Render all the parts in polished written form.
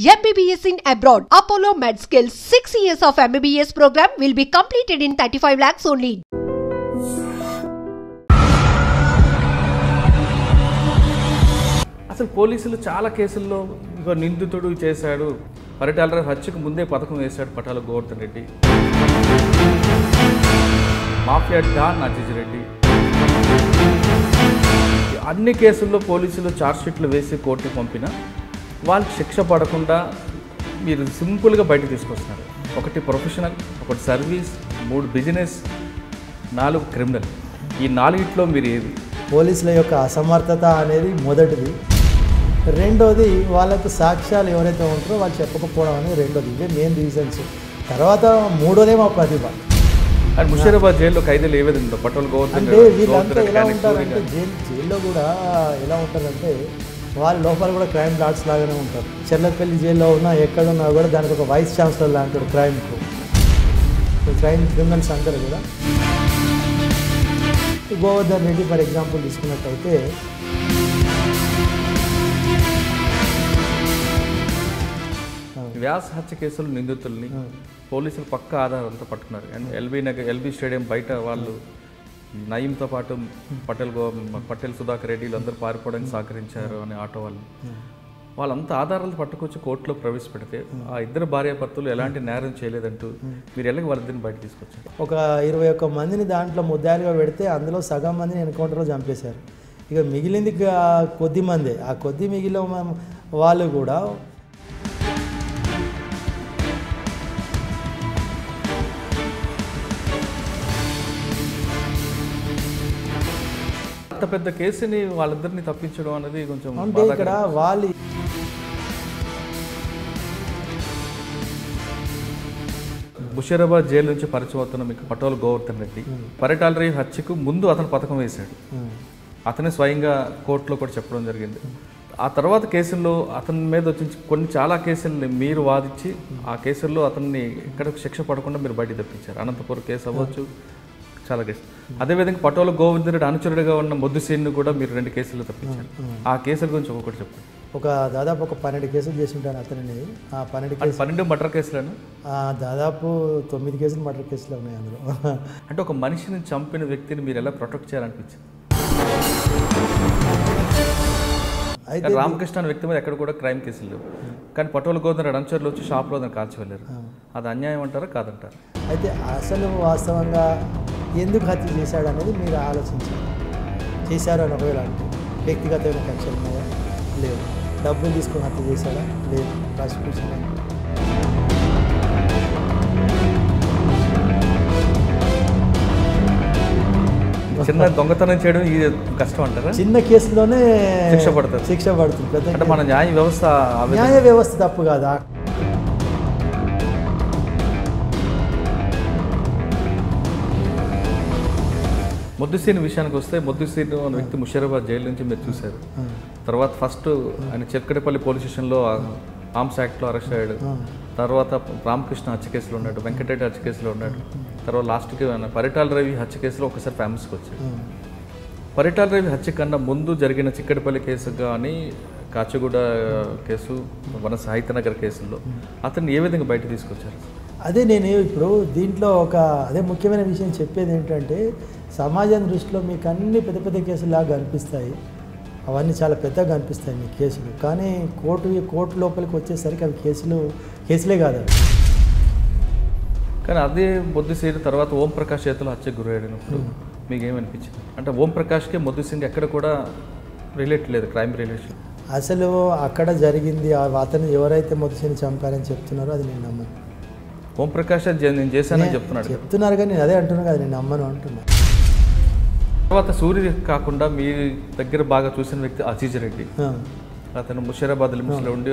MBBS in abroad. Apollo MedSkill 6 years of MBBS program will be completed in 35 lakhs only. అసలు పోలీసులు చాలా కేసుల్లో ఇంకో నిందితుడు చేశాడు, పరిటాల హత్యకు ముందే పథకం వేశాడు పటాల గోవర్ధన్ రెడ్డి, మాఫియా డాన్ అజీజ్ రెడ్డి, అన్ని కేసుల్లో పోలీసులు ఛార్జ్షీట్లు వేసి కోర్టుకు పంపినా వాళ్ళకి శిక్ష పడకుండా మీరు సింపుల్గా బయట తీసుకొస్తున్నారు. ఒకటి ప్రొఫెషనల్, ఒకటి సర్వీస్, 3 బిజినెస్, 4 క్రిమినల్. ఈ 4ట్లో మీరు ఏది? పోలీసుల యొక్క అసమర్థత అనేది మొదటిది. రెండోది వాళ్ళకు సాక్ష్యాలు ఎవరైతే ఉంటారో వాళ్ళు చెప్పకపోవడం అనేది రెండోది. ఇవే మెయిన్ రీజన్స్. తర్వాత మూడోదే మా ప్రతిభ. అండ్ ముషీరాబాద్ జైల్లో ఖైదీలు ఏ విధంగా పటోల్ గోవర్ధన్ అంటే వీళ్ళంతా ఎలా ఉంటారంటే జైల్లో కూడా ఎలా ఉంటారంటే వాళ్ళు లోపల కూడా క్రైమ్ లార్డ్స్ లాగానే ఉంటారు. చెర్లపల్లి జైల్లో ఉన్నా ఎక్కడున్నా కూడా దానికి ఒక వైస్ ఛాన్సలర్ లాంటాడు క్రైమ్కు. క్రైమ్ క్రిమినల్స్ అందరూ కూడా. గోవర్ధన్ రెడ్డి ఫర్ ఎగ్జాంపుల్ తీసుకున్నట్టయితే వ్యాస్ హత్య కేసులు నిందితుల్ని పోలీసులు పక్క ఆధారాలతో పట్టుకున్నారు. అండ్ ఎల్బీ స్టేడియం బయట వాళ్ళు నయీంతో పాటు పటేల్ సుధాకర్ రెడ్డి వీళ్ళందరూ పారిపోవడానికి సహకరించారు అని ఆటో వాళ్ళంతా ఆధారాలు పట్టుకొచ్చి కోర్టులో ప్రవేశపెడితే ఆ ఇద్దరు భార్యాభర్తలు ఎలాంటి నేరం చేయలేదంటూ మీరు ఎలాగ వాళ్ళిద్దరిని బయట తీసుకొచ్చారు? ఒక 21 మందిని దాంట్లో ముద్దాయిలుగా పెడితే అందులో సగం మందిని ఎన్కౌంటర్లో చంపేశారు. ఇక మిగిలింది కొద్ది మందే. ఆ కొద్ది మిగిలిన వాళ్ళు కూడా అంత పెద్ద కేసుని వాళ్ళిద్దరిని తప్పించడం అనేది కొంచెం అంటే ఇక్కడ వాళ్ళు ముషీరాబాద్ జైలు నుంచి పరిచయం అవుతున్న మీకు పటోల్ గోవర్ధన్ రెడ్డి పరిటాల రేవి హత్యకు ముందు అతను పథకం వేశాడు. అతనే స్వయంగా కోర్టులో కూడా చెప్పడం జరిగింది. ఆ తర్వాత కేసుల్లో అతని మీద వచ్చి చాలా కేసుల్ని మీరు వాదించి ఆ కేసుల్లో అతన్ని ఎక్కడ శిక్ష పడకుండా మీరు బయట తప్పించారు. అనంతపురం కేసు అవ్వచ్చు, చాలా కేసులు. అదేవిధంగా పటోల్ గోవర్ధన్ రెడ్డి అనుచరుడిగా ఉన్న మొద్దుసీన్ను కూడా మీరు 2 కేసుల్లో తప్పించారు. ఆ కేసుల గురించి ఒక్కొక్కటి చెప్పండి. దాదాపు 12 కేసులు చేసి ఉంటాను అతనిని. ఆ 12 మర్డర్ కేసులను దాదాపు 9 కేసులు మర్డర్ కేసులు ఉన్నాయి అందులో. అంటే ఒక మనిషిని చంపిన వ్యక్తిని మీరు ఎలా ప్రొటెక్ట్ చేయాలనిపించింది? అయితే రామకృష్ణ అనే వ్యక్తి మీద ఎక్కడ కూడా క్రైమ్ కేసులు లేవు, కానీ పటోల్ గోవర్ధన్ రెడ్డి అనుచరులు వచ్చి షాప్లో దాన్ని కాల్చి వెళ్ళారు. అది అన్యాయం అంటారా కాదంటారా? అయితే అసలు వాస్తవంగా ఎందుకు హత్య చేశాడు అనేది మీరు ఆలోచించాలి. చేశారు అని ఒకవేళ అంటే వ్యక్తిగతమైన కక్షలు ఉన్నాయా? లేవు. డబ్బులు తీసుకొని హత్య చేశాడా? లేదు. ప్రాసిక్యూషన్ చిన్న దొంగతనం చేయడం ఇది కష్టం అంటారా? చిన్న కేసులోనే శిక్ష పడుతుంది. అంటే మన న్యాయ వ్యవస్థ తప్పు కాదా? మొద్దుసీన్ విషయానికి వస్తే మొద్దుసీన్ అనే వ్యక్తి ముషీరాబాద్ జైలు నుంచి మీరు చూశారు. తర్వాత ఫస్ట్ ఆయన చిక్కడపల్లి పోలీస్ స్టేషన్లో ఆర్మ్స్ యాక్ట్లో అరెస్ట్ అయ్యాడు. తర్వాత రామకృష్ణ హత్య కేసులో ఉన్నాడు, వెంకటరెడ్డి హత్య కేసులో ఉన్నాడు. తర్వాత లాస్ట్కి పరిటాల రవి హత్య కేసులో ఒకసారి ఫేమస్కి వచ్చాడు. పరిటాల రవి హత్య కన్నా ముందు జరిగిన చిక్కడపల్లి కేసు కానీ కాచిగూడ కేసు, మన సాహిత్యనగర్ కేసుల్లో అతన్ని ఏ విధంగా బయట తీసుకొచ్చారు? అదే నేను ఇప్పుడు దీంట్లో అదే ముఖ్యమైన విషయం చెప్పేది ఏంటంటే సమాజం దృష్టిలో మీకు అన్ని పెద్ద పెద్ద కేసులాగా అనిపిస్తాయి. అవన్నీ చాలా పెద్దగా అనిపిస్తాయి మీ కేసులు. కానీ కోర్టు లోపలికి వచ్చేసరికి అవి కేసులే కాదు. కానీ అదే మొద్దుసీన్ తర్వాత ఓం ప్రకాష్ చేతిలో హత్యకు గురయ్యాడినప్పుడు మీకు ఏమనిపించింది? అంటే ఓం ప్రకాష్కి మొద్దుసీన్ ఎక్కడ కూడా రిలేట్ లేదు, క్రైమ్ రిలేషన్. అసలు అక్కడ జరిగింది అతను ఎవరైతే మొద్దుసీన్ చంపారని చెప్తున్నారో అది నేను నమ్మను. ఓం ప్రకాష్ నేను చేశానని చెప్తున్నారు కానీ నేను అదే అంటున్నాను కదా, నేను నమ్మను అంటున్నా. తర్వాత సూర్య కాకుండా మీ దగ్గర బాగా చూసిన వ్యక్తి అజీజ్ రెడ్డి. అతను ముషీరాబాద్ లిమిట్స్లో ఉండి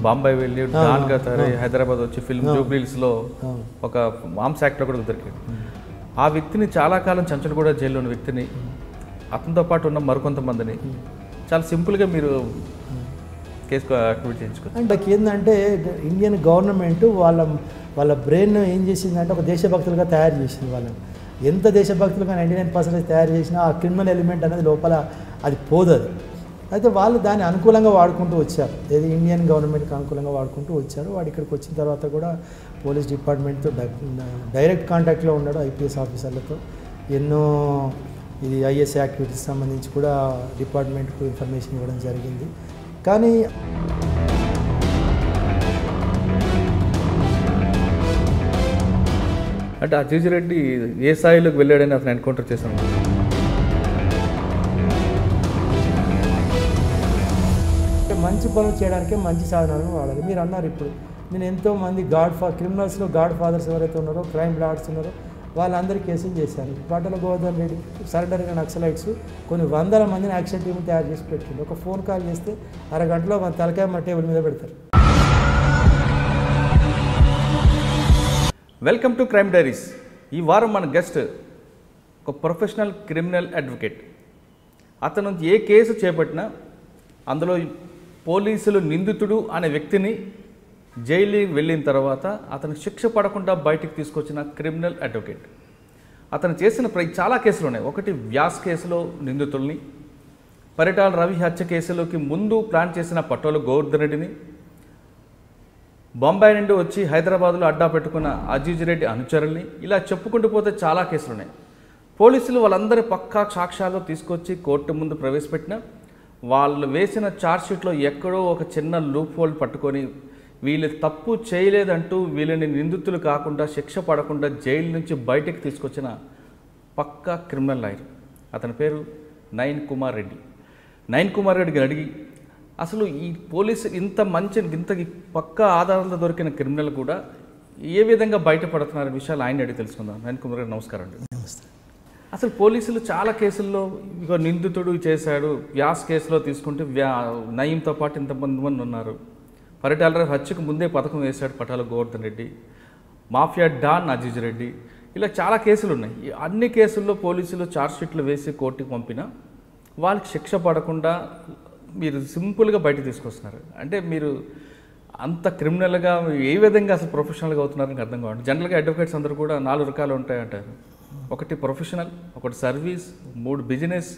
బాంబాయి వెళ్ళి డాన్గా హైదరాబాద్ వచ్చి ఫిల్మ్ జూబ్లీస్లో ఒక ఆర్మ్స్ యాక్ట్లో కూడా దొరికాడు. ఆ వ్యక్తిని చాలా కాలం చంచలగూడ జైల్లో ఉన్న వ్యక్తిని అతనితో పాటు ఉన్న మరికొంతమందిని చాలా సింపుల్గా మీరు కేసు యాక్టివేట్ చేయించుకోవచ్చు. అంటే ఏంటంటే ఇండియన్ గవర్నమెంట్ వాళ్ళ బ్రెయిన్ ఏం చేసిందంటే ఒక దేశభక్తులుగా తయారు చేసింది. వాళ్ళని ఎంత దేశభక్తులుగా 99% తయారు చేసినా ఆ క్రిమినల్ ఎలిమెంట్ అనేది లోపల అది పోదు. అది అయితే వాళ్ళు దాన్ని అనుకూలంగా వాడుకుంటూ వచ్చారు, ఏది ఇండియన్ గవర్నమెంట్కి అనుకూలంగా వాడుకుంటూ వచ్చారు. వాడు ఇక్కడికి వచ్చిన తర్వాత కూడా పోలీస్ డిపార్ట్మెంట్తో డైరెక్ట్ కాంటాక్ట్లో ఉన్నాడు, ఐపీఎస్ ఆఫీసర్లతో. ఎన్నో ఇది ఐఎస్ యాక్టివిటీస్ సంబంధించి కూడా డిపార్ట్మెంట్కు ఇన్ఫర్మేషన్ ఇవ్వడం జరిగింది. కానీ అంటే అజీజ్ రెడ్డి ఏ స్థాయిలోకి వెళ్ళాడని అతను ఎన్కౌంటర్ చేశాను. మంచి పనులు చేయడానికే మంచి సాధనాలను వాడాలి. మీరు అన్నారు ఇప్పుడు, నేను ఎంతోమంది క్రిమినల్స్లో గాడ్ ఫాదర్స్ ఎవరైతే ఉన్నారో, క్రైమ్ లార్డ్స్ ఉన్నారో వాళ్ళందరూ కేసులు చేశారు. పాటల గోవర్ధన్ రెడ్డి సరెండర్ అయిన నక్సలైట్స్ కొన్ని వందల మందిని యాక్షన్ టీమ్ తయారు చేసి పెట్టిండు. ఒక ఫోన్ కాల్ చేస్తే అరగంటలో మన తలకాయ మన టేబుల్ మీద పెడతారు. Welcome to crime diaries. ఈ వారం మన గెస్ట్ ఒక ప్రొఫెషనల్ క్రిమినల్ అడ్వకేట్. అతను ఏ కేసు చేపట్టినా అందులో పోలీసులు నిందితుడు అనే వ్యక్తిని జైలుకి వెళ్ళిన తర్వాత అతను శిక్ష పడకుండా బయటికి తీసుకొచ్చిన క్రిమినల్ అడ్వకేట్. అతను చేసిన చాలా కేసులు ఉన్నాయి. ఒకటి వ్యాస్ కేసులో నిందితుల్ని, పరిటాల రవి హత్య కేసులోకి ముందు ప్లాన్ చేసిన పట్టోలు గోవర్ధన్ రెడ్డిని, బొంబాయి నుండి వచ్చి హైదరాబాద్లో అడ్డా పెట్టుకున్న అజీజ్ రెడ్డి అనుచరుల్ని, ఇలా చెప్పుకుంటూ పోతే చాలా కేసులు ఉన్నాయి. పోలీసులు వాళ్ళందరి పక్కా సాక్ష్యాలు తీసుకొచ్చి కోర్టు ముందు ప్రవేశపెట్టిన వాళ్ళు వేసిన ఛార్జ్షీట్లో ఎక్కడో ఒక చిన్న లూప్ హోల్ పట్టుకొని వీళ్ళు తప్పు చేయలేదంటూ వీళ్ళని నిందితులు కాకుండా శిక్ష పడకుండా జైలు నుంచి బయటకు తీసుకొచ్చిన పక్కా క్రిమినల్ లాయర్. అతని పేరు నయన్ కుమార్ రెడ్డి. నయన్ కుమార్ రెడ్డిని అడిగి అసలు ఈ పోలీసు ఇంత పక్కా ఆధారాలతో దొరికిన క్రిమినల్ కూడా ఏ విధంగా బయటపడుతున్న విషయాలు ఆయన అడిగి తెలుసుకుందాం. నయన్ కుమార్ రెడ్డి నమస్కారం అండి. నమస్తే. అసలు పోలీసులు చాలా కేసుల్లో ఇక నిందితుడు చేశాడు. వ్యాస్ కేసులో తీసుకుంటే నయీంతో పాటు ఇంతమంది ఉన్నారు. పరిటాల రవి హత్యకు ముందే పథకం వేశాడు పటాల గోవర్ధన్ రెడ్డి, మాఫియా డాన్ అజీజ్ రెడ్డి, ఇలా చాలా కేసులు ఉన్నాయి. ఈ అన్ని కేసుల్లో పోలీసులు ఛార్జ్షీట్లు వేసి కోర్టుకు పంపినా వాళ్ళకి శిక్ష పడకుండా మీరు సింపుల్గా బయట తీసుకొస్తున్నారు. అంటే మీరు అంత క్రిమినల్గా ఏ విధంగా అసలు ప్రొఫెషనల్గా అవుతున్నారని అర్థం కావాలి. జనరల్గా అడ్వకేట్స్ అందరూ కూడా 4 రకాలు ఉంటాయంటారు. ఒకటి ప్రొఫెషనల్, ఒకటి సర్వీస్, 3 బిజినెస్,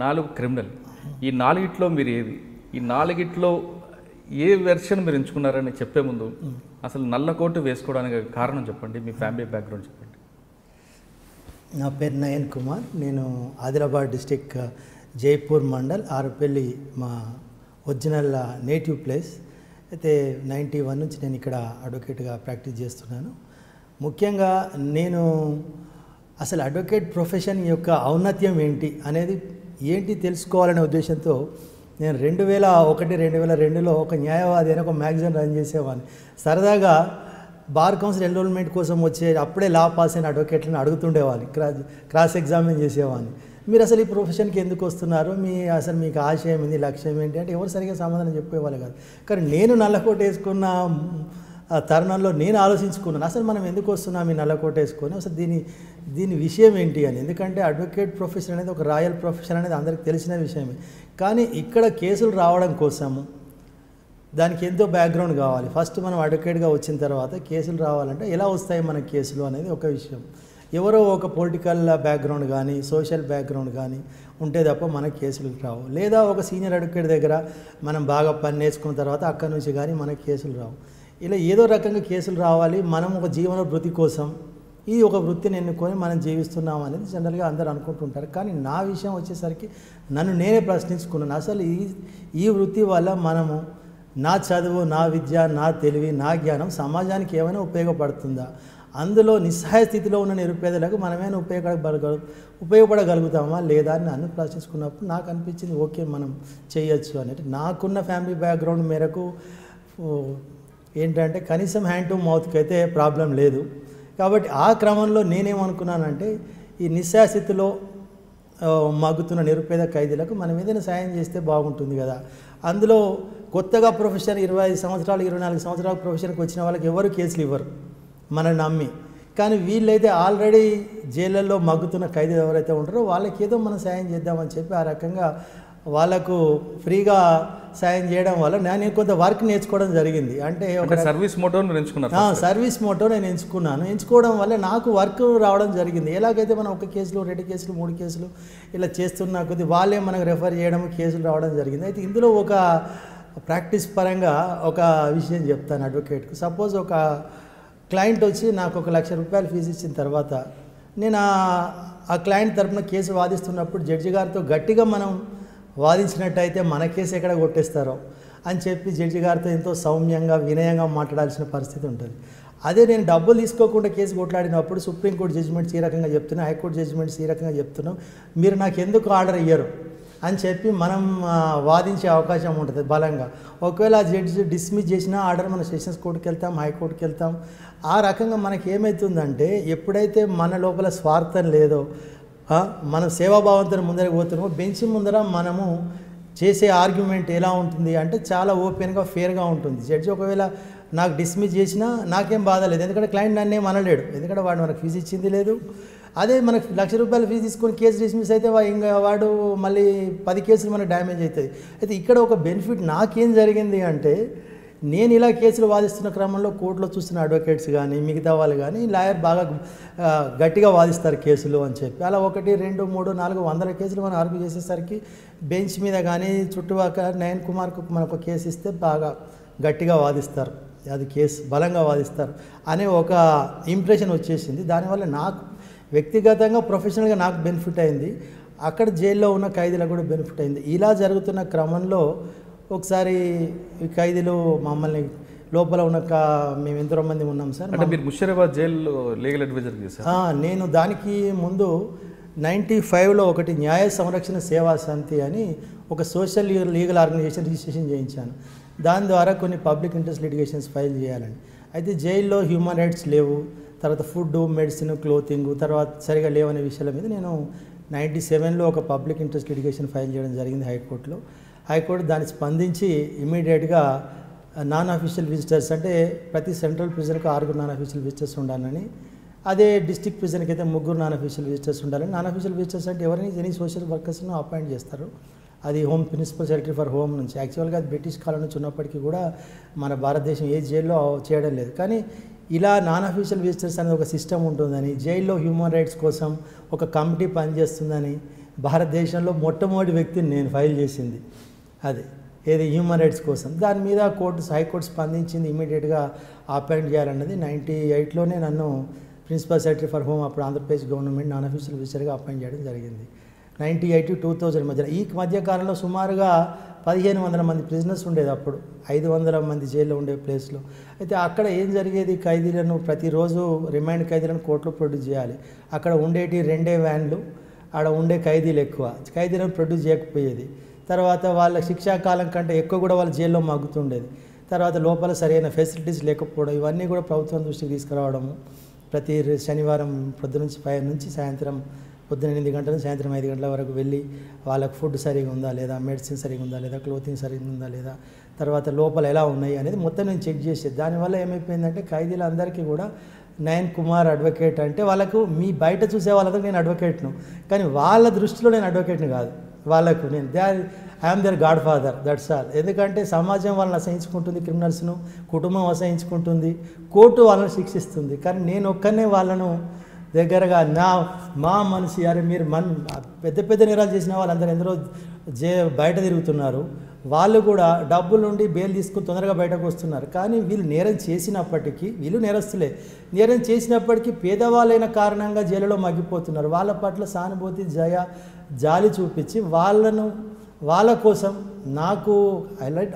4 క్రిమినల్. ఈ 4గిట్లో మీరు ఏది, ఈ 4గిట్లో ఏ వెర్షన్ మీరు ఎంచుకున్నారని చెప్పే ముందు అసలు నల్ల కోటు వేసుకోవడానికి కారణం చెప్పండి, మీ ఫ్యామిలీ బ్యాక్గ్రౌండ్ చెప్పండి. నా పేరు నయన్ కుమార్. నేను ఆదిలాబాద్ డిస్టిక్ జైపూర్ మండల్ ఆరుపల్లి మా ఒరిజినల్ నేటివ్ ప్లేస్. అయితే 91 నుంచి నేను ఇక్కడ అడ్వకేట్గా ప్రాక్టీస్ చేస్తున్నాను. ముఖ్యంగా నేను అసలు అడ్వకేట్ ప్రొఫెషన్ యొక్క ఔన్నత్యం ఏంటి తెలుసుకోవాలనే ఉద్దేశంతో నేను 2001-2002లో ఒక న్యాయవాది అని ఒక మ్యాగజైన్ రన్ చేసేవాడిని. సరదాగా బార్ కౌన్సిల్ ఎన్రోల్మెంట్ కోసం వచ్చే అప్పుడే లా పాస్ అయిన అడ్వకేట్లను అడుగుతుండేవాళ్ళు, క్రాస్ ఎగ్జామిన్ చేసేవాడిని. మీరు అసలు ఈ ప్రొఫెషన్కి ఎందుకు వస్తున్నారు, అసలు మీకు ఆశయం ఏంది, లక్ష్యం ఏంటి అంటే ఎవరు సరిగా సమాధానం చెప్పేవాళ్ళు కాదు. కానీ నేను నల్లకోట వేసుకున్న తరుణంలో నేను ఆలోచించుకున్నాను, అసలు మనం ఎందుకు వస్తున్నాం ఈ నల్లకోట వేసుకొని, అసలు దీని విషయం ఏంటి అని. ఎందుకంటే అడ్వకేట్ ప్రొఫెషన్ అనేది ఒక రాయల్ ప్రొఫెషన్ అనేది అందరికీ తెలిసిన విషయమే. కానీ ఇక్కడ కేసులు రావడం కోసము దానికి ఎంతో బ్యాక్గ్రౌండ్ కావాలి. ఫస్ట్ మనం అడ్వకేట్గా వచ్చిన తర్వాత కేసులు రావాలంటే ఎలా వస్తాయి మన కేసులు అనేది ఒక విషయం. ఎవరో ఒక పొలిటికల్ బ్యాక్గ్రౌండ్ కానీ సోషల్ బ్యాక్గ్రౌండ్ కానీ ఉంటే తప్ప మన కేసులు రావు. లేదా ఒక సీనియర్ అడ్వకేట్ దగ్గర మనం బాగా పని నేర్చుకున్న తర్వాత అక్కడి నుంచి కానీ మన కేసులు రావు. ఇలా ఏదో రకంగా కేసులు రావాలి. మనం ఒక జీవన వృత్తి కోసం ఇది ఒక వృత్తిని ఎన్నుకొని మనం జీవిస్తున్నాం అనేది జనరల్గా అందరూ అనుకుంటుంటారు. కానీ నా విషయం వచ్చేసరికి నన్ను నేనే ప్రశ్నించుకున్నాను, అసలు ఈ వృత్తి వల్ల మనము నా చదువు, నా విద్య, నా తెలివి, నా జ్ఞానం సమాజానికి ఏమైనా ఉపయోగపడుతుందా, అందులో నిస్సహాయ స్థితిలో ఉన్న నిరుపేదలకు మనమేమైనా ఉపయోగపడగలుగుతామా లేదా అని నన్ను ప్రశ్నించుకున్నప్పుడు నాకు అనిపించింది ఓకే మనం చేయొచ్చు అనేది. నాకున్న ఫ్యామిలీ బ్యాక్గ్రౌండ్ మేరకు ఏంటంటే కనీసం హ్యాండ్ టు మౌత్కి అయితే ప్రాబ్లం లేదు. కాబట్టి ఆ క్రమంలో నేనేమనుకున్నానంటే ఈ నిస్సహాయ స్థితిలో మగ్గుతున్న నిరుపేద ఖైదీలకు మనం ఏదైనా సాయం చేస్తే బాగుంటుంది కదా. అందులో కొత్తగా ప్రొఫెషన్ 25 సంవత్సరాలు 24 సంవత్సరాల ప్రొఫెషన్కి వచ్చిన వాళ్ళకి ఎవరు కేసులు ఇవ్వరు మనల్ని నమ్మి. కానీ వీళ్ళైతే ఆల్రెడీ జైళ్ళల్లో మగ్గుతున్న ఖైదీలు ఎవరైతే ఉంటారో వాళ్ళకి ఏదో మనం సాయం చేద్దామని చెప్పి ఆ రకంగా వాళ్ళకు ఫ్రీగా సాయం చేయడం వల్ల నేను కొంత వర్క్ నేర్చుకోవడం జరిగింది. అంటే ఒక సర్వీస్ మోటో ఎంచుకున్నాను. సర్వీస్ మోటో నేను ఎంచుకోవడం వల్ల నాకు వర్క్ రావడం జరిగింది. ఎలాగైతే మనం 1 కేసులు 2 కేసులు 3 కేసులు ఇలా చేస్తున్న కొద్ది వాళ్ళే మనకు రెఫర్ చేయడం, కేసులు రావడం జరిగింది. అయితే ఇందులో ఒక ప్రాక్టీస్ పరంగా ఒక విషయం చెప్తాను అడ్వకేట్కి. సపోజ్ ఒక క్లయింట్ వచ్చి నాకు 1 లక్ష రూపాయలు ఫీజు ఇచ్చిన తర్వాత నేను ఆ క్లయింట్ తరపున కేసు వాదిస్తున్నప్పుడు జడ్జి గారితో గట్టిగా మనం వాదించినట్టయితే మన కేసు ఎక్కడ కొట్టేస్తారో అని చెప్పి జడ్జి గారితో ఎంతో సౌమ్యంగా వినయంగా మాట్లాడాల్సిన పరిస్థితి ఉంటుంది. అదే నేను డబ్బులు తీసుకోకుండా కేసు కొట్లాడినప్పుడు సుప్రీంకోర్టు జడ్జిమెంట్స్ ఈ రకంగా చెప్తున్నాం, హైకోర్టు జడ్జిమెంట్స్ ఈ రకంగా చెప్తున్నాం, మీరు నాకు ఎందుకు ఆర్డర్ ఇయ్యరు అని చెప్పి మనం వాదించే అవకాశం ఉంటుంది బలంగా. ఒకవేళ ఆ జడ్జి డిస్మిస్ చేసిన ఆర్డర్ మన సెషన్స్ కోర్టుకి వెళ్తాం, హైకోర్టుకి వెళ్తాం. ఆ రకంగా మనకి ఏమవుతుందంటే ఎప్పుడైతే మన లోపల స్వార్థం లేదో, మనం సేవాభావంతో ముందరకు పోతున్నామో బెంచ్ ముందర మనము చేసే ఆర్గ్యుమెంట్ ఎలా ఉంటుంది అంటే చాలా ఓపెన్గా ఫేర్గా ఉంటుంది. జడ్జి ఒకవేళ నాకు డిస్మిస్ చేసినా నాకేం బాధ లేదు, ఎందుకంటే క్లయింట్ నన్నేం అనలేడు, ఎందుకంటే వాడు మనకు ఫీజు ఇచ్చింది లేదు. అదే మనకు 1 లక్ష రూపాయలు ఫీజు తీసుకొని కేసు డిస్మిస్ అయితే ఇంకా వాడు మళ్ళీ 10 కేసులు మనకు డ్యామేజ్ అవుతుంది. అయితే ఇక్కడ ఒక బెనిఫిట్ నాకేం జరిగింది అంటే నేను ఇలా కేసులు వాదిస్తున్న క్రమంలో కోర్టులో చూస్తున్న అడ్వకేట్స్ కానీ మిగతా వాళ్ళు కానీ లాయర్ బాగా గట్టిగా వాదిస్తారు కేసులు అని చెప్పి అలా 1 2 3 4 100 కేసులు మనం ఆర్గ్యూ చేసేసరికి బెంచ్ మీద కానీ చుట్టుపక్కల నయన్ కుమార్కు మనకు కేసు ఇస్తే బాగా గట్టిగా వాదిస్తారు, అది కేసు బలంగా వాదిస్తారు అనే ఒక ఇంప్రెషన్ వచ్చేసింది. దానివల్ల నాకు వ్యక్తిగతంగా ప్రొఫెషనల్గా నాకు బెనిఫిట్ అయింది, అక్కడ జైల్లో ఉన్న ఖైదీలకు కూడా బెనిఫిట్ అయింది. ఇలా జరుగుతున్న క్రమంలో ఒకసారి ఖైదీలు మమ్మల్ని లోపల ఉన్న మేము ఎంతో మంది ఉన్నాం సార్. అంటే మీరు ముషీరాబాద్ జైల్లో లీగల్ అడ్వైజర్ చేశారు? నేను దానికి ముందు 95లో ఒకటి న్యాయ సంరక్షణ సేవా సమితి అని ఒక సోషల్ లీగల్ ఆర్గనైజేషన్ రిజిస్ట్రేషన్ చేయించాను. దాని ద్వారా కొన్ని పబ్లిక్ ఇంట్రెస్ట్ లిటిగేషన్స్ ఫైల్ చేయాలని. అయితే జైల్లో హ్యూమన్ రైట్స్ లేవు, తర్వాత ఫుడ్, మెడిసిన్, క్లోతింగ్ తర్వాత సరిగా లేవనే విషయాల మీద నేను 97లో ఒక పబ్లిక్ ఇంట్రెస్ట్ లిటిగేషన్ ఫైల్ చేయడం జరిగింది హైకోర్టులో. హైకోర్టు దాన్ని స్పందించి ఇమీడియట్గా నాన్ అఫీషియల్ విజిటర్స్ అంటే ప్రతి సెంట్రల్ ప్రిజన్కి 6 నాన్ అఫీషియల్ విజిటర్స్ ఉండాలని, అదే డిస్ట్రిక్ట్ ప్రిజన్కి అయితే 3 నాన్ అఫీషియల్ విజిటర్స్ ఉండాలని. నాన్ అఫీషియల్ విజిటర్స్ అంటే ఎవరిని ఎనీ సోషల్ వర్కర్స్ను అపాయింట్ చేస్తారు, అది home principal secretary for home నుంచి. యాక్చువల్గా అది బ్రిటిష్ కాలం నుంచి ఉన్నప్పటికీ కూడా మన భారతదేశం ఏ జైల్లో చేయడం లేదు. కానీ ఇలా నాన్ అఫీషియల్ విజిటర్స్ అనేది ఒక సిస్టమ్ ఉంటుందని, జైల్లో హ్యూమన్ రైట్స్ కోసం ఒక కమిటీ పనిచేస్తుందని భారతదేశంలో మొట్టమొదటి వ్యక్తిని నేను ఫైల్ చేసింది అది ఏది హ్యూమన్ రైట్స్ కోసం. దాని మీద హైకోర్టు స్పందించింది, ఇమీడియట్గా అపాయింట్ చేయాలన్నది. 98లోనే నన్ను ప్రిన్సిపల్ సెక్రటరీ ఫర్ హోమ్ అప్పుడు ఆంధ్రప్రదేశ్ గవర్నమెంట్ నాన్ అఫీషియల్ విజిటర్గా అపాయింట్ చేయడం జరిగింది 98 2000 మధ్యలో. ఈ మధ్యకాలంలో సుమారుగా 1500 మంది ప్రిజనర్స్ ఉండేది, అప్పుడు 500 మంది జైల్లో ఉండే ప్లేస్లో. అయితే అక్కడ ఏం జరిగేది, ఖైదీలను ప్రతిరోజు రిమైండ్ ఖైదీలను కోర్టులో ప్రొడ్యూస్ చేయాలి. అక్కడ ఉండేటి 2 వ్యాన్లు, ఆడ ఉండే ఖైదీలు ఎక్కువ, ఖైదీలను ప్రొడ్యూస్ చేయకపోయేది. తర్వాత వాళ్ళ శిక్షాకాలం కంటే ఎక్కువ కూడా వాళ్ళ జైల్లో మగ్గుతుండేది. తర్వాత లోపల సరైన ఫెసిలిటీస్ లేకపోవడం, ఇవన్నీ కూడా ప్రభుత్వం దృష్టికి తీసుకురావడము. ప్రతి శనివారం పొద్దున నుంచి 5 నుంచి సాయంత్రం పొద్దున 8 గంటల నుంచి సాయంత్రం 5 గంటల వరకు వెళ్ళి వాళ్ళకు ఫుడ్ సరిగా ఉందా లేదా, మెడిసిన్ సరిగా ఉందా లేదా, క్లోతింగ్ సరిగా ఉందా లేదా, తర్వాత లోపల ఎలా ఉన్నాయి అనేది మొత్తం నేను చెక్ చేసేది. దానివల్ల ఏమైపోయిందంటే ఖైదీలందరికీ కూడా నయన్ కుమార్ అడ్వకేట్ అంటే వాళ్ళకు మీ బయట చూసే వాళ్ళతో నేను అడ్వకేట్ను, కానీ వాళ్ళ దృష్టిలో నేను అడ్వకేట్ని కాదు. వాళ్ళకు నేను I'm their godfather, that's all. ఎందుకంటే సమాజం వాళ్ళని అసహించుకుంటుంది, క్రిమినల్స్ను కుటుంబం అసహించుకుంటుంది, కోర్టు వాళ్ళని శిక్షిస్తుంది. కానీ నేను ఒక్కనే వాళ్ళను దగ్గరగా మా మనిషి, అరే మీరు పెద్ద పెద్ద నేరాలు చేసిన వాళ్ళందరూ ఎందరో బయట తిరుగుతున్నారు, వాళ్ళు కూడా డబ్బులు నుండి బెయిల్ తీసుకుని తొందరగా బయటకు వస్తున్నారు. కానీ వీళ్ళు నేరం చేసినప్పటికీ, వీళ్ళు నేరస్తులే, నేరం చేసినప్పటికీ పేదవాళ్ళైన కారణంగా జైలులో మగ్గిపోతున్నారు. వాళ్ళ పట్ల సానుభూతి, జాలి చూపించి వాళ్ళ కోసం నాకు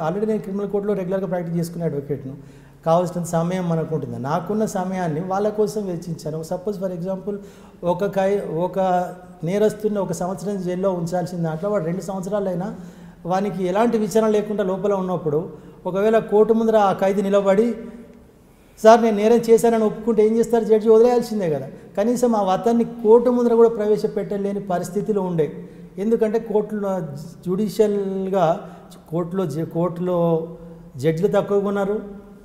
ఆల్రెడీ నేను క్రిమినల్ కోర్టులో రెగ్యులర్గా ప్రాక్టీస్ చేసుకునే అడ్వకేట్ను, కావాల్సిన సమయం మనకు ఉంటుంది. నాకున్న సమయాన్ని వాళ్ళ కోసం వెచ్చించాను. సపోజ్ ఫర్ ఎగ్జాంపుల్ ఒక నేరస్తున్న 1 సంవత్సరం జైల్లో ఉంచాల్సిన దాంట్లో వాడు 2 సంవత్సరాలైనా వానికి ఎలాంటి విచారణ లేకుండా లోపల ఉన్నప్పుడు ఒకవేళ కోర్టు ముందర ఆ ఖైదీ నిలబడి సార్ నేను నేరం చేశానని ఒప్పుకుంటే ఏం చేస్తారు, జడ్జి వదిలేయాల్సిందే కదా. కనీసం ఆ అతన్ని కోర్టు ముందర కూడా ప్రవేశపెట్టలేని పరిస్థితిలో ఉండే. ఎందుకంటే కోర్టులో జ్యుడిషియల్గా కోర్టులో జడ్జిలు తక్కువగా ఉన్నారు,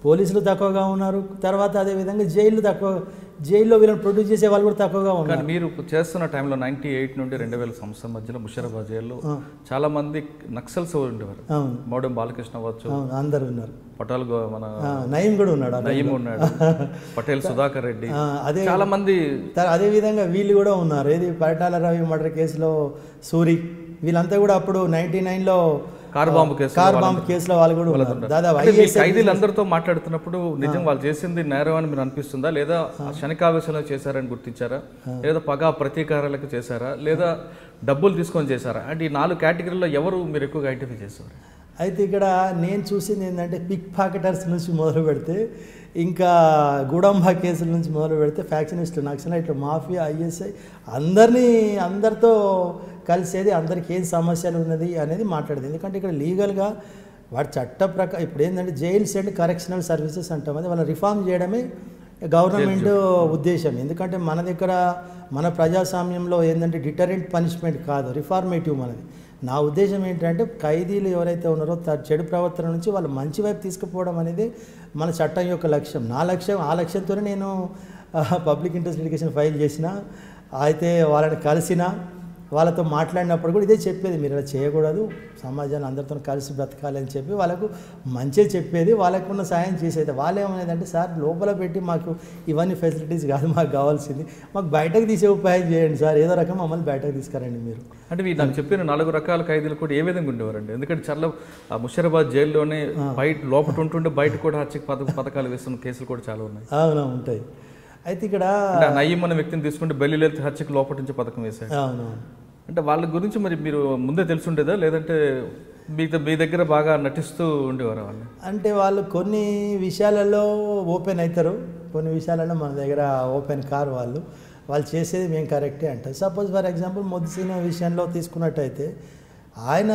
పోలీసులు తక్కువగా ఉన్నారు, తర్వాత అదేవిధంగా జైళ్ళు తక్కువ జైల్లో వీళ్ళని ప్రొడ్యూస్ చేసే వాళ్ళు కూడా తక్కువగా ఉన్నారు. కానీ మీరు చేస్తున్న టైంలో 98 నుండి 2000 సంవత్సరం మధ్యలో ముషీరాబాద్ జైల్లో చాలా మంది నక్సల్స్ ఉండేవారు. మోడెం బాలకృష్ణ అవ్వచ్చు, అందరు ఉన్నారు. పటాల్ మన నయీం కూడా ఉన్నాడు, నయీం ఉన్నాడు, పటేల్ సుధాకర్ రెడ్డి, అదే చాలా మంది. అదే విధంగా వీళ్ళు కూడా ఉన్నారు. ఏది పరిటాల రవి మర్డర్ కేసులో సూరి, వీళ్ళంతా కూడా అప్పుడు 99లో కార్ బాంబు కేసులో వాళ్ళు కూడా ఉన్నారు. దాదాపు ఖైదీలందరితో మాట్లాడుతున్నప్పుడు నిజం వాళ్ళు చేసింది నేరం అని మీరు అనిపిస్తుందా, లేదా క్షణికావేశంలో చేశారని గుర్తించారా, లేదా పగా ప్రతీకారాలకు చేశారా, లేదా డబ్బులు తీసుకొని చేశారా? అంటే ఈ 4 కేటగిరీలో ఎవరు మీరు ఎక్కువగా ఐడెంటిఫై చేశారు? అయితే ఇక్కడ నేను చూసింది ఏంటంటే పిక్ పాకెటర్స్ నుంచి మొదలు పెడితే, ఇంకా గుడంబా కేసుల నుంచి మొదలు పెడితే, ఫ్యాక్షనిస్టులు, నక్సలైట్లు, మాఫియా, ఐఎస్ఐ అందరితో కలిసేది, అందరికి ఏం సమస్యలు ఉన్నది అనేది మాట్లాడేది. ఎందుకంటే ఇక్కడ లీగల్గా వాటి చట్ట ప్రకారం ఇప్పుడు ఏంటంటే జైల్స్ అండ్ కరెక్షనల్ సర్వీసెస్ అంటాం, అది వాళ్ళని రిఫార్మ్ చేయడమే గవర్నమెంట్ ఉద్దేశం. ఎందుకంటే మన దగ్గర మన ప్రజాస్వామ్యంలో ఏంటంటే డిటరెంట్ పనిష్మెంట్ కాదు, రిఫార్మేటివ్ మనది. నా ఉద్దేశం ఏంటంటే ఖైదీలు ఎవరైతే ఉన్నారో చెడు ప్రవర్తన నుంచి వాళ్ళు మంచి వైపు తీసుకుపోవడం అనేది మన చట్టం యొక్క లక్ష్యం. ఆ లక్ష్యంతోనే నేను పబ్లిక్ ఇంట్రెస్ట్ లిటిగేషన్ ఫైల్ చేసిన. అయితే వాళ్ళని కలిసిన, వాళ్ళతో మాట్లాడినప్పుడు కూడా ఇదే చెప్పేది, మీరు ఇలా చేయకూడదు, సమాజాన్ని అందరితో కలిసి బ్రతకాలి అని చెప్పి వాళ్ళకు మంచిగా చెప్పేది, వాళ్ళకున్న సాయం చేసేది. వాళ్ళు ఏమనేదంటే, సార్ లోపల పెట్టి మాకు ఇవన్నీ ఫెసిలిటీస్ కాదు మాకు కావాల్సింది, మాకు బయటకు తీసే ఉపాయం చేయండి సార్, ఏదో రకం మమ్మల్ని బయటకు తీసుకురండి మీరు. అంటే మీరు నాకు చెప్పిన 4 రకాల ఖైదీలు కూడా ఏ విధంగా ఉండేవారండి? ఎందుకంటే చాలా ముషీరాబాద్ జైల్లోనే బయట లోపల ఉంటుండే బయట కూడా హత్య పథకాలు వేస్తున్న కేసులు కూడా చాలా ఉన్నాయి. అవునా, ఉంటాయి. అయితే ఇక్కడ నయీం అనే వ్యక్తిని తీసుకుంటే బెల్లిలెత్ హత్యకు లోపల నుంచి పథకం వేశారు. అవునవును. అంటే వాళ్ళ గురించి మరి మీరు ముందే తెలుసుండేదా, లేదంటే మీ దగ్గర బాగా నటిస్తూ ఉండేవారు వాళ్ళు? అంటే వాళ్ళు కొన్ని విషయాలలో ఓపెన్ అవుతారు, కొన్ని విషయాలలో మన దగ్గర ఓపెన్ కారు. వాళ్ళు చేసేది మేము కరెక్టే అంటారు. సపోజ్ ఫర్ ఎగ్జాంపుల్ మొద్దుసీన విషయంలో తీసుకున్నట్టయితే, ఆయన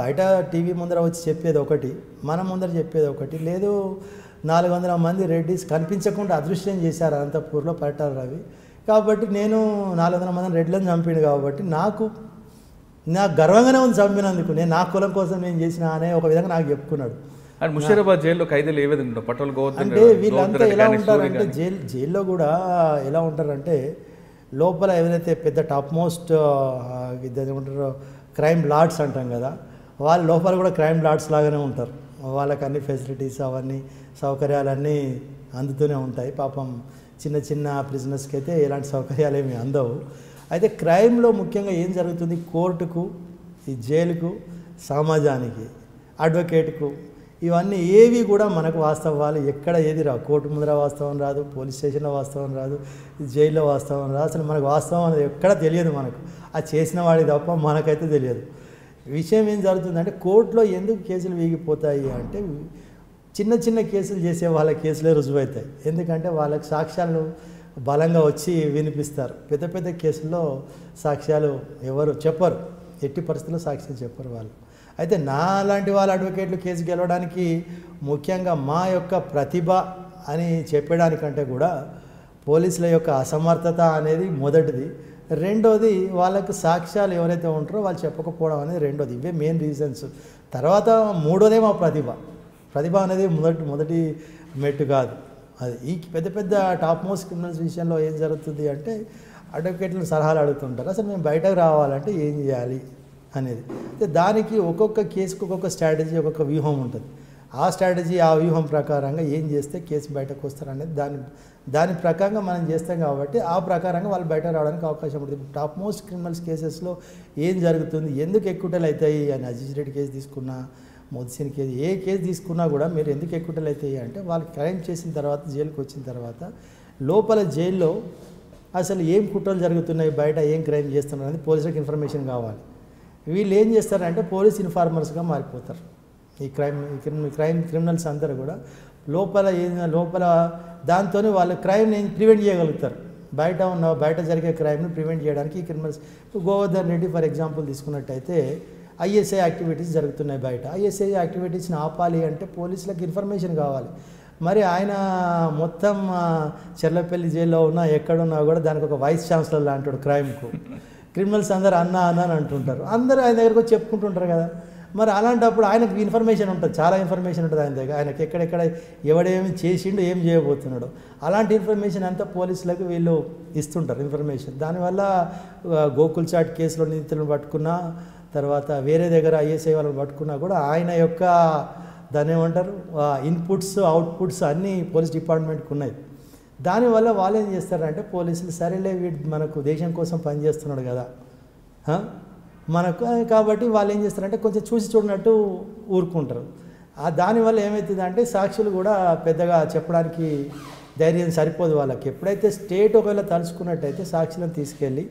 బయట టీవీ ముందర వచ్చి చెప్పేది ఒకటి, మన ముందర చెప్పేది ఒకటి. లేదు 400 మంది రెడ్డిస్ కనిపించకుండా అదృశ్యం చేశారు అనంతపూర్లో పరిటాల రవి. కాబట్టి నేను 400 మందిని రెడ్లను చంపిండు కాబట్టి నాకు గర్వంగానే ఉంది చంపినందుకు, నేను నా కులం కోసం నేను చేసిన అనే ఒక విధంగా నాకు చెప్పుకున్నాడు. అండ్ ముషీరాబాద్ జైల్లో ఖైదీలు ఏ విధంగా పటోల్ గోవర్ధన్ అంటే వీళ్ళంతా ఎలా ఉంటారంటే జైల్లో కూడా ఎలా ఉంటారంటే, లోపల ఎవరైతే పెద్ద టాప్ మోస్ట్ ఏమంటారో క్రైమ్ లార్డ్స్ అంటాం కదా, వాళ్ళ లోపల కూడా క్రైమ్ లార్డ్స్ లాగానే ఉంటారు. వాళ్ళకి అన్ని ఫెసిలిటీస్ అవన్నీ సౌకర్యాలన్నీ అందుతూనే ఉంటాయి. పాపం చిన్న చిన్న ప్రిజనర్స్కి అయితే ఎలాంటి సౌకర్యాలు ఏమి అందవు. అయితే క్రైమ్లో ముఖ్యంగా ఏం జరుగుతుంది, కోర్టుకు, ఈ జైలుకు, సమాజానికి, అడ్వకేట్కు, ఇవన్నీ ఏవి కూడా మనకు వాస్తవాలు ఎక్కడ ఏది రావు. కోర్టు ముందర వాస్తవం రాదు, పోలీస్ స్టేషన్లో వాస్తవం రాదు, జైల్లో వాస్తవం రాదు. అసలు మనకు వాస్తవం అనేది ఎక్కడ తెలియదు. మనకు ఆ చేసిన వాడికి తప్ప మనకైతే తెలియదు. విషయం ఏం జరుగుతుందంటే, కోర్టులో ఎందుకు కేసులు వీగిపోతాయి అంటే, చిన్న చిన్న కేసులు చేసే వాళ్ళ కేసులే రుజువు అవుతాయి. ఎందుకంటే వాళ్ళకి సాక్ష్యాలు బలంగా వచ్చి వినిపిస్తారు. పెద్ద పెద్ద కేసుల్లో సాక్ష్యాలు ఎవరు చెప్పరు, ఎట్టి పరిస్థితుల్లో సాక్ష్యం చెప్పరు వాళ్ళు. అయితే నా లాంటి వాళ్ళ అడ్వకేట్లు కేసు గెలవడానికి ముఖ్యంగా మా యొక్క ప్రతిభ అని చెప్పడానికంటే కూడా పోలీసుల యొక్క అసమర్థత అనేది మొదటిది. రెండోది వాళ్ళకు సాక్ష్యాలు ఎవరైతే ఉంటారో వాళ్ళు చెప్పకపోవడం అనేది రెండోది. ఇవే మెయిన్ రీజన్స్. తర్వాత మూడోదే మా ప్రతిభ అనేది మొదటి మెట్టు కాదు. అది ఈ పెద్ద పెద్ద టాప్ మోస్ట్ క్రిమినల్స్ విషయంలో ఏం జరుగుతుంది అంటే, అడ్వకేట్లను సలహాలు అడుగుతుంటారు, అసలు మేము బయటకు రావాలంటే ఏం చేయాలి అనేది. అయితే దానికి ఒక్కొక్క కేసుకు ఒక్కొక్క స్ట్రాటజీ, ఒక్కొక్క వ్యూహం ఉంటుంది. ఆ స్ట్రాటజీ, ఆ వ్యూహం ప్రకారంగా ఏం చేస్తే కేసు బయటకు వస్తారనేది దాని ప్రకారంగా మనం చేస్తాం. కాబట్టి ఆ ప్రకారంగా వాళ్ళు బయట రావడానికి అవకాశం ఉంటుంది. టాప్ మోస్ట్ క్రిమినల్స్ కేసెస్లో ఏం జరుగుతుంది, ఎందుకు ఎక్కుటలు అవుతాయి అని అజీజ్ రెడ్డి కేసు తీసుకున్నా, మొద్దుసీన్ కేసు, ఏ కేసు తీసుకున్నా కూడా మీరు ఎందుకు ఎక్కుటలు అవుతాయి అంటే, వాళ్ళు క్రైమ్ చేసిన తర్వాత జైలుకి వచ్చిన తర్వాత లోపల జైల్లో అసలు ఏం కుట్రలు జరుగుతున్నాయి, బయట ఏం క్రైమ్ చేస్తున్నారు అనేది పోలీసులకు ఇన్ఫర్మేషన్ కావాలి. వీళ్ళు ఏం చేస్తారంటే పోలీస్ ఇన్ఫార్మర్స్గా మారిపోతారు. ఈ క్రిమినల్స్ అందరూ కూడా లోపల దాంతో వాళ్ళు క్రైమ్ని ప్రివెంట్ చేయగలుగుతారు. బయట జరిగే క్రైమ్ని ప్రివెంట్ చేయడానికి ఈ criminals, Govardhan Reddy for example తీసుకున్నట్టయితే, ఐఎస్ఐ యాక్టివిటీస్ జరుగుతున్నాయి బయట. ఐఎస్ఐ యాక్టివిటీస్ని ఆపాలి అంటే పోలీసులకు ఇన్ఫర్మేషన్ కావాలి. మరి ఆయన మొత్తం చెర్లపల్లి జైల్లో ఉన్నా ఎక్కడున్నా కూడా దానికి ఒక వైస్ ఛాన్సలర్ లాంటాడు క్రైమ్కు. క్రిమినల్స్ అందరూ అన్న అని అంటుంటారు. అందరూ ఆయన దగ్గరకు వచ్చి చెప్పుకుంటుంటారు కదా. మరి అలాంటప్పుడు ఆయనకు ఇన్ఫర్మేషన్ ఉంటుంది, చాలా ఇన్ఫర్మేషన్ ఉంటుంది ఆయన దగ్గర, ఆయనకి ఎక్కడెక్కడ ఎవడేమి చేసిండు ఏం చేయబోతున్నాడు అలాంటి ఇన్ఫర్మేషన్ అంతా పోలీసులకు వీళ్ళు ఇస్తుంటారు ఇన్ఫర్మేషన్. దానివల్ల గోకుల్ చాట్ కేసులో నిందితులను పట్టుకున్నా, తర్వాత వేరే దగ్గర ఐఎస్ఐ వాళ్ళని పట్టుకున్నా కూడా ఆయన యొక్క దాన్ని ఏమంటారు ఇన్పుట్స్ అవుట్పుట్స్ అన్నీ పోలీస్ డిపార్ట్మెంట్కి ఉన్నాయి. దానివల్ల వాళ్ళు ఏం చేస్తారంటే పోలీసులు సరేలే వీడు మనకు దేశం కోసం పనిచేస్తున్నాడు కదా మనకు, కాబట్టి వాళ్ళు ఏం చేస్తారంటే కొంచెం చూసి చూడనట్టు ఊరుకుంటారు. దానివల్ల ఏమవుతుందంటే సాక్షులు కూడా పెద్దగా చెప్పడానికి ధైర్యం సరిపోదు వాళ్ళకి. ఎప్పుడైతే స్టేట్ ఒకవేళ తలుచుకున్నట్టయితే సాక్షులను తీసుకెళ్ళి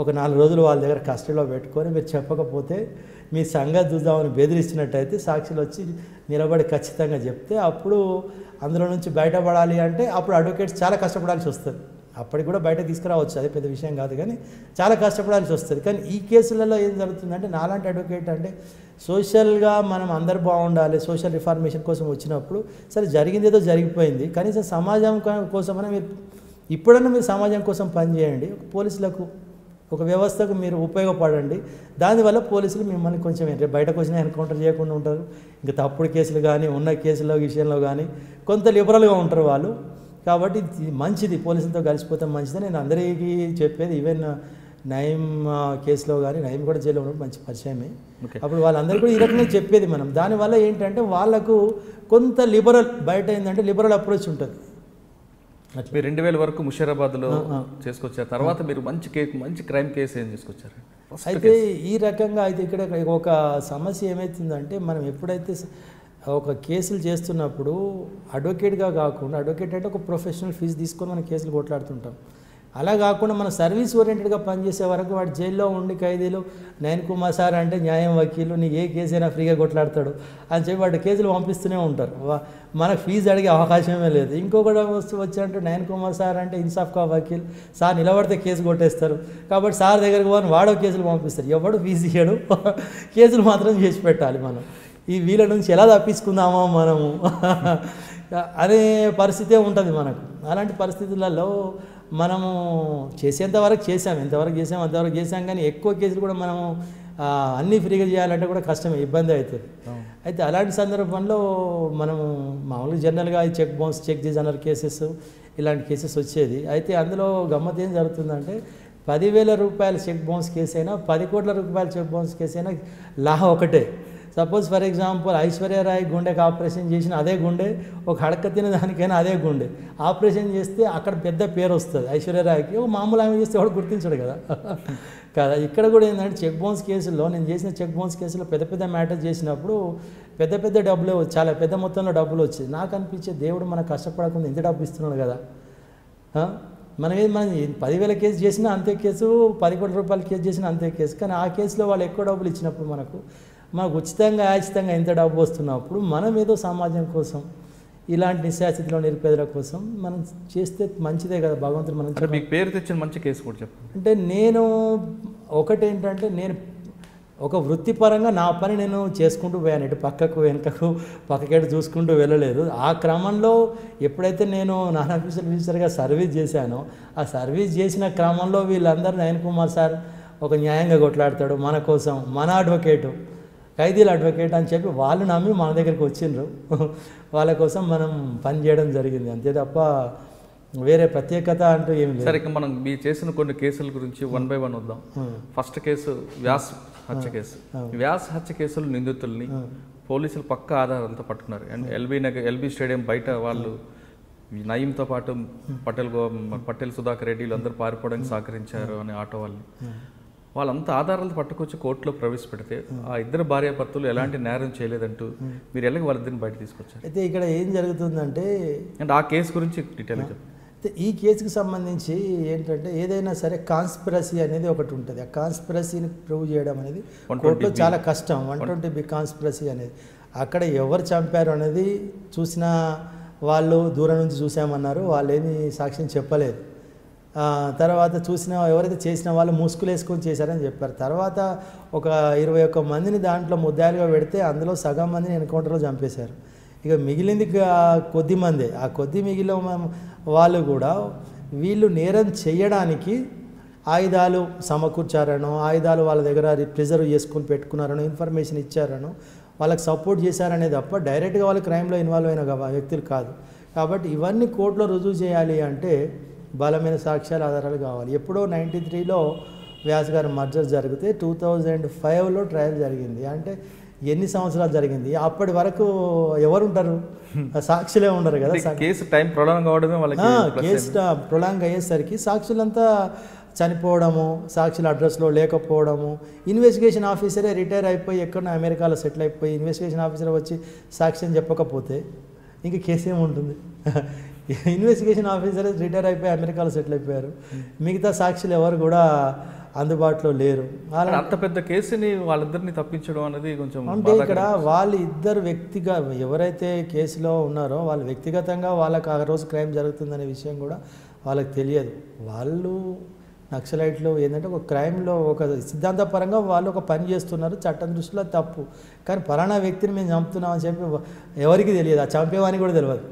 ఒక 4 రోజులు వాళ్ళ దగ్గర కస్టడీలో పెట్టుకొని మీరు చెప్పకపోతే మీ సంగతి చూద్దామని బెదిరిస్తున్నట్టయితే సాక్షులు వచ్చి నిలబడి ఖచ్చితంగా చెప్తే అప్పుడు అందులో నుంచి బయటపడాలి అంటే అప్పుడు అడ్వకేట్స్ చాలా కష్టపడాల్సి వస్తుంది. అప్పటికి కూడా బయట తీసుకురావచ్చు, అది పెద్ద విషయం కాదు, కానీ చాలా కష్టపడాల్సి వస్తుంది. కానీ ఈ కేసులలో ఏం జరుగుతుందంటే నాలాంటి అడ్వకేట్ అంటే సోషల్గా మనం అందరు బాగుండాలి, సోషల్ రిఫార్మేషన్ కోసం వచ్చినప్పుడు సరే జరిగింది ఏదో జరిగిపోయింది, కనీసం సమాజం కోసమైనా మీరు ఇప్పుడన్నా మీరు సమాజం కోసం పనిచేయండి, పోలీసులకు ఒక వ్యవస్థకు మీరు ఉపయోగపడండి. దానివల్ల పోలీసులు మిమ్మల్ని కొంచెం బయటకు వచ్చినా ఎన్కౌంటర్ చేయకుండా ఉంటారు. ఇంకా తప్పుడు కేసులు కానీ ఉన్న కేసుల విషయంలో కానీ కొంత లిబరల్గా ఉంటారు వాళ్ళు. కాబట్టి మంచిది, పోలీసులతో కలిసిపోతే మంచిది నేను అందరికీ చెప్పేది. ఈవెన్ నయీం కేసులో కానీ నయీం కూడా జైల్లో ఉన్నప్పుడు మంచి పరిచయమే. అప్పుడు వాళ్ళందరూ కూడా ఈ రకంగా చెప్పేది మనం. దానివల్ల ఏంటంటే వాళ్ళకు కొంత లిబరల్ బయట ఏంటంటే లిబరల్ అప్రోచ్ ఉంటుంది. మీరు 2000 వరకు ముషీరాబాద్లో చేసుకొచ్చారు. తర్వాత మీరు మంచి క్రైమ్ కేసు ఏం చేసుకొచ్చారు? అయితే ఈ రకంగా అయితే ఇక్కడ ఒక సమస్య ఏమవుతుందంటే మనం ఎప్పుడైతే ఒక కేసులు చేస్తున్నప్పుడు అడ్వకేట్గా కాకుండా, అడ్వకేట్ అంటే ఒక ప్రొఫెషనల్ ఫీజు తీసుకొని మనం కేసులు కొట్లాడుతుంటాం. అలా కాకుండా మనం సర్వీస్ ఓరియంటెడ్గా పనిచేసే వరకు వాడు జైల్లో ఉండి ఖైదీలు నయన్ కుమార్ సార్ అంటే న్యాయం వకీలు నీ ఏ కేసు అయినా ఫ్రీగా కొట్లాడతాడు అని చెప్పి వాడు కేసులు పంపిస్తూనే ఉంటారు. మనకు ఫీజు అడిగే అవకాశమే లేదు. ఇంకొకటి వచ్చారంటే నయన్ కుమార్ సార్ అంటే ఇన్సాఫ్ కా వకీల్, సార్ నిలబడితే కేసు కొట్టేస్తారు కాబట్టి సార్ దగ్గరికి పోని వాడో కేసులు పంపిస్తారు. ఎవడు ఫీజు ఇయ్యడు, కేసులు మాత్రం చేసి పెట్టాలి. మనం ఈ వీళ్ళ నుంచి ఎలా తప్పించుకుందామో మనము అనే పరిస్థితే ఉంటుంది మనకు. అలాంటి పరిస్థితులలో మనము చేసేంతవరకు చేసాం, ఎంతవరకు చేసాం అంతవరకు చేసాం, కానీ ఎక్కువ కేసులు కూడా మనము అన్నీ ఫ్రీగా చేయాలంటే కూడా కష్టమే, ఇబ్బంది అవుతుంది. అయితే అలాంటి సందర్భంలో మనము మామూలుగా జనరల్గా check bounce check dishonour cases ఇలాంటి కేసెస్ వచ్చేది. అయితే అందులో గమ్మత్ ఏం జరుగుతుందంటే 10,000 రూపాయల చెక్ బౌన్స్ కేసు అయినా 10 కోట్ల రూపాయల చెక్ బౌన్స్ కేసు అయినా లా ఒకటే. సపోజ్ ఫర్ ఎగ్జాంపుల్ ఐశ్వర్యరాయ్ గుండెకి ఆపరేషన్ చేసిన అదే గుండె, ఒక హడక తిన దానికైనా అదే గుండె ఆపరేషన్ చేస్తే అక్కడ పెద్ద పేరు వస్తుంది ఐశ్వర్యరాయ్కి, మామూలు ఆమె చేస్తే ఎవడు గుర్తించడు కదా కదా. ఇక్కడ కూడా ఏంటంటే చెక్ బౌన్స్ కేసుల్లో నేను చేసిన చెక్ బౌన్స్ కేసులో పెద్ద పెద్ద మ్యాటర్ చేసినప్పుడు పెద్ద పెద్ద డబ్బులు చాలా పెద్ద మొత్తంలో డబ్బులు వచ్చేది. నాకు అనిపించే దేవుడు మనకు కష్టపడకుండా ఇంత డబ్బు ఇస్తున్నాడు కదా, మనం 10,000 కేసు చేసినా అంతే కేసు, 10 కోట్ల రూపాయల కేసు చేసినా అంతే కేసు. కానీ ఆ కేసులో వాళ్ళు ఎక్కువ డబ్బులు ఇచ్చినప్పుడు మనకు ఉచితంగా యాచితంగా ఎంత డబ్బు వస్తున్నప్పుడు మనం ఏదో సమాజం కోసం ఇలాంటి నిశాస్థితిలో నిరుపేదల కోసం మనం చేస్తే మంచిదే కదా. భగవంతుడు మనం మీకు పేరు తెచ్చిన మంచి కేసు కూడా చెప్పండి. అంటే నేను ఒకటేంటంటే నేను ఒక వృత్తిపరంగా నా పని నేను చేసుకుంటూ పోయాను, ఇటు పక్కకు వెనుకకు పక్కకేటు చూసుకుంటూ వెళ్ళలేదు. ఆ క్రమంలో ఎప్పుడైతే నేను నాన్ ఆఫీసర్గా సర్వీస్ చేశానో ఆ సర్వీస్ చేసిన క్రమంలో వీళ్ళందరూ నయన్ కుమార్ సార్ ఒక న్యాయంగా కొట్లాడతాడు మన కోసం, మన అడ్వకేటు ఖైదీల అడ్వకేట్ అని చెప్పి వాళ్ళు నమ్మి మన దగ్గరికి వచ్చిండ్రు. వాళ్ళ కోసం మనం పని చేయడం జరిగింది, అంతే తప్ప వేరే ప్రత్యేకత అంటూ ఏమి లేదు. సరే, మనం మీ చేసిన కొన్ని కేసుల గురించి 1 by 1 వద్దాం. ఫస్ట్ కేసు వ్యాస్ హత్య కేసు. వ్యాస్ హత్య కేసులు నిందితుల్ని పోలీసులు పక్క ఆధారాలతో పట్టుకున్నారు. అండ్ ఎల్బీ స్టేడియం బయట వాళ్ళు నయీంతో పాటు పటేల్ సుధాకర్ రెడ్డి అందరూ పారిపోవడానికి సహకరించారు అని ఆటో వాళ్ళంతా ఆధారాలు పట్టుకొచ్చి కోర్టులో ప్రవేశపెడితే ఆ ఇద్దరు భార్యాభర్తలు ఎలాంటి నేరం చేయలేదంటూ మీరు ఎలాగ వాళ్ళిద్దరిని బయట తీసుకొచ్చారు? అయితే ఇక్కడ ఏం జరుగుతుందంటే అంటే ఆ కేసు గురించి డీటెయిల్గా చెప్పండి. అయితే ఈ కేసుకి సంబంధించి ఏంటంటే ఏదైనా సరే కాన్స్పిరసీ అనేది ఒకటి ఉంటుంది. ఆ కాన్స్పిరసీని ప్రూవ్ చేయడం అనేది కోర్టులో చాలా కష్టం. 120B కాన్స్పిరసీ అనేది అక్కడ ఎవరు చంపారు అనేది చూసిన వాళ్ళు దూరం నుంచి చూసామన్నారు, వాళ్ళు ఏమీ సాక్ష్యం చెప్పలేదు. తర్వాత చూసిన ఎవరైతే చేసిన వాళ్ళు ముసుగులు వేసుకొని చేశారని చెప్పారు. తర్వాత ఒక 21 మందిని దాంట్లో ముద్దాయిలుగా పెడితే అందులో సగం మందిని ఎన్కౌంటర్లో చంపేశారు. ఇక మిగిలింది కొద్ది మందే. ఆ కొద్ది మిగిలిన వాళ్ళు కూడా వీళ్ళు నేరం చేయడానికి ఆయుధాలు సమకూర్చారనో, ఆయుధాలు వాళ్ళ దగ్గర ప్రిజర్వ్ చేసుకొని పెట్టుకున్నారనో, ఇన్ఫర్మేషన్ ఇచ్చారనో, వాళ్ళకి సపోర్ట్ చేశారనే తప్ప డైరెక్ట్గా వాళ్ళు క్రైమ్లో ఇన్వాల్వ్ అయిన వ్యక్తులు కాదు. కాబట్టి ఇవన్నీ కోర్టులో రుజువు చేయాలి అంటే బలమైన సాక్ష్యాలు, ఆధారాలు కావాలి. ఎప్పుడో 93లో వ్యాస్ గారి మర్డర్ జరిగితే 2005లో ట్రయల్ జరిగింది. అంటే ఎన్ని సంవత్సరాలు జరిగింది? అప్పటి వరకు ఎవరు ఉంటారు? సాక్షులే ఉండరు కదా. కేసు టైం ప్రొలాంగ్ అవడమే వాళ్ళకి, కేసు ప్రొలాంగ్ అయ్యేసరికి సాక్షులంతా చనిపోవడము, సాక్షుల అడ్రస్లో లేకపోవడము, ఇన్వెస్టిగేషన్ ఆఫీసరే రిటైర్ అయిపోయి ఎక్కడో అమెరికాలో సెటిల్ అయిపోయి ఇన్వెస్టిగేషన్ ఆఫీసర్ వచ్చి సాక్ష్యం చెప్పకపోతే ఇంక కేసు ఏముంటుంది? ఇన్వెస్టిగేషన్ ఆఫీసర్ రిటైర్ అయిపోయి అమెరికాలో సెటిల్ అయిపోయారు. మిగతా సాక్షులు ఎవరు కూడా అందుబాటులో లేరు. అంత పెద్ద కేసుని వాళ్ళిద్దరిని తప్పించడం అనేది కొంచెం అంటే ఇక్కడ వాళ్ళు ఇద్దరు ఎవరైతే కేసులో ఉన్నారో వాళ్ళు వ్యక్తిగతంగా వాళ్ళకి ఆ రోజు క్రైమ్ జరుగుతుందనే విషయం కూడా వాళ్ళకి తెలియదు. వాళ్ళు నక్సలైట్లు ఏంటంటే ఒక క్రైమ్లో ఒక సిద్ధాంతపరంగా వాళ్ళు ఒక పని చేస్తున్నారు, చట్టం దృష్టిలో తప్పు. కానీ పలానా వ్యక్తిని మేము చంపుతున్నామని చెప్పి ఎవరికి తెలియదు, ఆ చంపేవానికి కూడా తెలియదు.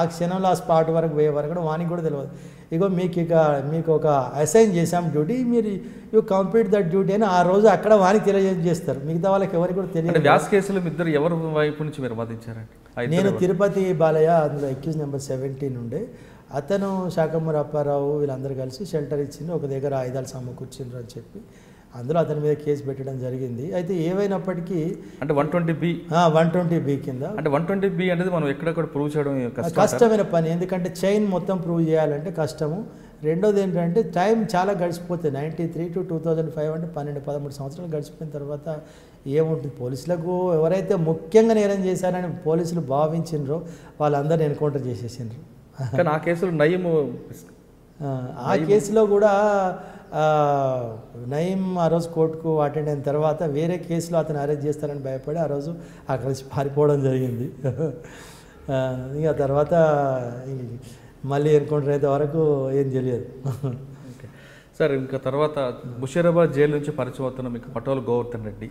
ఆ క్షణంలో ఆ స్పాట్ వరకు పోయే వరకు కూడా వానికి కూడా తెలియదు. ఇగో మీకు ఒక అసైన్ చేసాం డ్యూటీ, మీరు యూ కంప్లీట్ దట్ డ్యూటీ అని ఆ రోజు అక్కడ వానికి తెలియజేస్తారు. మిగతా వాళ్ళకి ఎవరికి కూడా తెలియదు. వ్యాస్ కేసులో ఇద్దరు ఎవరి వైపు నుంచి మీరు వాదించారండి? నేను తిరుపతి బాలయ్య, అందులో అక్యూజ్ నెంబర్ 17 ఉండే. అతను శాఖమూరి అప్పారావు వీళ్ళందరూ కలిసి షెల్టర్ ఇచ్చింది, ఒక దగ్గర ఆయుధాలు సమకూర్చిండ్రు అని చెప్పి అందులో అతని మీద కేసు పెట్టడం జరిగింది. అయితే ఏవైనప్పటికీ అంటే 120B కింద, అంటే 120B అనేది మనం ఎక్కడెక్కడ ప్రూవ్ చేయడం కష్టమైన పని. ఎందుకంటే చైన్ మొత్తం ప్రూవ్ చేయాలంటే కష్టము. రెండోది ఏంటంటే టైం చాలా గడిచిపోతుంది. 93 to 2005 అంటే 12-13 సంవత్సరాలు గడిచిపోయిన తర్వాత ఏముంటుంది? పోలీసులకు ఎవరైతే ముఖ్యంగా నేరం చేశారని పోలీసులు భావించిండ్రో వాళ్ళందరినీ ఎన్కౌంటర్ చేసేసిండ్రు. కానీ ఆ కేసులో ఆ కేసులో కూడా నయీం ఆ రోజు కోర్టుకు అటెండ్ అయిన తర్వాత వేరే కేసులో అతను అరెస్ట్ చేస్తారని భయపడి ఆ రోజు అక్కడి నుంచి పారిపోవడం జరిగింది. ఇంకా తర్వాత మళ్ళీ ఎన్కౌంటర్ అయితే వరకు ఏం తెలియదు. ఓకే సార్, ఇంకా తర్వాత ముషీరాబాద్ జైలు నుంచి పరిచయం అవుతున్న మీకు పటోల్ గోవర్ధన్ రెడ్డి,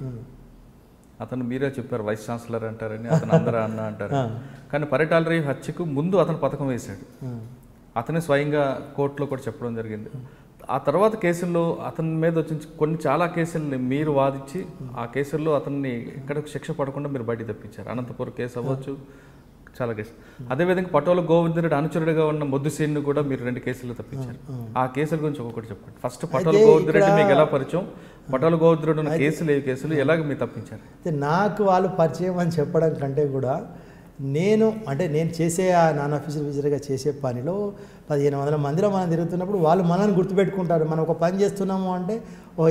అతను మీరే చెప్పారు వైస్ ఛాన్సలర్ అంటారని, అతను అందరూ అన్న అంటారు. కానీ పరిటాల రవి హత్యకు ముందు అతను పథకం వేశాడు. అతనే స్వయంగా కోర్టులో కూడా చెప్పడం జరిగింది. ఆ తర్వాత కేసుల్లో అతని మీద వచ్చి చాలా కేసుల్ని మీరు వాదించి ఆ కేసుల్లో అతన్ని ఎక్కడ శిక్ష పడకుండా మీరు బయట తెప్పించారు. అనంతపురం కేసు అవ్వచ్చు, చాలా కేసులు. అదేవిధంగా పటోల గోవర్ధన్ రెడ్డి అనుచరుడిగా ఉన్న మొద్దుసేన్ని కూడా మీరు 2 కేసుల్లో తప్పించారు. ఆ కేసుల గురించి ఒక్కొక్కటి చెప్పండి. ఫస్ట్ పటోల గోవర్ధన్ రెడ్డి మీకు ఎలా పరిచయం, పటోల గోవర్ధన్ రెడ్డి ఉన్న కేసులు ఏ కేసులు ఎలాగ మీరు తప్పించారు? నాకు వాళ్ళు పరిచయం అని చెప్పడం కంటే కూడా నేను చేసే ఆ నాన్ ఆఫీసర్ విజిటర్గా చేసే పనిలో 1500 మందిలో మనం తిరుగుతున్నప్పుడు వాళ్ళు మనల్ని గుర్తుపెట్టుకుంటారు. మనం ఒక పని చేస్తున్నాము అంటే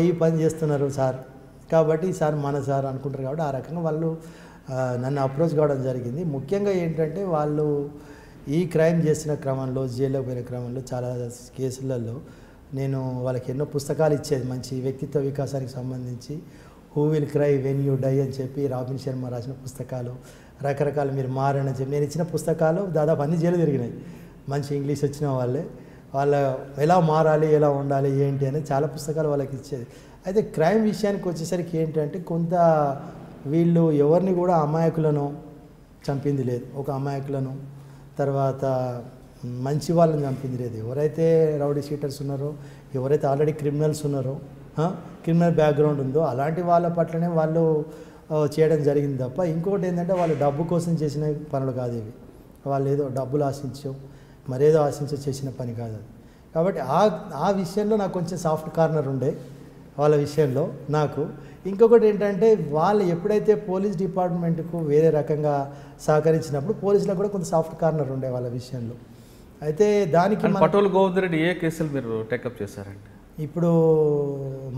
ఈ పని చేస్తున్నారు సార్, కాబట్టి సార్ మన సార్ అనుకుంటారు. కాబట్టి ఆ రకంగా వాళ్ళు నన్ను అప్రోచ్ కావడం జరిగింది. ముఖ్యంగా ఏంటంటే వాళ్ళు ఈ క్రైమ్ చేసిన క్రమంలో, జైల్లో పోయిన క్రమంలో చాలా కేసులలో నేను వాళ్ళకి ఎన్నో పుస్తకాలు ఇచ్చేది, మంచి వ్యక్తిత్వ వికాసానికి సంబంధించి. Who will cry when you die అని చెప్పి రాబిన్ శర్మ రాసిన పుస్తకాలు, రకరకాల మీరు మారని చెప్పి నేను ఇచ్చిన పుస్తకాలు దాదాపు అన్ని జైలు తిరిగినాయి. మంచి ఇంగ్లీష్ వచ్చిన వాళ్ళ ఎలా మారాలి, ఎలా ఉండాలి, ఏంటి అని చాలా పుస్తకాలు వాళ్ళకి ఇచ్చేది. అయితే క్రైమ్ విషయానికి వచ్చేసరికి ఏంటంటే కొంత వీళ్ళు ఎవరిని కూడా అమాయకులను చంపింది లేదు, ఒక అమాయకులను తర్వాత మంచి వాళ్ళని చంపింది లేదు. ఎవరైతే రౌడీ షీటర్స్ ఉన్నారో, ఎవరైతే ఆల్రెడీ క్రిమినల్స్ ఉన్నారో, క్రిమినల్ బ్యాక్గ్రౌండ్ ఉందో అలాంటి వాళ్ళ పట్లనే వాళ్ళు చేయడం జరిగింది తప్ప ఇంకొకటి ఏంటంటే వాళ్ళు డబ్బు కోసం చేసిన పనులు కాదు ఇవి. వాళ్ళు ఏదో డబ్బులు ఆశించో మరేదో ఆశించో చేసిన పని కాదు అది. కాబట్టి ఆ విషయంలో నాకు కొంచెం సాఫ్ట్ కార్నర్ ఉండే వాళ్ళ విషయంలో నాకు. ఇంకొకటి ఏంటంటే వాళ్ళు ఎప్పుడైతే పోలీస్ డిపార్ట్మెంట్కు వేరే రకంగా సహకరించినప్పుడు పోలీసులకు కూడా కొంత సాఫ్ట్ కార్నర్ ఉండే వాళ్ళ విషయంలో. అయితే దానికి పటోల్ గోవర్ధన్ రెడ్డి ఏ కేసులు మీరు టేకప్ చేశారండి? ఇప్పుడు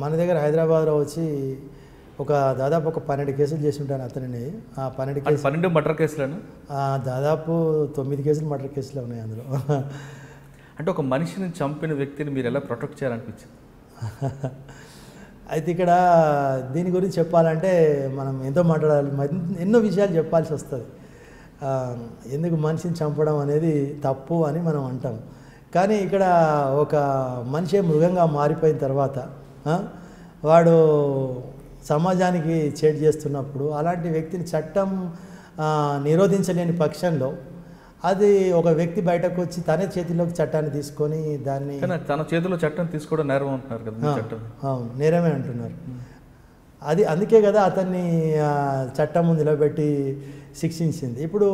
మన దగ్గర హైదరాబాద్లో వచ్చి దాదాపు ఒక 12 కేసులు చేసి ఉంటాను అతనిని. ఆ 12 మర్డర్ కేసులను దాదాపు 9 కేసులు మర్డర్ కేసులు ఉన్నాయి అందులో. అంటే ఒక మనిషిని చంపిన వ్యక్తిని మీరు ఎలా ప్రొటెక్ట్ చేయాలనిపించింది? అయితే ఇక్కడ దీని గురించి చెప్పాలంటే మనం ఎంతో మాట్లాడాలి, ఎన్నో విషయాలు చెప్పాల్సి వస్తుంది. ఎందుకు మనిషిని చంపడం అనేది తప్పు అని మనం అంటాం. కానీ ఇక్కడ ఒక మనిషి మృగంగా మారిపోయిన తర్వాత వాడు సమాజానికి చేటు చేస్తున్నప్పుడు అలాంటి వ్యక్తిని చట్టం నిరోధించలేని పక్షంలో అది ఒక వ్యక్తి బయటకు వచ్చి తనే చేతిలోకి చట్టాన్ని తీసుకొని దాన్ని తన చేతిలో చట్టం తీసుకోవడం నేరం అంటున్నారు కదా చట్టం. అవును, నేరమే అంటున్నారు. అది అందుకే కదా అతన్ని చట్టం ముందు నిలబెట్టి శిక్షించింది. ఇప్పుడు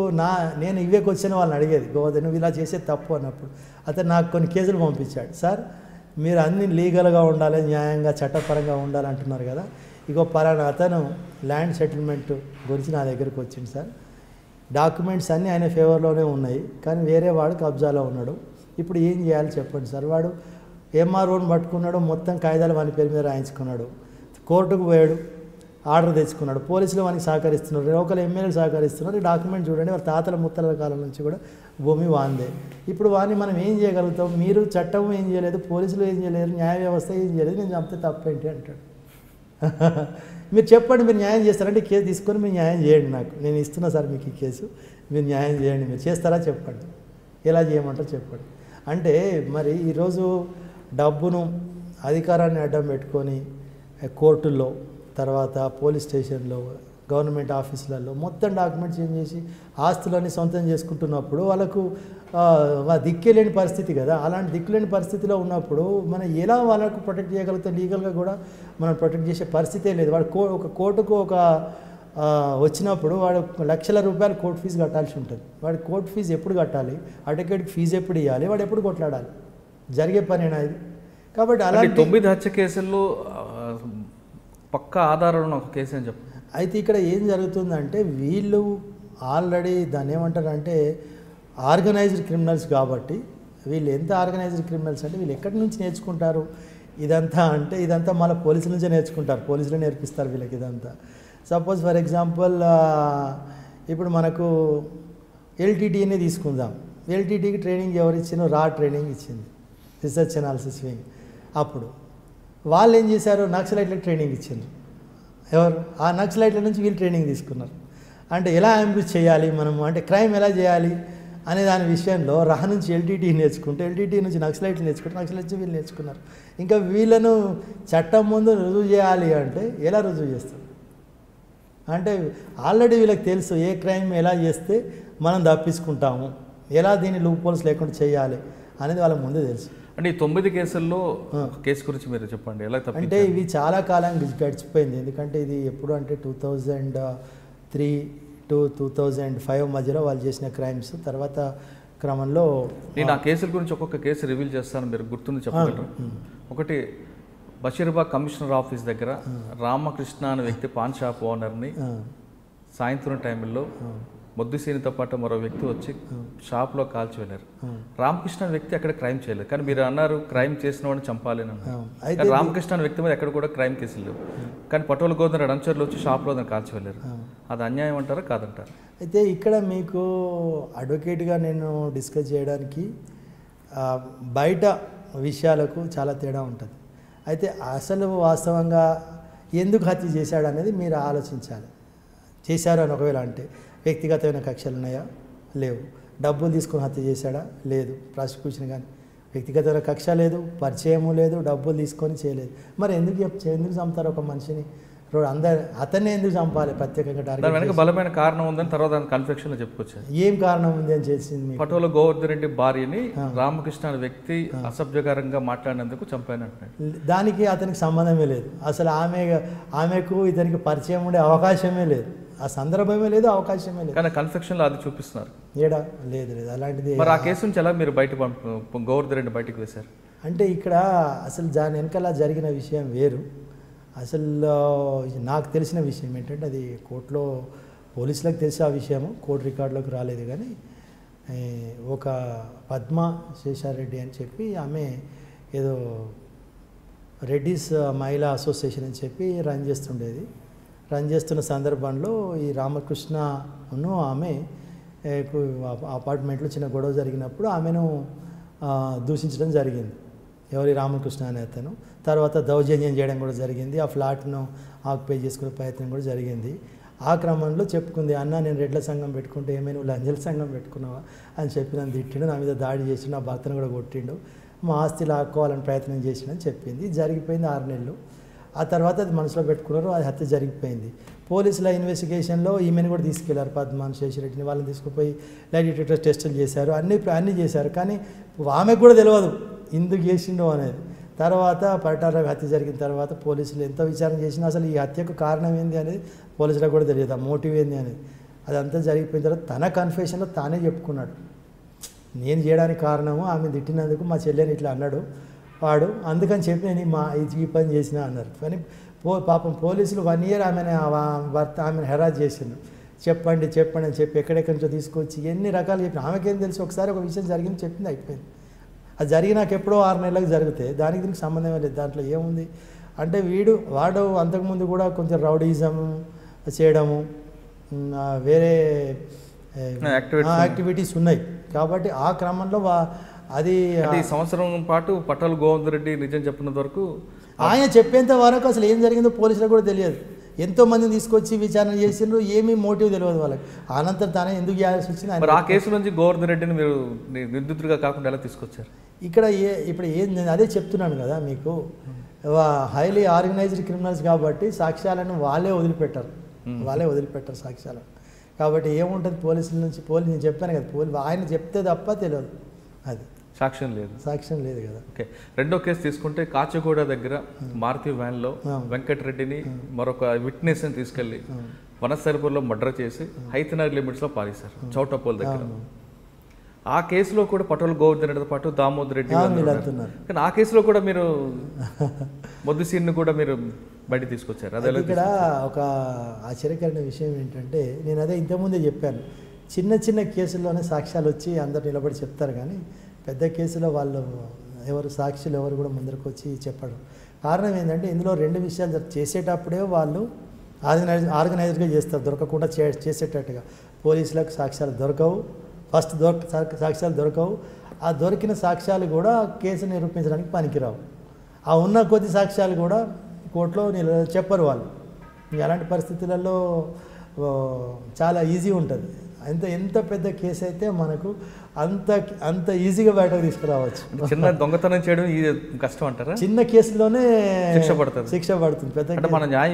నేను ఇవే క్వశ్చన్ వాళ్ళని అడిగేది, గోవా నువ్వు ఇలా చేసే తప్పు అన్నప్పుడు అతను నాకు కొన్ని కేసులు పంపించాడు. సార్ మీరు అన్ని లీగల్గా ఉండాలి, న్యాయంగా చట్టపరంగా ఉండాలి అంటున్నారు కదా, ఇగో పలానా అతను ల్యాండ్ సెటిల్మెంట్ గురించి నా దగ్గరికి వచ్చింది సార్, డాక్యుమెంట్స్ అన్నీ ఆయన ఫేవర్లోనే ఉన్నాయి, కానీ వేరే వాడు కబ్జాలో ఉన్నాడు, ఇప్పుడు ఏం చేయాలి చెప్పండి సార్. వాడు ఎంఆర్ఓని పట్టుకున్నాడు, మొత్తం కాగితాలు వాని పేరు మీద రాయించుకున్నాడు, కోర్టుకు పోయాడు, ఆర్డర్ తెచ్చుకున్నాడు, పోలీసులు వానికి సహకరిస్తున్నారు, లోకల్ ఎమ్మెల్యేలు సహకరిస్తున్నారు. ఈ డాక్యుమెంట్ చూడండి, వాళ్ళ తాతల ముత్తల కాలం నుంచి కూడా భూమి వాందే. ఇప్పుడు వాడిని మనం ఏం చేయగలుగుతాం? మీరు చట్టం ఏం చేయలేదు, పోలీసులు ఏం చేయలేదు, న్యాయ వ్యవస్థ ఏం చేయలేదు, నేను చంపితే తప్పేంటి అంటాడు. మీరు చెప్పండి, మీరు న్యాయం చేస్తారంటే కేసు తీసుకొని మీరు న్యాయం చేయండి, నాకు నేను ఇస్తున్నా సార్ మీకు ఈ కేసు, మీరు న్యాయం చేయండి, మీరు చేస్తారా చెప్పండి, ఎలా చేయమంటారో చెప్పండి. అంటే మరి ఈరోజు డబ్బును అధికారాన్ని అడ్డం పెట్టుకొని కోర్టుల్లో, తర్వాత పోలీస్ స్టేషన్లో, గవర్నమెంట్ ఆఫీసులలో మొత్తం డాక్యుమెంట్స్ చేంజ్ చేసి ఆస్తులన్నీ సొంతం చేసుకుంటున్నప్పుడు వాళ్ళకు దిక్కేలేని పరిస్థితి కదా. అలాంటి దిక్కులేని పరిస్థితిలో ఉన్నప్పుడు మనం ఎలా వాళ్ళకు ప్రొటెక్ట్ చేయగలుగుతాం? లీగల్గా కూడా మనం ప్రొటెక్ట్ చేసే పరిస్థితే లేదు. వాడు ఒక కోర్టుకు వచ్చినప్పుడు వాడు లక్షల రూపాయలు కోర్టు ఫీజు కట్టాల్సి ఉంటుంది. వాడి కోర్టు ఫీజు ఎప్పుడు కట్టాలి, అడ్వకేట్కి ఫీజు ఎప్పుడు ఇవ్వాలి, వాడు ఎప్పుడు కొట్లాడాలి? జరిగే పనేనా ఇది? కాబట్టి అలాంటి 9 హత్య కేసుల్లో పక్కా ఆధారాలు ఒక కేసు అని చెప్పు. అయితే ఇక్కడ ఏం జరుగుతుందంటే వీళ్ళు ఆల్రెడీ దాన్ని ఏమంటారంటే ఆర్గనైజ్డ్ క్రిమినల్స్ కాబట్టి, వీళ్ళు ఎంత ఆర్గనైజ్డ్ క్రిమినల్స్ అంటే వీళ్ళు ఎక్కడి నుంచి నేర్చుకుంటారు ఇదంతా అంటే, ఇదంతా మళ్ళీ పోలీసుల నుంచే నేర్చుకుంటారు, పోలీసులే నేర్పిస్తారు వీళ్ళకి ఇదంతా. సపోజ్ ఫర్ ఎగ్జాంపుల్ ఇప్పుడు మనకు ఎల్టీటీని తీసుకుందాం. ఎల్టీటీకి ట్రైనింగ్ ఎవరు ఇచ్చినో, రా ట్రైనింగ్ ఇచ్చింది రీసెర్చ్ అనాలిసిస్ వింగ్. అప్పుడు వాళ్ళు ఏం చేశారు, నక్సలైట్లకు ట్రైనింగ్ ఇచ్చిండ్రు. ఎవరు? ఆ నక్సలైట్ల నుంచి వీళ్ళు ట్రైనింగ్ తీసుకున్నారు. అంటే ఎలా అంబుష్ చేయాలి మనము, అంటే క్రైమ్ ఎలా చేయాలి అనే దాని విషయంలో రా నుంచి ఎల్టీటీ నేర్చుకుంటే, ఎల్టీటీ నుంచి నక్సలైట్లు నేర్చుకుంటే, నక్సలైట్ వీళ్ళు నేర్చుకున్నారు. ఇంకా వీళ్ళను చట్టం ముందు రుజువు చేయాలి అంటే ఎలా రుజువు చేస్తారు? అంటే ఆల్రెడీ వీళ్ళకి తెలుసు ఏ క్రైమ్ ఎలా చేస్తే మనం తప్పించుకుంటాము, ఎలా దీన్ని లూప్ హోల్స్ లేకుండా చేయాలి అనేది వాళ్ళకి ముందే తెలుసు. అంటే ఈ 9 కేసుల్లో కేసు గురించి మీరు చెప్పండి, ఎలా తప్పించారు? అంటే ఇవి చాలా కాలం గడిచిపోయింది. ఎందుకంటే ఇది ఎప్పుడు అంటే 2003 to 2005 మధ్యలో వాళ్ళు చేసిన క్రైమ్స్. తర్వాత క్రమంలో నేను ఆ కేసుల గురించి ఒక్కొక్క కేసు రివీల్ చేస్తాను, మీరు గుర్తుంది చెప్పగలరు? ఒకటి, బషీర్బాగ్ కమిషనర్ ఆఫీస్ దగ్గర రామకృష్ణ అనే వ్యక్తి పాన్ షాప్ ఓనర్ని సాయంత్రం టైంలో మొద్దుసీనితో పాటు మరో వ్యక్తి వచ్చి షాప్లో కాల్చి వెళ్ళారు. రామకృష్ణ అనే వ్యక్తి అక్కడ క్రైమ్ చేయలేదు, కానీ మీరు అన్నారు క్రైమ్ చేసిన వాడిని చంపాలి అని అన్నారు. రామకృష్ణ అనే వ్యక్తి మీద ఎక్కడ కూడా క్రైమ్ కేసులు లేవు, కానీ పటోల గోధుమ రంచర్లు వచ్చి షాప్లో కాల్చి వెళ్ళారు. అది అన్యాయం అంటారా కాదంటారా? అయితే ఇక్కడ మీకు అడ్వకేట్గా నేను డిస్కస్ చేయడానికి బయట విషయాలకు చాలా తేడా ఉంటుంది. అయితే అసలు వాస్తవంగా ఎందుకు హత్య చేశాడు అనేది మీరు ఆలోచించాలి. చేశారు అని ఒకవేళ అంటే వ్యక్తిగతమైన కక్షలు ఉన్నాయా? లేవు. డబ్బులు తీసుకొని హత్య చేశాడా? లేదు. ప్రాసిక్యూషన్ కానీ వ్యక్తిగతమైన కక్ష లేదు, పరిచయము లేదు, డబ్బులు తీసుకొని చేయలేదు. మరి ఎందుకు చంపుతారు ఒక మనిషిని? అందరు అతన్ని ఎందుకు చంపాలి ప్రత్యేకంగా? వెనక బలమైన కారణం ఉందని తర్వాత కన్ఫెక్షన్లో చెప్పుకొచ్చారు. ఏం కారణం ఉంది అని చేసింది? పటోల గోవర్ధన్ రెడ్డి భార్యని రామకృష్ణ అనే వ్యక్తి అసభ్యకరంగా మాట్లాడినందుకు చంపానంటున్నాడు. దానికి అతనికి సంబంధమే లేదు. అసలు ఆమెకు ఇతనికి పరిచయం ఉండే అవకాశమే లేదు, ఆ సందర్భమే లేదు, అవకాశమే లేదు. కానీ కన్ఫెక్షన్లో అది చూపిస్తున్నారు. ఏడా? లేదు లేదు అలాంటిది. మరి ఆ కేసు నుంచి ఎలా మీరు గోవర్ధన్ రెడ్డి బయటకు వేశారు? అంటే ఇక్కడ అసలు దాని వెనకాల జరిగిన విషయం వేరు. అసలు నాకు తెలిసిన విషయం ఏంటంటే అది కోర్టులో పోలీసులకు తెలిసి ఆ విషయము కోర్టు రికార్డులోకి రాలేదు. కానీ ఒక పద్మ శేషారెడ్డి అని చెప్పి ఆమె ఏదో రెడ్డిస్ మహిళా అసోసియేషన్ అని చెప్పి రన్ చేస్తున్న సందర్భంలో ఈ రామకృష్ణను ఆమె అపార్ట్మెంట్లో చిన్న గొడవ జరిగినప్పుడు ఆమెను దూషించడం జరిగింది. ఎవరి? రామకృష్ణ అనే అతను. తర్వాత దౌర్జన్యం చేయడం కూడా జరిగింది. ఆ ఫ్లాట్ను ఆక్యుపై చేసుకునే ప్రయత్నం కూడా జరిగింది. ఆ క్రమంలో చెప్పుకుంది, అన్న నేను రెడ్ల సంఘం పెట్టుకుంటే ఏమైనా నువ్వు లంజల సంఘం పెట్టుకున్నావా అని చెప్పి నన్ను తిట్టిండు, నా మీద దాడి చేసిండు, నా భర్తను కూడా కొట్టిండు, మా ఆస్తి లాక్కోవాలని ప్రయత్నం చేసిండని చెప్పింది. జరిగిపోయింది 6 నెలలు. ఆ తర్వాత అది మనసులో పెట్టుకున్నారు, అది హత్య జరిగిపోయింది. పోలీసుల ఇన్వెస్టిగేషన్లో ఈమెను కూడా తీసుకెళ్లారు, పద్మాన్ శేషిరెడ్డిని, వాళ్ళని తీసుకుపోయి లై డిటెక్టర్ టెస్టులు చేశారు, అన్నీ చేశారు. కానీ ఆమెకు కూడా తెలియదు ఎందుకు చేసిండో అనేది. తర్వాత పరిటాల హత్య జరిగిన తర్వాత పోలీసులు ఎంత విచారణ చేసినా అసలు ఈ హత్యకు కారణం ఏంది అనేది పోలీసులకు కూడా తెలియదు, ఆ మోటివ్ ఏంది అనేది. అదంతా జరిగిపోయిన తర్వాత తన కన్ఫెషన్లో తానే చెప్పుకున్నాడు, నేను చేయడానికి కారణము ఆమె తిట్టినందుకు మా చెల్లెని ఇట్లా అన్నాడు వాడు, అందుకని చెప్పి నేను ఈ పని చేసినా అన్నారు. కానీ పాపం పోలీసులు 1 year ఆమెను హెరాస్ చేసిండు, చెప్పండి అని చెప్పి ఎక్కడెక్కడి నుంచో తీసుకొచ్చి ఎన్ని రకాలు చెప్పి ఆమెకేం తెలుసు. ఒకసారి ఒక విషయం జరిగింది చెప్పింది అయిపోయింది. అది జరిగినాక ఎప్పుడో 6 నెలలకు జరిగితే దానికి దీనికి సంబంధమే లేదు. దాంట్లో ఏముంది అంటే వాడు అంతకుముందు కూడా కొంచెం రౌడీజం చేయడము, వేరే యాక్టివిటీస్ ఉన్నాయి. కాబట్టి ఆ క్రమంలో అది ఈ సంవత్సరం పాటు పట్టాల గోవింద్ రెడ్డి నిజం చెప్పినంత వరకు ఆయన చెప్పేంత వరకు అసలు ఏం జరిగిందో పోలీసులకు కూడా తెలియదు. ఎంతోమందిని తీసుకొచ్చి విచారణ చేసిండ్రు, ఏమీ మోటివ్ తెలియదు వాళ్ళకి. అనంతరం తానే ఎందుకు చేయాల్సి వచ్చింది. ఆ కేసు నుంచి గోవర్ధన్ రెడ్డిని మీరు నిర్దుతుడిగా కాకుండా ఎలా తీసుకొచ్చారు? ఇప్పుడు నేను అదే చెప్తున్నాను కదా మీకు, హైలీ ఆర్గనైజ్డ్ క్రిమినల్స్ కాబట్టి సాక్ష్యాలను వాళ్ళే వదిలిపెట్టారు సాక్ష్యాలను. కాబట్టి ఏముంటుంది పోలీసుల నుంచి, నేను చెప్పాను కదా, ఆయన చెప్తే తప్ప తెలియదు, అది సాక్ష్యం లేదు కదా. ఓకే, రెండో కేసు తీసుకుంటే కాచిగూడ దగ్గర మారుతి వ్యాన్లో వెంకటరెడ్డిని మరొక విట్నెస్ని తీసుకెళ్లి వనస్థలిపురంలో మర్డర్ చేసి హైతనగర్ లిమిట్స్లో పారేశారు చౌటపోల్ దగ్గర. ఆ కేసులో కూడా పటోల్ గోవర్ధన్ రెడ్డితో పాటు దామోదర్ రెడ్డి వెళ్తున్నారు. కానీ ఆ కేసులో కూడా మీరు మొద్దుసీన్ని కూడా మీరు బయట తీసుకొచ్చారు. అదే ఇక్కడ ఒక ఆశ్చర్యకరమైన విషయం ఏంటంటే, నేను అదే ఇంతకుముందే చెప్పాను, చిన్న కేసుల్లోనే సాక్ష్యాలు వచ్చి అందరు నిలబడి చెప్తారు, కానీ పెద్ద కేసులో సాక్షులు ఎవరు కూడా ముందరకు వచ్చి చెప్పడం. కారణం ఏంటంటే ఇందులో 2 విషయాలు చేసేటప్పుడే వాళ్ళు ఆర్గనైజ్డ్గా చేస్తారు, దొరకకుండా చేసేటట్టుగా. పోలీసులకు సాక్ష్యాలు దొరకవు, సాక్ష్యాలు దొరకవు. ఆ దొరికిన సాక్ష్యాలు కూడా కేసు నిరూపించడానికి పనికిరావు. ఆ ఉన్న కొద్ది సాక్ష్యాలు కూడా కోర్టులో చెప్పరు వాళ్ళు. అలాంటి పరిస్థితులలో చాలా ఈజీ ఉంటుంది. ఎంత పెద్ద కేసు అయితే మనకు అంత ఈజీగా బయటకు తీసుకురావచ్చు. చిన్న దొంగతనం చేయడం కష్టం అంటారా? చిన్న కేసులోనే శిక్ష పడుతుంది. పెద్ద మన న్యాయ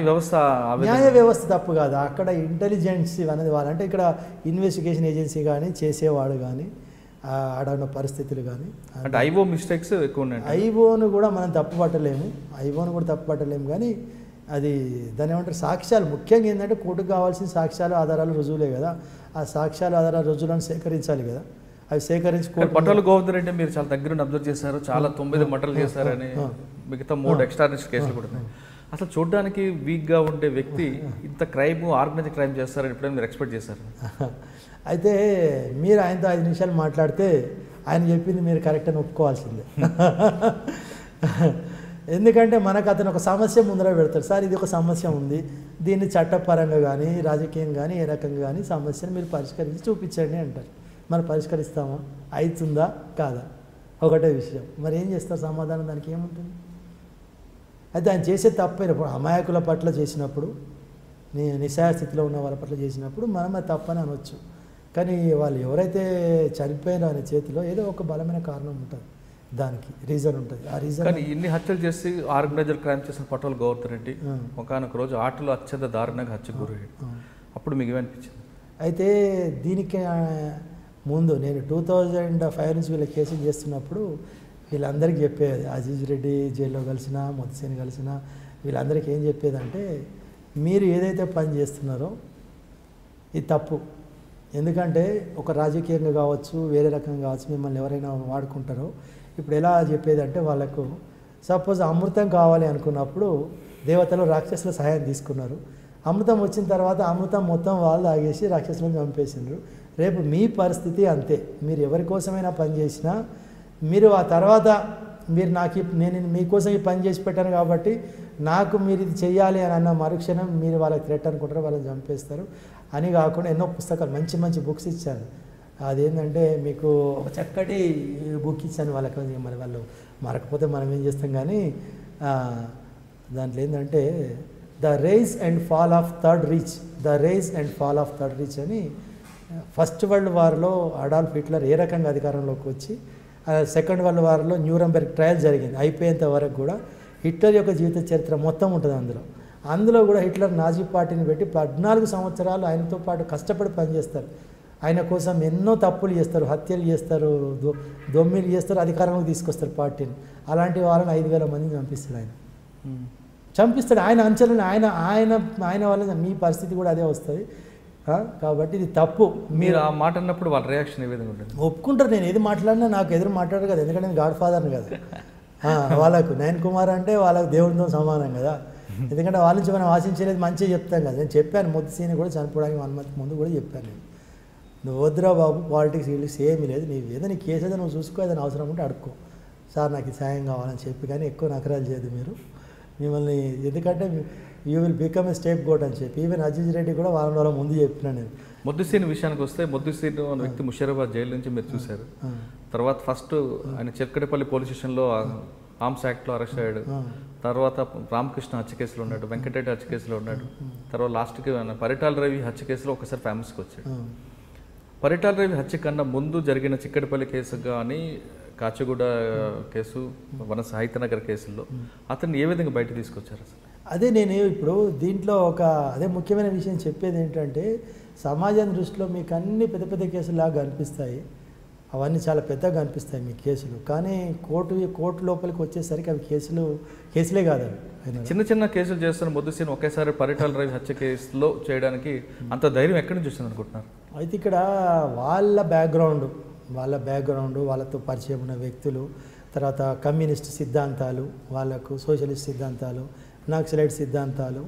వ్యవస్థ తప్పు కాదు, అక్కడ ఇంటెలిజెన్స్ అనేది వాళ్ళంటే ఇక్కడ ఇన్వెస్టిగేషన్ ఏజెన్సీ కానీ చేసేవాడు కానీ ఆడన్న పరిస్థితులు కానీ అంటే ఐఓ మిస్టేక్స్ ఎక్కువ ఉన్నాయి. ఐఓను కూడా మనం తప్పు పట్టలేము కానీ అది దాని ఏమంటారు, సాక్ష్యాలు ముఖ్యంగా ఏంటంటే కోర్టుకు కావాల్సిన సాక్ష్యాలు ఆధారాలు రుజువులే కదా. ఆ సాక్ష్యాలు ఆధారాలు రుజువులను సేకరించాలి కదా. అవి సేకరించి పట్టాల గోవర్ధన్ రెడ్డి మీరు చాలా దగ్గర అబ్జర్వ్ చేశారు, చాలా 9 మర్డర్లు చేశారని, మిగతా 3 ఎక్స్ట్రాడినరీ కేసులు కూడా ఉన్నాయి. అసలు చూడడానికి వీక్గా ఉండే వ్యక్తి ఇంత క్రైమ్ ఆర్గనైజ్డ్ క్రైమ్ చేస్తారని ఎప్పుడైనా మీరు ఎక్స్పెక్ట్ చేశారు? అయితే మీరు ఆయనతో 5 నిమిషాలు మాట్లాడితే ఆయన చెప్పింది మీరు కరెక్ట్ అని ఒప్పుకోవాల్సిందే. ఎందుకంటే మనకు అతను ఒక సమస్య ముందర పెడతాడు, సార్ ఇది ఒక సమస్య ఉంది, దీన్ని చట్టపరంగా కానీ రాజకీయంగా కానీ ఏ రకంగా కానీ సమస్యను మీరు పరిష్కరించి చూపించండి అంటారు. మనం పరిష్కరిస్తామా? అవుతుందా కాదా ఒకటే విషయం. మరి ఏం చేస్తారు సమాధానం? దానికి ఏముంటుంది? అయితే ఆయన చేసే తప్పైనప్పుడు అమాయకుల పట్ల చేసినప్పుడు, నిస్సహాయ స్థితిలో ఉన్న వాళ్ళ పట్ల చేసినప్పుడు మనం అది తప్పని అనవచ్చు. కానీ వాళ్ళు ఎవరైతే చనిపోయిన ఆయన చేతిలో ఏదో ఒక బలమైన కారణం ఉంటుంది, దానికి రీజన్ ఉంటుంది. ఆ రీజన్ కానీ ఇన్ని హత్యలు చేసి ఆర్గనైజర్ క్రైమ్ చేసిన పట్టాల గోవర్ధన్ రెడ్డి ఒకనొక రోజు ఆటలో అత్యంత దారుణంగా హత్యకు గురయ్యాడు. అప్పుడు మీకు ఏమనిపించింది? అయితే దీనికి ముందు నేను 2005 నుంచి వీళ్ళ కేసులు చేస్తున్నప్పుడు వీళ్ళందరికీ చెప్పేది, అజీజ్ రెడ్డి జైల్లో కలిసిన, మొత్తిసేని కలిసిన వీళ్ళందరికీ ఏం చెప్పేదంటే, మీరు ఏదైతే పని చేస్తున్నారో ఇది తప్పు. ఎందుకంటే ఒక రాజకీయంగా కావచ్చు, వేరే రకంగా కావచ్చు, మిమ్మల్ని ఎవరైనా వాడుకుంటారో. ఇప్పుడు ఎలా చెప్పేదంటే, వాళ్ళకు సపోజ్ అమృతం కావాలి అనుకున్నప్పుడు దేవతలు రాక్షసుల సహాయం తీసుకున్నారు. అమృతం వచ్చిన తర్వాత అమృతం మొత్తం వాళ్ళు తాగేసి రాక్షసులను చంపేసిండ్రు. రేపు మీ పరిస్థితి అంతే. మీరు ఎవరి కోసమైనా పని చేసినా మీరు ఆ తర్వాత నేను మీకోసం ఈ పని చేసి పెట్టాను కాబట్టి నాకు మీరు ఇది చెయ్యాలి అని అన్న మరుక్షణం మీరు వాళ్ళకి థ్రెట్ అనుకుంటారు, వాళ్ళని చంపేస్తారు అని కాకుండా ఎన్నో పుస్తకాలు మంచి మంచి బుక్స్ ఇచ్చాను. అదేంటంటే మీకు ఒక చక్కటి బుక్ ఇచ్చాను వాళ్ళకి. మరి వాళ్ళు మరకపోతే మనం ఏం చేస్తాం, కానీ దాంట్లో ఏంటంటే the rise and fall of third Reich అని ఫస్ట్ వరల్డ్ వార్లో అడాల్ఫ్ హిట్లర్ ఏ రకంగా అధికారంలోకి వచ్చి సెకండ్ వరల్డ్ వార్లో న్యూరంబెర్గ్ ట్రయల్ జరిగింది అయిపోయేంత వరకు కూడా హిట్లర్ యొక్క జీవిత చరిత్ర మొత్తం ఉంటుంది అందులో. అందులో కూడా హిట్లర్ నాజీ పార్టీని పెట్టి 14 సంవత్సరాలు ఆయనతో పాటు కష్టపడి పనిచేస్తారు. ఆయన కోసం ఎన్నో తప్పులు చేస్తారు, హత్యలు చేస్తారు, దొమ్మిలు చేస్తారు, అధికారంలోకి తీసుకొస్తారు పార్టీని. అలాంటి వాళ్ళని 5,000 మందిని చంపిస్తాడు ఆయన. చంపిస్తాడు ఆయన అంచెలను ఆయన ఆయన ఆయన వల్ల మీ పరిస్థితి కూడా అదే వస్తుంది. కాబట్టి ఇది తప్పు. మీరు ఆ మాట అన్నప్పుడు వాళ్ళ రియాక్షన్ ఏ విధంగా ఉంటుంది? ఒప్పుకుంటారు. నేను ఏది మాట్లాడినా నాకు ఎదురు మాట్లాడరు కదా, ఎందుకంటే నేను గాడ్ ఫాదర్ని కదా. వాళ్ళకు నయన్ కుమార్ అంటే వాళ్ళకు దేవుడితో సమానం కదా. ఎందుకంటే వాళ్ళ నుంచి మనం ఆశించలేదు, మంచిగా చెప్తాం కదా. నేను చెప్పాను మొద్దుసీని కూడా చనిపోవడానికి 1 month ముందు కూడా చెప్పాను నేను, నువ్వు వద్దురా బాబు పాలిటిక్స్ వీళ్ళకి ఏమీ లేదు, నీ ఏదో నీ కేసు ఏదో నువ్వు చూసుకో, ఏదైనా అవసరం ఉంటే అడుక్కో సార్ నాకు ఈ సాయం కావాలని చెప్పి. కానీ ఎక్కువ నకరాలు చేయదు మీరు, మిమ్మల్ని ఎందుకంటే you will become a scapegoat అని చెప్పి ఈవెన్ అజీజ్ రెడ్డి కూడా వారం రోజుల ముందు చెప్పినాను నేను. మొద్దుసీని విషయానికి వస్తే, మొద్దుసీని అనే వ్యక్తి ముషీరాబాద్ జైలు నుంచి మీరు చూశారు. తర్వాత ఫస్ట్ ఆయన చిలకడపల్లి పోలీస్ స్టేషన్లో ఆర్మ్స్ యాక్ట్లో అరెస్ట్ అయ్యాడు. తర్వాత రామకృష్ణ హత్య కేసులో ఉన్నాడు, వెంకటరెడ్డి హత్య కేసులో ఉన్నాడు. తర్వాత లాస్ట్కి పరిటాల రవి హత్య కేసులో ఒకసారి ఫేమస్కి వచ్చాడు. పరిటాల రవి హత్య కన్నా ముందు జరిగిన చిక్కడపల్లి కేసు కానీ, కాచిగూడ కేసు, మన సాహిత్యనగర్ కేసుల్లో అతన్ని ఏ విధంగా బయట తీసుకొచ్చారు అసలు? అదే నేను ఇప్పుడు దీంట్లో అదే ముఖ్యమైన విషయం చెప్పేది ఏంటంటే, సమాజం దృష్టిలో మీకు అన్ని పెద్ద పెద్ద కేసులాగా కనిపిస్తాయి, అవన్నీ చాలా పెద్దగా కనిపిస్తాయి మీ కేసులు. కానీ కోర్టు లోపలికి వచ్చేసరికి అవి కేసులే కాదు. చిన్న చిన్న కేసులు చేస్తున్న మొద్దుసీని ఒకేసారి పరిటాల రవి హత్య కేసులో చేయడానికి అంత ధైర్యం ఎక్కడి నుంచి వచ్చింది అనుకుంటున్నారు? అయితే ఇక్కడ వాళ్ళ బ్యాక్గ్రౌండ్, వాళ్ళతో పరిచయం ఉన్న వ్యక్తులు, తర్వాత కమ్యూనిస్ట్ సిద్ధాంతాలు, వాళ్ళకు సోషలిస్ట్ సిద్ధాంతాలు, నక్సలైట్ సిద్ధాంతాలు,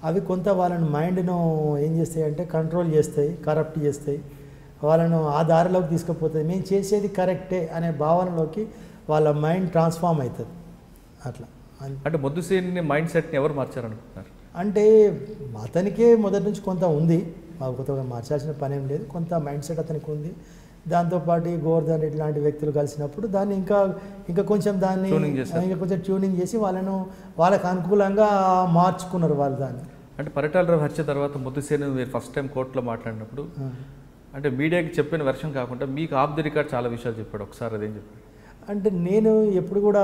అవి కొంత వాళ్ళని మైండ్ను ఏం చేస్తాయి అంటే కంట్రోల్ చేస్తాయి, కరప్ట్ చేస్తాయి, వాళ్ళను ఆ దారిలోకి తీసుకుపోతుంది. మేము చేసేది కరెక్టే అనే భావనలోకి వాళ్ళ మైండ్ ట్రాన్స్ఫార్మ్ అవుతుంది. అట్లా అంటే మొద్దుసీని మైండ్ సెట్ని ఎవరు మార్చారనుకుంటున్నారు? అంటే అతనికే మొదటి నుంచి కొంత ఉంది, కొత్తగా మార్చాల్సిన పని ఏం లేదు, కొంత మైండ్ సెట్ అతనికి ఉంది. దాంతోపాటు గోవర్ధన్ రెడ్డి లాంటి వ్యక్తులు కలిసినప్పుడు దాన్ని ఇంకా కొంచెం ట్యూనింగ్ చేసి వాళ్ళకు అనుకూలంగా మార్చుకున్నారు వాళ్ళు దాన్ని. అంటే పరిటాల రవి హత్య తర్వాత మొద్దుసీని మీరు ఫస్ట్ టైం కోర్టులో మాట్లాడినప్పుడు అంటే మీడియాకి చెప్పిన వెర్షన్ కాకుండా మీకు ఆఫ్ ది రికార్డ్ చాలా విషయాలు చెప్పాడు. ఒకసారి అదేం చెప్పాడు అంటే, నేను ఎప్పుడు కూడా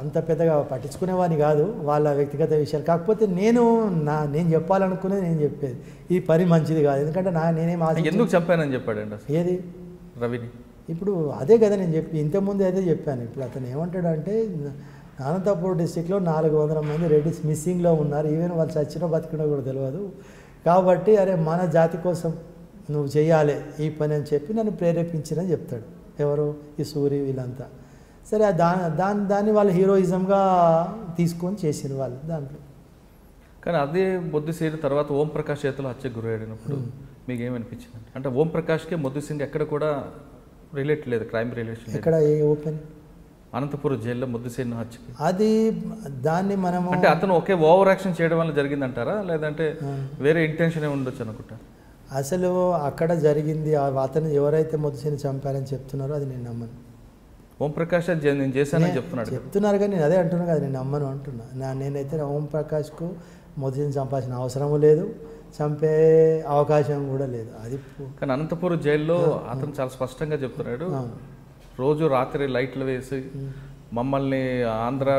అంత పెద్దగా పట్టించుకునేవాడిని కాదు వాళ్ళ వ్యక్తిగత విషయాలు. కాకపోతే నేను చెప్పాలనుకునేది నేను చెప్పేది, ఈ పని మంచిది కాదు. ఎందుకంటే నేనేం ఎందుకు చెప్పానని చెప్పాడండి అసలు ఏది రవిని? ఇప్పుడు అదే కదా నేను ఇంతకుముందు అయితే చెప్పాను. ఇప్పుడు అతను ఏమంటాడు అంటే, అనంతపూర్ డిస్టిక్లో 400 మంది రెడ్డిస్ మిస్సింగ్లో ఉన్నారు, ఈవెన్ వాళ్ళు చచ్చినా బతికినా కూడా తెలియదు. కాబట్టి అరే మన జాతి కోసం నువ్వు చేయాలి ఈ పని అని చెప్పి నన్ను ప్రేరేపించినని చెప్తాడు. ఎవరు? ఈ సూరి వీళ్ళంతా. సరే దాన్ని వాళ్ళు హీరోయిజంగా తీసుకొని చేసిన వాళ్ళు దాంట్లో. కానీ అదే మొద్దుసీని తర్వాత ఓం ప్రకాష్ చేతిలో హత్యకు గురయ్యాడినప్పుడు మీకు ఏమనిపించింది? అంటే ఓం ప్రకాష్కి మొద్దుసీని ఎక్కడ కూడా రిలేట్ లేదు, క్రైమ్ రిలేషన్ ఎక్కడ ఏ ఓపెన్ అనంతపురం జైల్లో మొద్దుసీని హత్యకి అది దాన్ని మనము అంటే అతను ఒకే ఓవర్ యాక్షన్ చేయడం వల్ల జరిగిందంటారా, లేదంటే వేరే ఇంటెన్షన్ ఏమి ఉండొచ్చు అనుకుంటా? అసలు అక్కడ జరిగింది అతను ఎవరైతే మొద్దుసీని చంపారని చెప్తున్నారో అది నేను నమ్మను. ఓం ప్రకాష్ నేను చేశానని చెప్తున్నారు కానీ నేను అదే అంటున్నాను కదా, నేను నమ్మను అంటున్నా. నేనైతే ఓం ప్రకాష్కు మొద్దుసీని చంపాల్సిన అవసరము లేదు, చంపే అవకాశం కూడా లేదు. అది కానీ అనంతపురం జైల్లో అతను చాలా స్పష్టంగా చెప్తున్నాడు, రోజు రాత్రి లైట్లు వేసి మమ్మల్ని ఆంధ్ర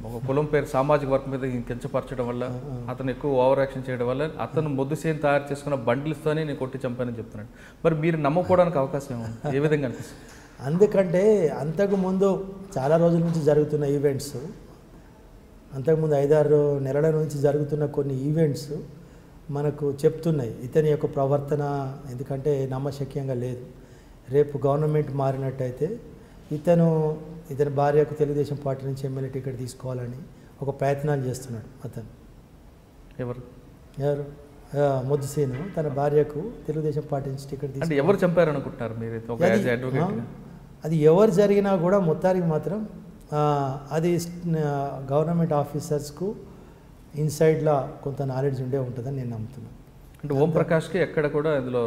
ఒక కులం పేరు సామాజిక వర్గం మీద కించపరచడం వల్ల, అతను ఎక్కువ ఓవర్ యాక్షన్ చేయడం వల్ల అతను మొద్దుసీని తయారు చేసుకున్న బండిల్స్తోనే నేను కొట్టి చంపానని చెప్తున్నాడు. మరి మీరు నమ్మకపోవడానికి అవకాశం ఏమో, ఏ విధంగా అనిపిస్తుంది? అందుకంటే అంతకుముందు చాలా రోజుల నుంచి జరుగుతున్న ఈవెంట్స్, అంతకుముందు 5-6 నెలల నుంచి జరుగుతున్న కొన్ని ఈవెంట్స్ మనకు చెప్తున్నాయి ఇతని యొక్క ప్రవర్తన. ఎందుకంటే నమ్మశక్యంగా లేదు. రేపు గవర్నమెంట్ మారినట్టయితే ఇతని భార్యకు తెలుగుదేశం పార్టీ నుంచి ఎమ్మెల్యే టికెట్ తీసుకోవాలని ఒక ప్రయత్నాలు చేస్తున్నాడు అతను. ఎవరు మొద్దుసీను తన భార్యకు తెలుగుదేశం పార్టీ నుంచి టికెట్ తీసుకో. ఎవరు చంపారు అనుకుంటారు మీరు? అది ఎవరు జరిగినా కూడా మొత్తానికి మాత్రం అది గవర్నమెంట్ ఆఫీసర్స్కు ఇన్సైడ్లో కొంత నాలెడ్జ్ ఉండే ఉంటుందని నేను నమ్ముతున్నాను. అంటే ఓం ప్రకాష్కి ఎక్కడ కూడా ఇందులో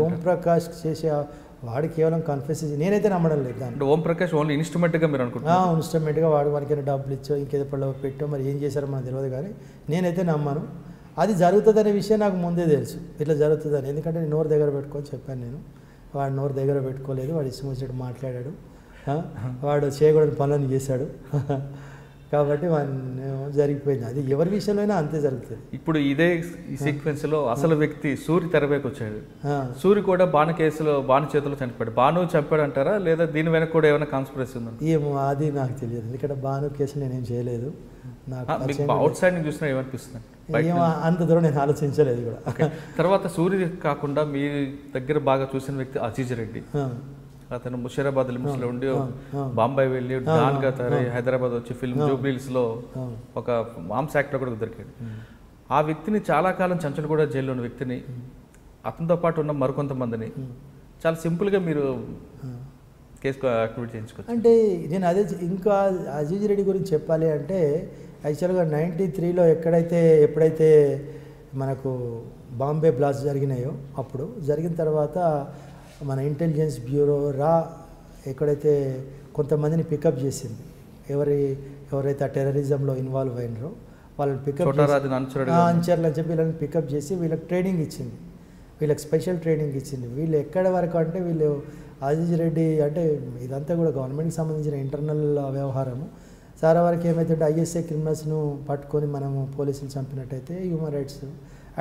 ఓం ప్రకాష్ చేసే వాడు కేవలం కన్ఫెస్ నేనైతే నమ్మడం లేదు. అంటే ఓం ప్రకాష్ ఓన్లీ ఇన్స్ట్రుమెంట్గా మీరు అనుకుంటున్నారు? ఇన్స్ట్రుమెంట్గా వాడు మనకైనా డబ్బులు ఇచ్చో ఇంకేదో పళ్ళు పెట్టో మరి ఏం చేశారో మనకు తెలియదు, కానీ నేనైతే నమ్మను. అది జరుగుతుందనే విషయం నాకు ముందే తెలుసు, ఇట్లా జరుగుతుందని. ఎందుకంటే నేను నోరు దగ్గర పెట్టుకొని చెప్పాను. నేను వాడు నోరు దగ్గర పెట్టుకోలేదు, వాడు ఇష్టం వచ్చినట్టు మాట్లాడాడు, వాడు చేయకూడని పనులను చేశాడు. కాబట్టి జరిగిపోయింది. అది ఎవరి విషయంలో అంతే జరుగుతుంది. ఇప్పుడు ఇదే ఈ సీక్వెన్స్లో అసలు వ్యక్తి సూరి తెరపైకి వచ్చాడు. సూరి కూడా బాను కేసులో బాను చేతిలో చనిపోయాడు. బాను చంపాడు అంటారా, లేదా దీని వెనక కూడా ఏమైనా కాన్స్పిరసీ ఉందా? ఏమో అది నాకు తెలియదు, ఎందుకంటే బాను కేసు నేనేం చేయలేదు. నాకు అవుట్ సైడ్ నుంచి చూసినా ఏమనిపిస్తుంది? అంత దూరం నేను ఆలోచించలేదు కూడా. తర్వాత సూరి కాకుండా మీ దగ్గర బాగా చూసిన వ్యక్తి అజీజ్ రెడ్డి. అతను ముషీరాబాద్ లిమిట్స్ లో ఉండి బాంబాయి వెళ్ళి డాన్ గా తయారై హైదరాబాద్ వచ్చి ఫిల్మ్ జూబ్లీస్ లో ఒక ఆర్మ్స్ యాక్ట్ లో కూడా దొరికాడు. ఆ వ్యక్తిని చాలా కాలం చంచలగూడ జైల్లో ఉన్న వ్యక్తిని, అతనితో పాటు ఉన్న మరికొంతమందిని చాలా సింపుల్ గా మీరు కేసు యాక్టివేట్ చేయించుకోవచ్చు. అంటే నేను అదే ఇంకా అజీజ్ రెడ్డి గురించి చెప్పాలి అంటే, యాక్చువల్గా 93లో ఎప్పుడైతే మనకు బాంబే బ్లాస్ట్ జరిగినాయో, అప్పుడు జరిగిన తర్వాత మన ఇంటెలిజెన్స్ బ్యూరో ఎక్కడైతే కొంతమందిని పికప్ చేసింది, ఎవరైతే ఆ టెర్రరిజంలో ఇన్వాల్వ్ అయినారో వాళ్ళని పికప్ అంచర్లు అని చెప్పి వీళ్ళని పికప్ చేసి వీళ్ళకి ట్రైనింగ్ ఇచ్చింది, వీళ్ళకి స్పెషల్ ట్రైనింగ్ ఇచ్చింది. వీళ్ళు ఎక్కడ వరకు అంటే వీళ్ళు అజీజ్ రెడ్డి అంటే ఇదంతా కూడా గవర్నమెంట్కి సంబంధించిన ఇంటర్నల్ వ్యవహారము. చాలా వరకు ఏమైతుంటే ఐఎస్ఐ క్రిమినల్స్ను పట్టుకొని మనము పోలీసులు చంపినట్టయితే హ్యూమన్ రైట్స్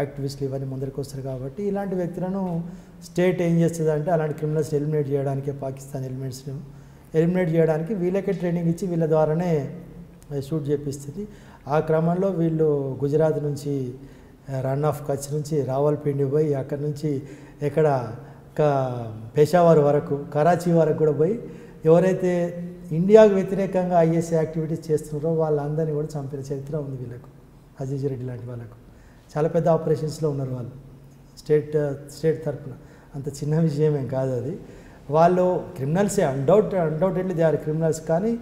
యాక్టివిస్టులు ఇవన్నీ ముందరికి వస్తారు. కాబట్టి ఇలాంటి వ్యక్తులను స్టేట్ ఏం చేస్తుంది అంటే అలాంటి క్రిమినల్స్ని ఎలిమినేట్ చేయడానికి, పాకిస్తాన్ ఎలిమెంట్స్ను ఎలిమినేట్ చేయడానికి వీళ్ళకే ట్రైనింగ్ ఇచ్చి వీళ్ళ ద్వారానే షూట్ చేపిస్తుంది. ఆ క్రమంలో వీళ్ళు గుజరాత్ నుంచి రన్ ఆఫ్ కచ్ నుంచి రావల్పిండి పోయి అక్కడి నుంచి ఎక్కడ పెషావర్ వరకు, కరాచీ వరకు కూడా పోయి ఎవరైతే ఇండియాకు వ్యతిరేకంగా ఐఎస్ఐ యాక్టివిటీస్ చేస్తున్నారో వాళ్ళందరినీ కూడా చంపిన చరిత్ర ఉంది వీళ్ళకు. అజీజ్ రెడ్డి లాంటి వాళ్ళకు చాలా పెద్ద ఆపరేషన్స్లో ఉన్నారు వాళ్ళు స్టేట్ తరఫున. అంత చిన్న విషయమేం కాదు అది. వాళ్ళు క్రిమినల్సే, అన్డౌటెడ్లీ దే ఆర్ క్రిమినల్స్. కానీ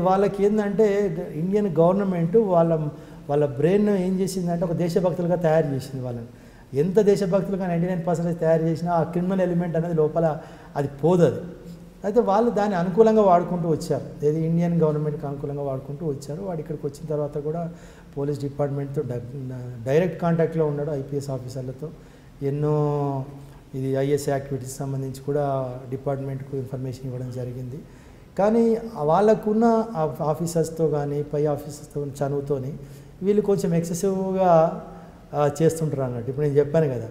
వాళ్ళకి ఏంటంటే ఇండియన్ గవర్నమెంట్ వాళ్ళ బ్రెయిన్ ఏం చేసిందంటే ఒక దేశభక్తులుగా తయారు చేసింది వాళ్ళని. ఎంత దేశభక్తులుగా 99% తయారు చేసినా ఆ క్రిమినల్ ఎలిమెంట్ అనేది లోపల అది పోదు. అయితే వాళ్ళు దాన్ని అనుకూలంగా వాడుకుంటూ వచ్చారు, ఏది ఇండియన్ గవర్నమెంట్కి అనుకూలంగా వాడుకుంటూ వచ్చారు. వాడు ఇక్కడికి వచ్చిన తర్వాత కూడా పోలీస్ డిపార్ట్మెంట్తో డైరెక్ట్ కాంటాక్ట్లో ఉన్నాడు, ఐపీఎస్ ఆఫీసర్లతో. ఎన్నో ఇది ఐఎస్ఐ యాక్టివిటీస్ సంబంధించి కూడా డిపార్ట్మెంట్కు ఇన్ఫర్మేషన్ ఇవ్వడం జరిగింది. కానీ వాళ్ళకున్న ఆఫీసర్స్తో కానీ పై ఆఫీసర్స్తో చనువుతోని వీళ్ళు కొంచెం ఎక్సెసివ్గా చేస్తుంటారు అన్నట్టు. ఇప్పుడు నేను చెప్పాను కదా,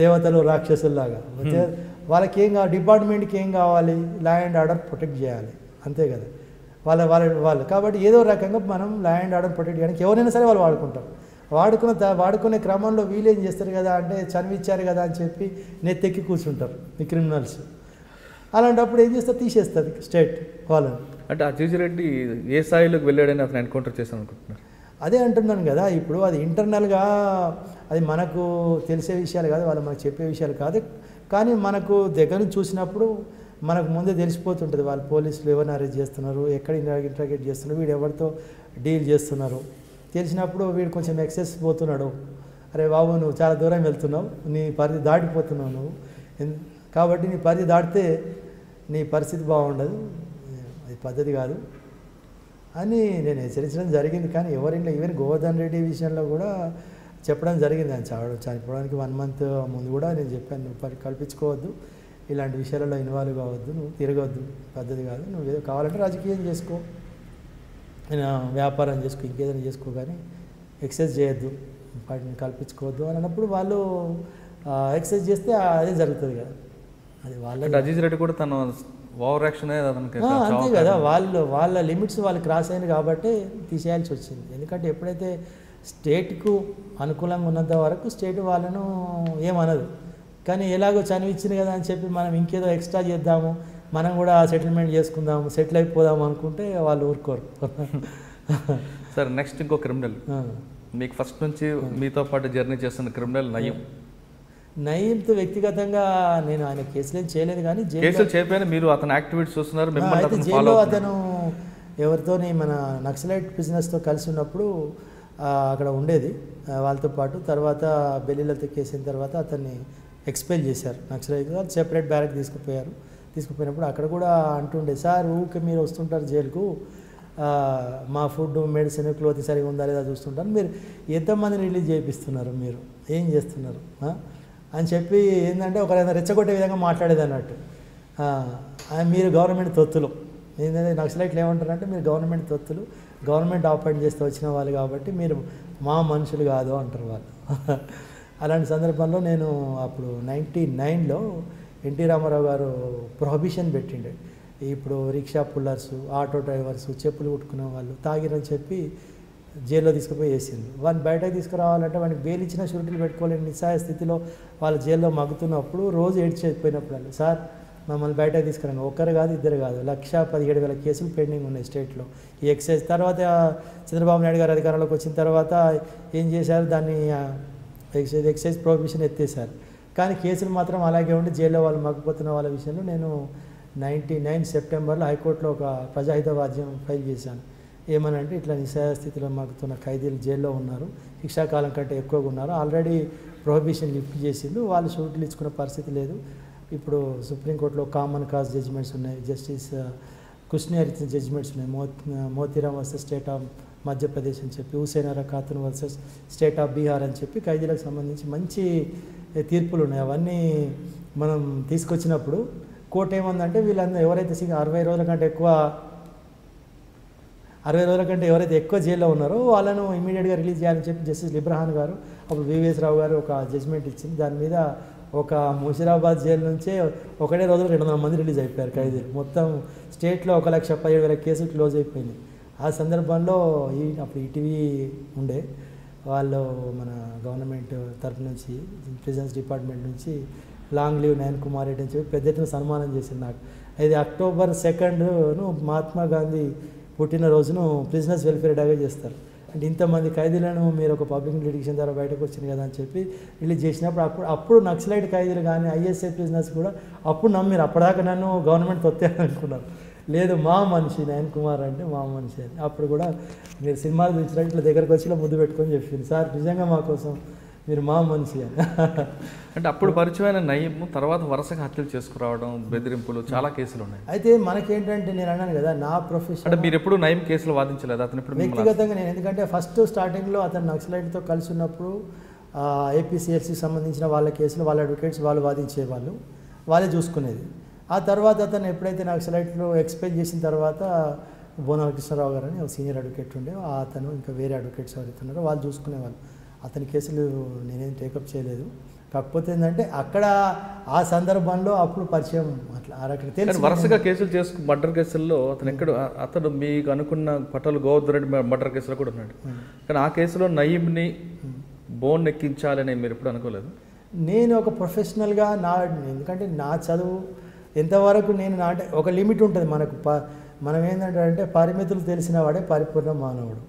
దేవతలు రాక్షసుల్లాగా. వాళ్ళకి ఏం కావాలి, డిపార్ట్మెంట్కి ఏం కావాలి, లా అండ్ ఆర్డర్ ప్రొటెక్ట్ చేయాలి, అంతే కదా వాళ్ళు. కాబట్టి ఏదో రకంగా మనం లా అండ్ ఆర్డర్ ప్రొటెక్ట్ చేయడానికి ఎవరైనా సరే వాళ్ళు వాడుకుంటారు. వాడుకునే క్రమంలో వీళ్ళు ఏం చేస్తారు కదా అంటే చనివిచ్చారు కదా అని చెప్పి నెత్తెక్కి కూర్చుంటారు ఈ క్రిమినల్స్. అలాంటప్పుడు ఏం చేస్తారు, తీసేస్తుంది స్టేట్ వాళ్ళని. అంటే అజీజ్ రెడ్డి ఏ స్థాయిలోకి వెళ్ళాడని అతను ఎన్కౌంటర్ చేశాను అనుకుంటున్నారు? అదే అంటున్నాను కదా, ఇప్పుడు అది ఇంటర్నల్గా అది మనకు తెలిసే విషయాలు కాదు, వాళ్ళు మనకు చెప్పే విషయాలు కాదు. కానీ మనకు దగ్గర నుంచి చూసినప్పుడు మనకు ముందే తెలిసిపోతుంటుంది వాళ్ళు పోలీసులు ఎవరిని అరెస్ట్ చేస్తున్నారు, ఎక్కడ ఇంట్రాగేట్ చేస్తున్నారు, వీడు ఎవరితో డీల్ చేస్తున్నారు. తెలిసినప్పుడు వీడు కొంచెం ఎక్సెస్ పోతున్నాడు, అరే బాబు నువ్వు చాలా దూరం వెళ్తున్నావు, నీ పరిధి దాటిపోతున్నావు నువ్వు, కాబట్టి నీ పరిధి దాటితే నీ పరిస్థితి బాగుండదు, అది పద్ధతి కాదు అని నేను హెచ్చరించడం జరిగింది. కానీ ఎవరింట్లో ఈవెన్ గోవర్ధన్ రెడ్డి విషయంలో కూడా చెప్పడం జరిగింది. ఆయన చనిపోవడానికి 1 month ముందు కూడా నేను చెప్పాను, నువ్వు కల్పించుకోవద్దు, ఇలాంటి విషయాలలో ఇన్వాల్వ్ కావద్దు, నువ్వు తిరగవద్దు, పద్ధతి కాదు, నువ్వు ఏదో కావాలంటే రాజకీయం చేసుకో, వ్యాపారం చేసుకో, ఇంకేదైనా చేసుకో, కానీ ఎక్సైజ్ చేయొద్దు, వాటిని కల్పించుకోవద్దు అని అన్నప్పుడు వాళ్ళు ఎక్సైజ్ చేస్తే అదే జరుగుతుంది కదా. అది వాళ్ళ అజీజ్ రెడ్డి కూడా తన ఓవర్ యాక్షన్ అంతే కదా, వాళ్ళ లిమిట్స్ వాళ్ళు క్రాస్ అయింది కాబట్టి తీసేయాల్సి వచ్చింది. ఎందుకంటే ఎప్పుడైతే స్టేట్కు అనుకూలంగా ఉన్నంత వరకు స్టేట్ వాళ్ళను ఏమనదు. కానీ ఎలాగో చనివిచ్చింది కదా అని చెప్పి మనం ఇంకేదో ఎక్స్ట్రా చేద్దాము, మనం కూడా సెటిల్మెంట్ చేసుకుందాము, సెటిల్ అయిపోదాము అనుకుంటే వాళ్ళు ఊరుకోరు. సార్ నెక్స్ట్ ఇంకో క్రిమినల్, మీకు ఫస్ట్ నుంచి మీతో పాటు జర్నీ చేస్తున్న క్రిమినల్ నయీంతో వ్యక్తిగతంగా నేను ఆయన కేసులు చేయలేదు, కానీ మీరు అతను యాక్టివిటీస్ చూస్తున్నారు. అయితే జైల్లో అతను ఎవరితోని మన నక్సలైట్ బిజినెస్తో కలిసి ఉన్నప్పుడు అక్కడ ఉండేది వాళ్ళతో పాటు. తర్వాత బెల్లిలతో కేసిన తర్వాత అతన్ని ఎక్స్పెల్ చేశారు నక్సలైట్, సెపరేట్ బ్యారక్ తీసుకుపోయినప్పుడు అక్కడ కూడా అంటుండే, సార్ ఊకే మీరు వస్తుంటారు జైలుకు, మా ఫుడ్ మెడిసిన్ క్లోత్ సరిగా ఉందా లేదా చూస్తుంటారు, మీరు ఎంతమందిని రిలీజ్ చేయిస్తున్నారు, మీరు ఏం చేస్తున్నారు అని చెప్పి ఏంటంటే ఒకరైనా రెచ్చగొట్టే విధంగా మాట్లాడేది అన్నట్టు. మీరు గవర్నమెంట్ తొత్తులు, ఏంటంటే నక్సలైట్లు ఏమంటారంటే మీరు గవర్నమెంట్ తొత్తులు, గవర్నమెంట్ ఆపరేట్ చేస్తూ వచ్చిన వాళ్ళు కాబట్టి మీరు మా మనుషులు కాదు అంటారు వాళ్ళు. అలాంటి సందర్భంలో నేను అప్పుడు 99లో ఎన్టీ రామారావు గారు ప్రొహిబిషన్ పెట్టిండే, ఇప్పుడు రిక్షా పుల్లర్స్, ఆటో డ్రైవర్స్, చెప్పులు కుట్టుకునే వాళ్ళు తాగిరని చెప్పి జైల్లో తీసుకుపోయి వేసింది. వాళ్ళని బయటకు తీసుకురావాలంటే వాడిని బెయిల్ ఇచ్చిన షూరిటీలు పెట్టుకోలేని నిస్సాయ స్థితిలో వాళ్ళు జైల్లో మగ్గుతున్నప్పుడు రోజు ఏడ్చేపోయినప్పుడు సార్ మమ్మల్ని బయటకు తీసుకురండి, ఒక్కరు కాదు ఇద్దరు కాదు, 1,17,000 కేసులు పెండింగ్ ఉన్నాయి స్టేట్లో. ఈ ఎక్సైజ్ తర్వాత చంద్రబాబు నాయుడు గారు అధికారంలోకి వచ్చిన తర్వాత ఏం చేశారు, దాన్ని ఎక్సైజ్ ప్రొహిబిషన్ ఎత్తేసారు. కానీ కేసులు మాత్రం అలాగే ఉండి జైల్లో వాళ్ళు మగ్గిపోతున్న వాళ్ళ విషయంలో నేను 99 సెప్టెంబర్లో హైకోర్టులో ఒక ప్రజాహిత వాద్యం ఫైల్ చేశాను. ఏమనంటే ఇట్లా నిస్సహాయ స్థితిలో మగ్గుతున్న ఖైదీలు జైల్లో ఉన్నారు, శిక్షాకాలం కంటే ఎక్కువగా ఉన్నారు, ఆల్రెడీ ప్రొహిబిషన్ లిఫ్ట్ చేసిండు, వాళ్ళు షూట్లు ఇచ్చుకునే పరిస్థితి లేదు. ఇప్పుడు సుప్రీంకోర్టులో కామన్ కాజ్ జడ్జిమెంట్స్ ఉన్నాయి, జస్టిస్ కుష్నియర్ ఇచ్చిన జడ్జిమెంట్స్ ఉన్నాయి, Motiram versus state of Madhya Pradesh అని చెప్పి, Hussainara Khatoon versus state of Bihar అని చెప్పి ఖైదీలకు సంబంధించి మంచి తీర్పులు ఉన్నాయి. అవన్నీ మనం తీసుకొచ్చినప్పుడు కోర్టు ఏమందంటే వీళ్ళందరూ ఎవరైతే 60 రోజుల కంటే ఎవరైతే ఎక్కువ జైల్లో ఉన్నారో వాళ్ళను ఇమీడియట్గా రిలీజ్ చేయాలని చెప్పి జస్టిస్ లిబ్రహాన్ గారు, అప్పుడు వివిఎస్ రావు గారు ఒక జడ్జిమెంట్ ఇచ్చింది. దాని మీద ఒక ముషిరాబాద్ జైలు నుంచే ఒకటే రోజులో 200 మంది రిలీజ్ అయిపోయారు ఖైదీలు. మొత్తం స్టేట్లో 1,17,000 కేసులు క్లోజ్ అయిపోయినాయి. ఆ సందర్భంలో అప్పుడు ఈటీవీ ఉండే వాళ్ళు మన గవర్నమెంట్ తరఫు నుంచి ప్రిజన్స్ డిపార్ట్మెంట్ నుంచి లాంగ్ లీవ్ నయన్ కుమార్ రెడ్డి అని చెప్పి పెద్ద ఎత్తున సన్మానం చేసింది నాకు. ఇది అక్టోబర్ 2 మహాత్మా గాంధీ పుట్టినరోజును ప్రిజనర్స్ వెల్ఫేర్ డేగా చేస్తారు. అంటే ఇంతమంది ఖైదీలను మీరు ఒక పబ్లిక్ లిటిగేషన్ ద్వారా బయటకు వచ్చింది కదా అని చెప్పి రిలీజ్ చేసినప్పుడు అప్పుడు నక్సలైట్ ఖైదీలు కానీ ఐఎస్ఐ ప్రిజనర్స్ కూడా అప్పుడు నమ్మిరు. అప్పటిదాకా నన్ను గవర్నమెంట్ తొత్తారనుకున్నారు. లేదు మా మనిషి నయన్ కుమార్ అంటే మా మనిషి అని. అప్పుడు కూడా మీరు సినిమాలు చూసినట్టు ఇట్లా దగ్గరకు వచ్చి ముద్దు పెట్టుకొని చెప్పింది, సార్ నిజంగా మా కోసం మీరు మా మనిషి అని. అంటే అప్పుడు పరిచయమైన నయీం తర్వాత వరుసగా హత్యలు చేసుకురావడం, బెదిరింపులు చాలా కేసులు ఉన్నాయి. అయితే మనకేంటంటే నేను అన్నాను కదా నా ప్రొఫెషన్, అంటే మీరు ఎప్పుడు నయీం కేసులు వాదించలేదు అతను ఇప్పుడు వ్యక్తిగతంగా నేను, ఎందుకంటే ఫస్ట్ స్టార్టింగ్లో అతను నక్సలైట్తో కలిసి ఉన్నప్పుడు ఏపీసీఎల్సీకి సంబంధించిన వాళ్ళ కేసులు వాళ్ళ అడ్వకేట్స్ వాళ్ళు వాదించేవాళ్ళు, వాళ్ళే చూసుకునేది. ఆ తర్వాత అతను ఎప్పుడైతే నక్సలైట్లు ఎక్స్పెల్ చేసిన తర్వాత బోనాల కృష్ణారావు గారు అని ఒక సీనియర్ అడ్వకేట్ ఉండే, అతను ఇంకా వేరే అడ్వకేట్స్ ఎవరైతున్నారో వాళ్ళు చూసుకునేవాళ్ళు. అతని కేసులు నేనేం టేకప్ చేయలేదు. కాకపోతే ఏంటంటే అక్కడ ఆ సందర్భంలో అప్పుడు పరిచయం అట్లా అక్కడ తెలుసు. వరుసగా కేసులు చేసుకు మర్డర్ కేసుల్లో అతను మీకు అనుకున్న పట్టాలు గోవర్ధన్ రెడ్డి మర్డర్ కేసులో కూడా ఉన్నాడు. కానీ ఆ కేసులో నయీంని బోన్ ఎక్కించాలని మీరు ఎప్పుడు అనుకోలేదు? నేను ఒక ప్రొఫెషనల్గా ఎందుకంటే నా చదువు ఎంతవరకు నేను అంటే ఒక లిమిట్ ఉంటుంది మనకు. మనం ఏంటంటే పరిమితులు తెలిసిన వాడే పరిపూర్ణ మానవుడు.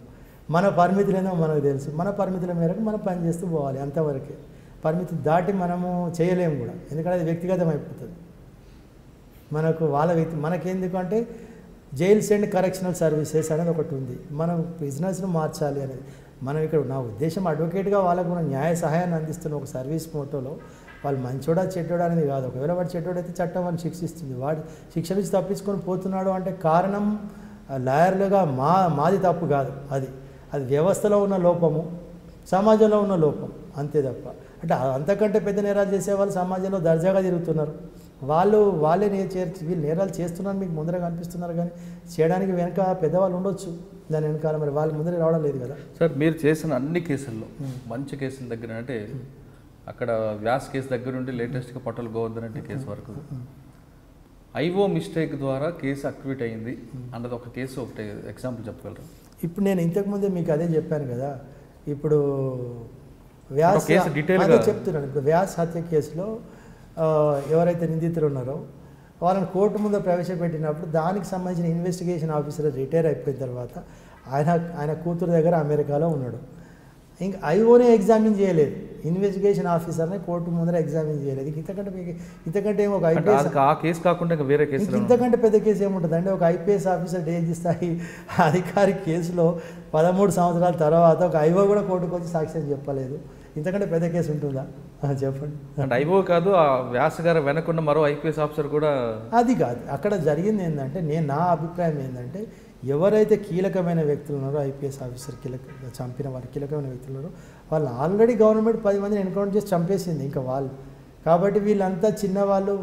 మన పరిమితులు ఏందో మనకు తెలుసు, మన పరిమితుల మేరకు మనం పని చేస్తూ పోవాలి, అంతవరకే. పరిమితి దాటి మనము చేయలేము కూడా, ఎందుకంటే అది వ్యక్తిగతం అయిపోతుంది మనకు. మనకెందుకంటే జైల్స్ అండ్ కరెక్షనల్ సర్వీసెస్ అనేది ఒకటి ఉంది, మనం బిజినెస్ను మార్చాలి అనేది. మనం ఇక్కడ నా ఉద్దేశం అడ్వకేట్గా వాళ్ళకు మనం న్యాయ సహాయాన్ని అందిస్తున్న ఒక సర్వీస్ మోటోలో వాళ్ళు మంచోడా చెడ్డోడా అనేది కాదు. ఒకవేళ వాడు చెడ్డోడైతే చట్టం వాడిని శిక్షిస్తుంది. వాడు శిక్ష నుంచి తప్పించుకొని పోతున్నాడు అంటే కారణం లాయర్లుగా మాది తప్పు కాదు, అది వ్యవస్థలో ఉన్న లోపము, సమాజంలో ఉన్న లోపం, అంతే తప్ప. అంటే అంతకంటే పెద్ద నేరాలు చేసేవాళ్ళు సమాజంలో దర్జాగా తిరుగుతున్నారు. వాళ్ళే వీళ్ళు నేరాలు చేస్తున్నారు మీకు ముందరగా అనిపిస్తున్నారు, కానీ చేయడానికి వెనక పెద్దవాళ్ళు ఉండొచ్చు దాని వెనకాల. మరి వాళ్ళు ముందర రావడం లేదు కదా. సార్ మీరు చేసిన అన్ని కేసుల్లో మంచి కేసుల దగ్గర అంటే అక్కడ వ్యాస్ కేసు దగ్గర నుండి లేటెస్ట్గా పట్టలు గోవర్ధన్ రెడ్డి కేసు వరకు ఐఓ మిస్టేక్ ద్వారా కేసు అక్విట్ అయింది అన్నది ఒక కేసు, ఒకటి ఎగ్జాంపుల్ చెప్పగలరా? ఇప్పుడు నేను ఇంతకుముందే మీకు అదే చెప్పాను కదా. ఇప్పుడు వ్యాస్ చెప్తున్నాను. ఇప్పుడు వ్యాస్ హత్య కేసులో ఎవరైతే నిందితులు ఉన్నారో వాళ్ళని కోర్టు ముందు ప్రవేశపెట్టినప్పుడు దానికి సంబంధించిన ఇన్వెస్టిగేషన్ ఆఫీసర్ రిటైర్ అయిపోయిన తర్వాత ఆయన కూతురు దగ్గర అమెరికాలో ఉన్నాడు. ఇంకా ఐఓనే ఎగ్జామిన్ చేయలేదు, ఇన్వెస్టిగేషన్ ఆఫీసర్ని కోర్టు ముందర ఎగ్జామిన్ చేయలేదు. ఇంతకంటే ఏమో ఒక కేసు కాకుండా వేరే కేసు, ఇంతకంటే పెద్ద కేసు ఏముంటుంది అంటే ఒక ఐపీఎస్ ఆఫీసర్ డీజీ స్థాయి అధికారి కేసులో 13 సంవత్సరాల తర్వాత ఒక ఐఓ కూడా కోర్టుకు వచ్చి సాక్ష్యం చెప్పలేదు. ఇంతకంటే పెద్ద కేసు ఉంటుందా చెప్పండి? అంటే ఐఓ కాదు, ఆ వ్యాస గారు వెనకున్న మరో ఐపీఎస్ ఆఫీసర్ కూడా అది కాదు. అక్కడ జరిగింది ఏంటంటే నా అభిప్రాయం ఏంటంటే ఎవరైతే కీలకమైన వ్యక్తులు ఉన్నారో ఐపీఎస్ ఆఫీసర్ చంపిన వారు కీలకమైన వ్యక్తులు ఉన్నారో వాళ్ళు ఆల్రెడీ గవర్నమెంట్ 10 మందిని ఎన్కౌంటర్ చేసి చంపేసింది ఇంకా వాళ్ళు. కాబట్టి వీళ్ళంతా చిన్నవాళ్ళు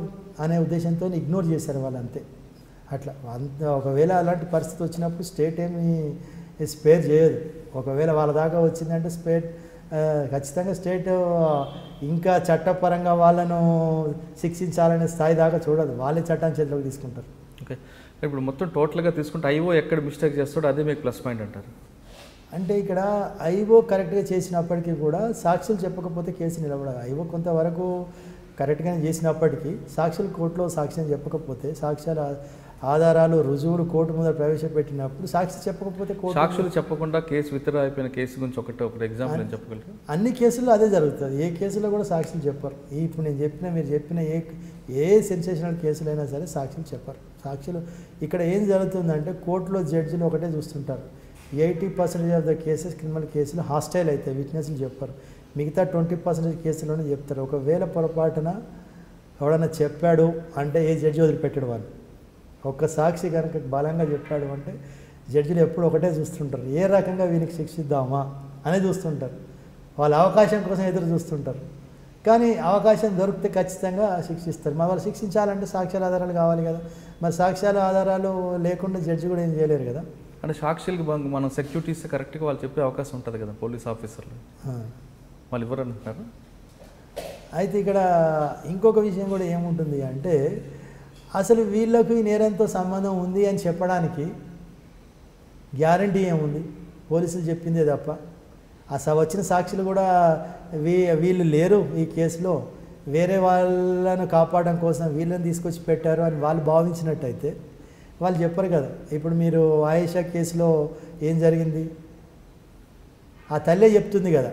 అనే ఉద్దేశంతో ఇగ్నోర్ చేశారు వాళ్ళు, అంతే. అట్లా అంత ఒకవేళ అలాంటి పరిస్థితి వచ్చినప్పుడు స్టేట్ ఏమి స్పేర్ చేయదు. ఒకవేళ వాళ్ళ దాకా వచ్చిందంటే ఖచ్చితంగా స్టేట్ ఇంకా చట్టపరంగా వాళ్ళను శిక్షించాలనే స్థాయి దాకా చూడదు, వాళ్ళే చట్టాన్ని చేతిలోకి తీసుకుంటారు. ఓకే, ఇప్పుడు మొత్తం టోటల్గా తీసుకుంటే ఐఓ ఎక్కడ మిస్టేక్ చేస్తాడో అదే మీకు ప్లస్ పాయింట్ అంటారు. అంటే ఇక్కడ ఐఓ కరెక్ట్గా చేసినప్పటికీ కూడా సాక్షులు చెప్పకపోతే కేసు నిలబడదు. ఐఓ కొంతవరకు కరెక్ట్గానే చేసినప్పటికీ సాక్షులు కోర్టులో సాక్ష్యం చెప్పకపోతే, సాక్ష్యాల ఆధారాలు రుజువులు కోర్టు ముందర ప్రవేశపెట్టినప్పుడు సాక్షి చెప్పకపోతే సాక్షులు చెప్పకుండా కేసు విత్డ్రా అయిపోయిన కేసు గురించి ఒకటి ఎగ్జాంపుల్ నేను చెప్పగలరు. అన్ని కేసుల్లో అదే జరుగుతుంది. ఏ కేసులో కూడా సాక్షులు చెప్పరు. ఇప్పుడు మీరు చెప్పిన ఏ సెన్సేషనల్ కేసులైనా సరే సాక్షులు చెప్పరు. సాక్షులు ఇక్కడ ఏం జరుగుతుందంటే కోర్టులో జడ్జిలు ఒకటే చూస్తుంటారు. 80% ఆఫ్ ద కేసెస్ క్రిమినల్ కేసులు హాస్టైల్ అవుతాయి, విట్నెస్లు చెప్పరు. మిగతా 20% కేసులోనే చెప్తారు. ఒకవేళ పొరపాటున ఎవడన్నా చెప్పాడు అంటే ఏ జడ్జి వదిలిపెట్టాడు వాళ్ళు. ఒక్క సాక్షి కనుక బలంగా చెప్పాడు అంటే జడ్జిలు ఎప్పుడు ఒకటే చూస్తుంటారు, ఏ రకంగా వీనికి శిక్షిద్దామా అని చూస్తుంటారు. వాళ్ళ అవకాశం కోసం ఎదురు చూస్తుంటారు. కానీ అవకాశం దొరికితే ఖచ్చితంగా శిక్షిస్తారు. మరి వాళ్ళు శిక్షించాలంటే సాక్ష్యాల ఆధారాలు కావాలి కదా. మరి సాక్ష్యాల ఆధారాలు లేకుండా జడ్జి కూడా ఏం చేయలేరు కదా. అంటే సాక్షులకి మనం సెక్యూరిటీస్ కరెక్ట్గా వాళ్ళు చెప్పే అవకాశం ఉంటుంది కదా పోలీస్ ఆఫీసర్లు, వాళ్ళు ఎవరు అంటారు. అయితే ఇక్కడ ఇంకొక విషయం కూడా ఏముంటుంది అంటే అసలు వీళ్ళకు ఈ నేరంతో సంబంధం ఉంది అని చెప్పడానికి గ్యారంటీ ఏముంది? పోలీసులు చెప్పిందే తప్ప అసలు వచ్చిన సాక్షులు కూడా వీళ్ళు లేరు ఈ కేసులో, వేరే వాళ్ళను కాపాడడం కోసం వీళ్ళని తీసుకొచ్చి పెట్టారు అని వాళ్ళు భావించినట్టయితే వాళ్ళు చెప్పరు కదా. ఇప్పుడు మీరు ఆయేషా కేసులో ఏం జరిగింది? ఆ తల్లే చెప్తుంది కదా,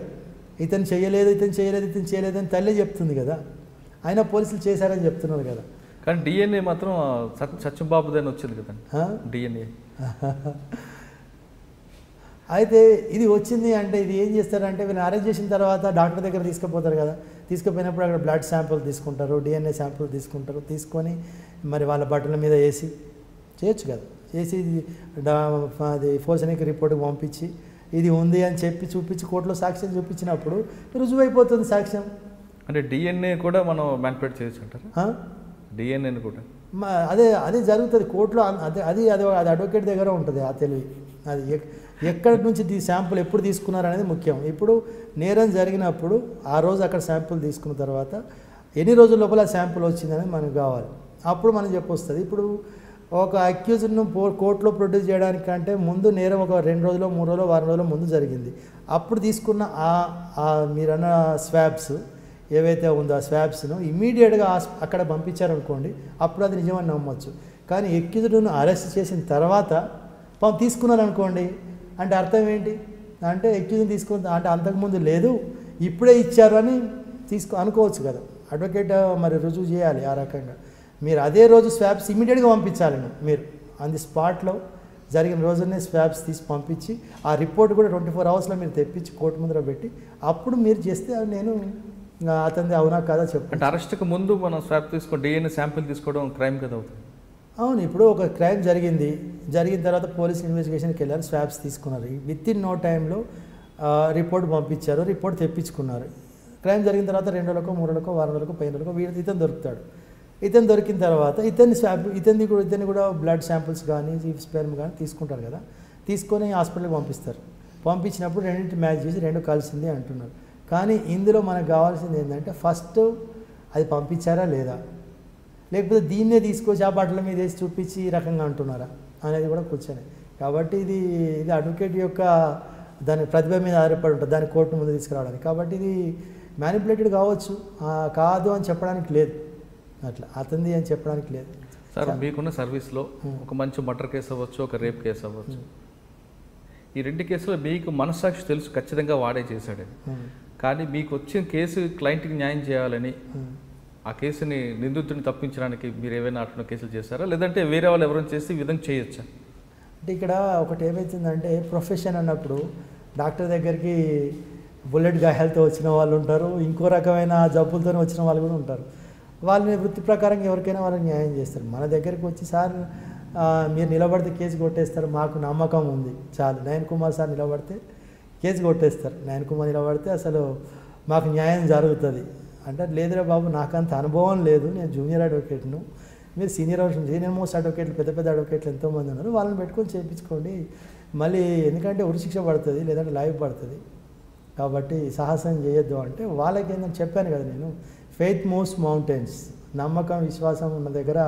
ఇతను చేయలేదు అని తల్లే చెప్తుంది కదా. అయినా పోలీసులు చేశారని చెప్తున్నారు కదా. కానీ డిఎన్ఏ మాత్రం సత్యంబాబుదని వచ్చింది కదండి డిఎన్ఏ. అయితే ఇది వచ్చింది అంటే ఇది ఏం చేస్తారంటే వీళ్ళని అరెస్ట్ చేసిన తర్వాత డాక్టర్ దగ్గర తీసుకుపోతారు కదా. తీసుకుపోయినప్పుడు అక్కడ బ్లడ్ శాంపుల్ తీసుకుంటారు, డిఎన్ఏ శాంపుల్ తీసుకుంటారు. తీసుకొని మరి వాళ్ళ బట్టల మీద వేసి చేయొచ్చు కదా. చేసి అది ఫోర్సనిక్ రిపోర్ట్కి పంపించి ఇది ఉంది అని చెప్పి చూపించి కోర్టులో సాక్ష్యం చూపించినప్పుడు రుజువైపోతుంది సాక్ష్యం. అంటే డిఎన్ఏ కూడా మనం మ్యానిపులేట్ చేయొచ్చు అంటారు. డిఎన్ఏని కూడా అదే జరుగుతుంది కోర్టులో. అది అడ్వకేట్ దగ్గర ఉంటుంది ఆ తెలివి. అది ఎక్కడి నుంచి శాంపుల్ ఎప్పుడు తీసుకున్నారు అనేది ముఖ్యం. ఇప్పుడు నేరం జరిగినప్పుడు ఆ రోజు అక్కడ శాంపుల్ తీసుకున్న తర్వాత ఎన్ని రోజుల లోపల శాంపుల్ వచ్చిందనేది మనకు కావాలి. అప్పుడు మనం చెప్పొస్తుంది. ఇప్పుడు ఒక అక్యూజ్డ్ను కోర్టులో ప్రొడ్యూస్ చేయడానికంటే ముందు నేరం ఒక 2 రోజులు 3 రోజులు వారం రోజుల ముందు జరిగింది. అప్పుడు తీసుకున్న మీరన్న స్వాబ్స్ ఏవైతే ఉందో ఆ స్వాబ్స్ను ఇమీడియట్గా అక్కడ పంపించారనుకోండి, అప్పుడు అది నిజమని నమ్మొచ్చు. కానీ అక్యూజ్డ్ను అరెస్ట్ చేసిన తర్వాత తీసుకున్నారనుకోండి అంటే అర్థం ఏంటి అంటే అక్యూజ్ని తీసుకున్న అంటే అంతకుముందు లేదు ఇప్పుడే ఇచ్చారు అని అనుకోవచ్చు కదా. అడ్వకేట్ మరి రుజువు చేయాలి ఆ రకంగా. మీరు అదే రోజు స్వాబ్స్ ఇమీడియట్గా పంపించాలి. మీరు ఆన్ ది స్పాట్లో జరిగిన రోజునే స్వాబ్స్ తీసి పంపించి ఆ రిపోర్ట్ కూడా 24 అవర్స్లో మీరు తెప్పించి కోర్టు ముందర పెట్టి అప్పుడు మీరు చేస్తే నేను అతనిది అవునా కాదా చెప్పు. అంటే అరెస్ట్కి ముందు మనం స్వాబ్ తీసుకో డిఎన్ఏ శాంపిల్ తీసుకోవడం క్రైమ్ కదా అవుతుంది. అవును, ఇప్పుడు ఒక క్రైమ్ జరిగిన తర్వాత పోలీస్ ఇన్వెస్టిగేషన్కి వెళ్ళారు, స్వాబ్స్ తీసుకున్నారు. విత్ ఇన్ నో టైంలో రిపోర్ట్ పంపించారు, రిపోర్ట్ తెప్పించుకున్నారు. క్రైమ్ జరిగిన తర్వాత 2 రోజులకో 3 రోజులకో వారం రోజులకో 10 రోజులకో ఇతను దొరుకుతాడు. ఇతను దొరికిన తర్వాత ఇతన్ని కూడా బ్లడ్ శాంపిల్స్ కానీ స్పెర్మ్ కానీ తీసుకుంటారు కదా. తీసుకొని హాస్పిటల్కి పంపిస్తారు. పంపించినప్పుడు రెండింటి మ్యాచ్ చేసి 2 కలిసింది అంటున్నారు. కానీ ఇందులో మనకు కావాల్సింది ఏంటంటే ఫస్ట్ అది పంపించారా లేదా, లేకపోతే దీన్నే తీసుకొచ్చి ఆ బట్టల మీద వేసి చూపించి ఈ రకంగా అంటున్నారా అనేది కూడా కూర్చొని. కాబట్టి ఇది అడ్వకేట్ యొక్క దాని ప్రతిభ మీద ఆధారపడి ఉంటుంది దాన్ని కోర్టు ముందు తీసుకురావడానికి. కాబట్టి ఇది మ్యానిపులేటెడ్ కావచ్చు, కాదు అని చెప్పడానికి లేదు, అట్లా అతనిది అని చెప్పడానికి లేదు. సార్ మీకున్న సర్వీస్లో ఒక మంచి మర్డర్ కేసు అవ్వచ్చు, ఒక రేప్ కేసు అవ్వచ్చు, ఈ 2 కేసులో మీకు మనస్సాక్షి తెలుసు ఖచ్చితంగా వాడే చేశాడని. కానీ మీకు వచ్చిన కేసు క్లయింట్కి న్యాయం చేయాలని ఆ కేసుని నిందితుడిని తప్పించడానికి మీరు ఏవైనా అట్లా కేసులు చేస్తారా, లేదంటే వేరే వాళ్ళు ఎవరైనా చేసి ఈ విధంగా చేయొచ్చా? అంటే ఇక్కడ ఒకటి ఏమవుతుందంటే ప్రొఫెషన్ అన్నప్పుడు డాక్టర్ దగ్గరికి బుల్లెట్ గాయాలతో వచ్చిన వాళ్ళు ఉంటారు, ఇంకో రకమైన జబ్బులతో వచ్చిన వాళ్ళు కూడా ఉంటారు. వాళ్ళని వృత్తి ప్రకారం ఎవరికైనా వాళ్ళని న్యాయం చేస్తారు. మన దగ్గరికి వచ్చి సార్ మీరు నిలబడితే కేసు కొట్టేస్తారు, మాకు నమ్మకం ఉంది చాలు. నయన్ కుమార్ సార్ నిలబడితే కేసు కొట్టేస్తారు, నయన్ కుమార్ నిలబడితే అసలు మాకు న్యాయం జరుగుతుంది అంటే, లేదురా బాబు నాకంత అనుభవం లేదు, నేను జూనియర్ అడ్వకేట్ను, మీరు సీనియర్ మోస్ట్ అడ్వకేట్లు పెద్ద పెద్ద అడ్వకేట్లు ఎంతోమంది ఉన్నారు, వాళ్ళని పెట్టుకొని చేయించుకోండి. మళ్ళీ ఎందుకంటే ఉరిశిక్ష పడుతుంది, లేదంటే లైవ్ పడుతుంది, కాబట్టి సాహసం చేయొద్దు అంటే వాళ్ళకి ఏంటంటే చెప్పాను కదా నేను, ఫెయిత్ మూవ్స్ మౌంటైన్స్, నమ్మకం విశ్వాసం ఉన్న దగ్గర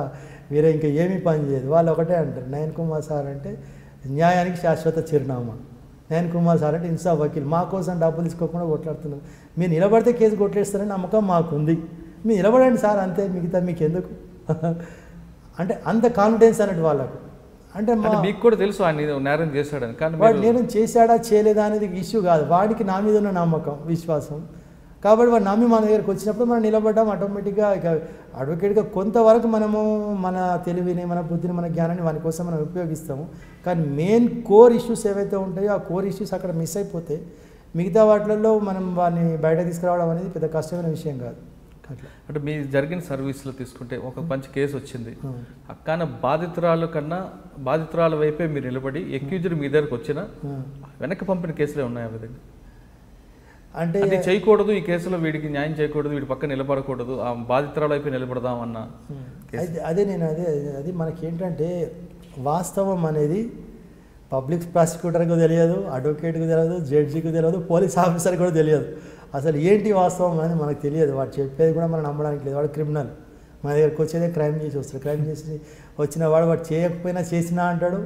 వేరే ఇంకా ఏమీ పని చేయదు. వాళ్ళు ఒకటే అంటారు, నయన్ కుమార్ సార్ అంటే న్యాయానికి శాశ్వత చిరునామా, నయన్ కుమార్ సార్ అంటే ఇన్సాఫ్ వకీల్, మా కోసం డబ్బులు తీసుకోకుండా కొట్లాడుతున్నారు, మీరు నిలబడితే కేసు కొట్టేస్తారని నమ్మకం మాకుంది, మీరు నిలబడండి సార్ అంతే, మిగతా మీకు ఎందుకు అంటే అంత కాన్ఫిడెన్స్ అన్నట్టు వాళ్ళకు. అంటే మీకు కూడా తెలుసు ఆయన నేరం చేశాడని, కానీ వాడు నేరం చేశాడా చేయలేదా అనేది ఇష్యూ కాదు, వాడికి నా మీద ఉన్న నమ్మకం విశ్వాసం, కాబట్టి వాడు నమ్మి మన దగ్గరికి వచ్చినప్పుడు మనం నిలబడ్డాం ఆటోమేటిక్గా. ఇక అడ్వకేట్గా కొంతవరకు మనము మన తెలివిని, మన బుద్ధిని, మన జ్ఞానాన్ని వాని కోసం మనం ఉపయోగిస్తాము. కానీ మెయిన్ కోర్ ఇష్యూస్ ఏవైతే ఉంటాయో ఆ కోర్ ఇష్యూస్ అక్కడ మిస్ అయిపోతే మిగతా వాటిల్లో మనం వాడిని బయట తీసుకురావడం అనేది పెద్ద కష్టమైన విషయం కాదు. అంటే మీ జరిగిన సర్వీస్లో తీసుకుంటే ఒక మంచి కేసు వచ్చింది, కానీ బాధితురాల వైపే మీరు నిలబడి ఎక్యూజ్డ్ మీ దగ్గరకు వచ్చిన వెనక్కి పంపిన కేసులే ఉన్నాయి ఆ విధంగా? అంటే అది చేయకూడదు, ఈ కేసులో వీడికి న్యాయం చేయకూడదు, వీడి పక్క నిలబడకూడదు, ఆ బాధితురాల వైపు నిలబడదాం అన్న అది మనకేంటంటే వాస్తవం అనేది పబ్లిక్ ప్రాసిక్యూటర్కి తెలియదు, అడ్వకేట్కి తెలియదు, జడ్జికి తెలియదు, పోలీస్ ఆఫీసర్కి కూడా తెలియదు. అసలు ఏంటి వాస్తవం అనేది మనకు తెలియదు, వాడు చెప్పేది కూడా మనం నమ్మడానికి లేదు. వాడు క్రిమినల్, మన దగ్గరికి వచ్చేదే క్రైమ్ చేసి వస్తాడు, క్రైమ్ చేసి వచ్చిన వాడు చేయకపోయినా చేసినా అంటాడు,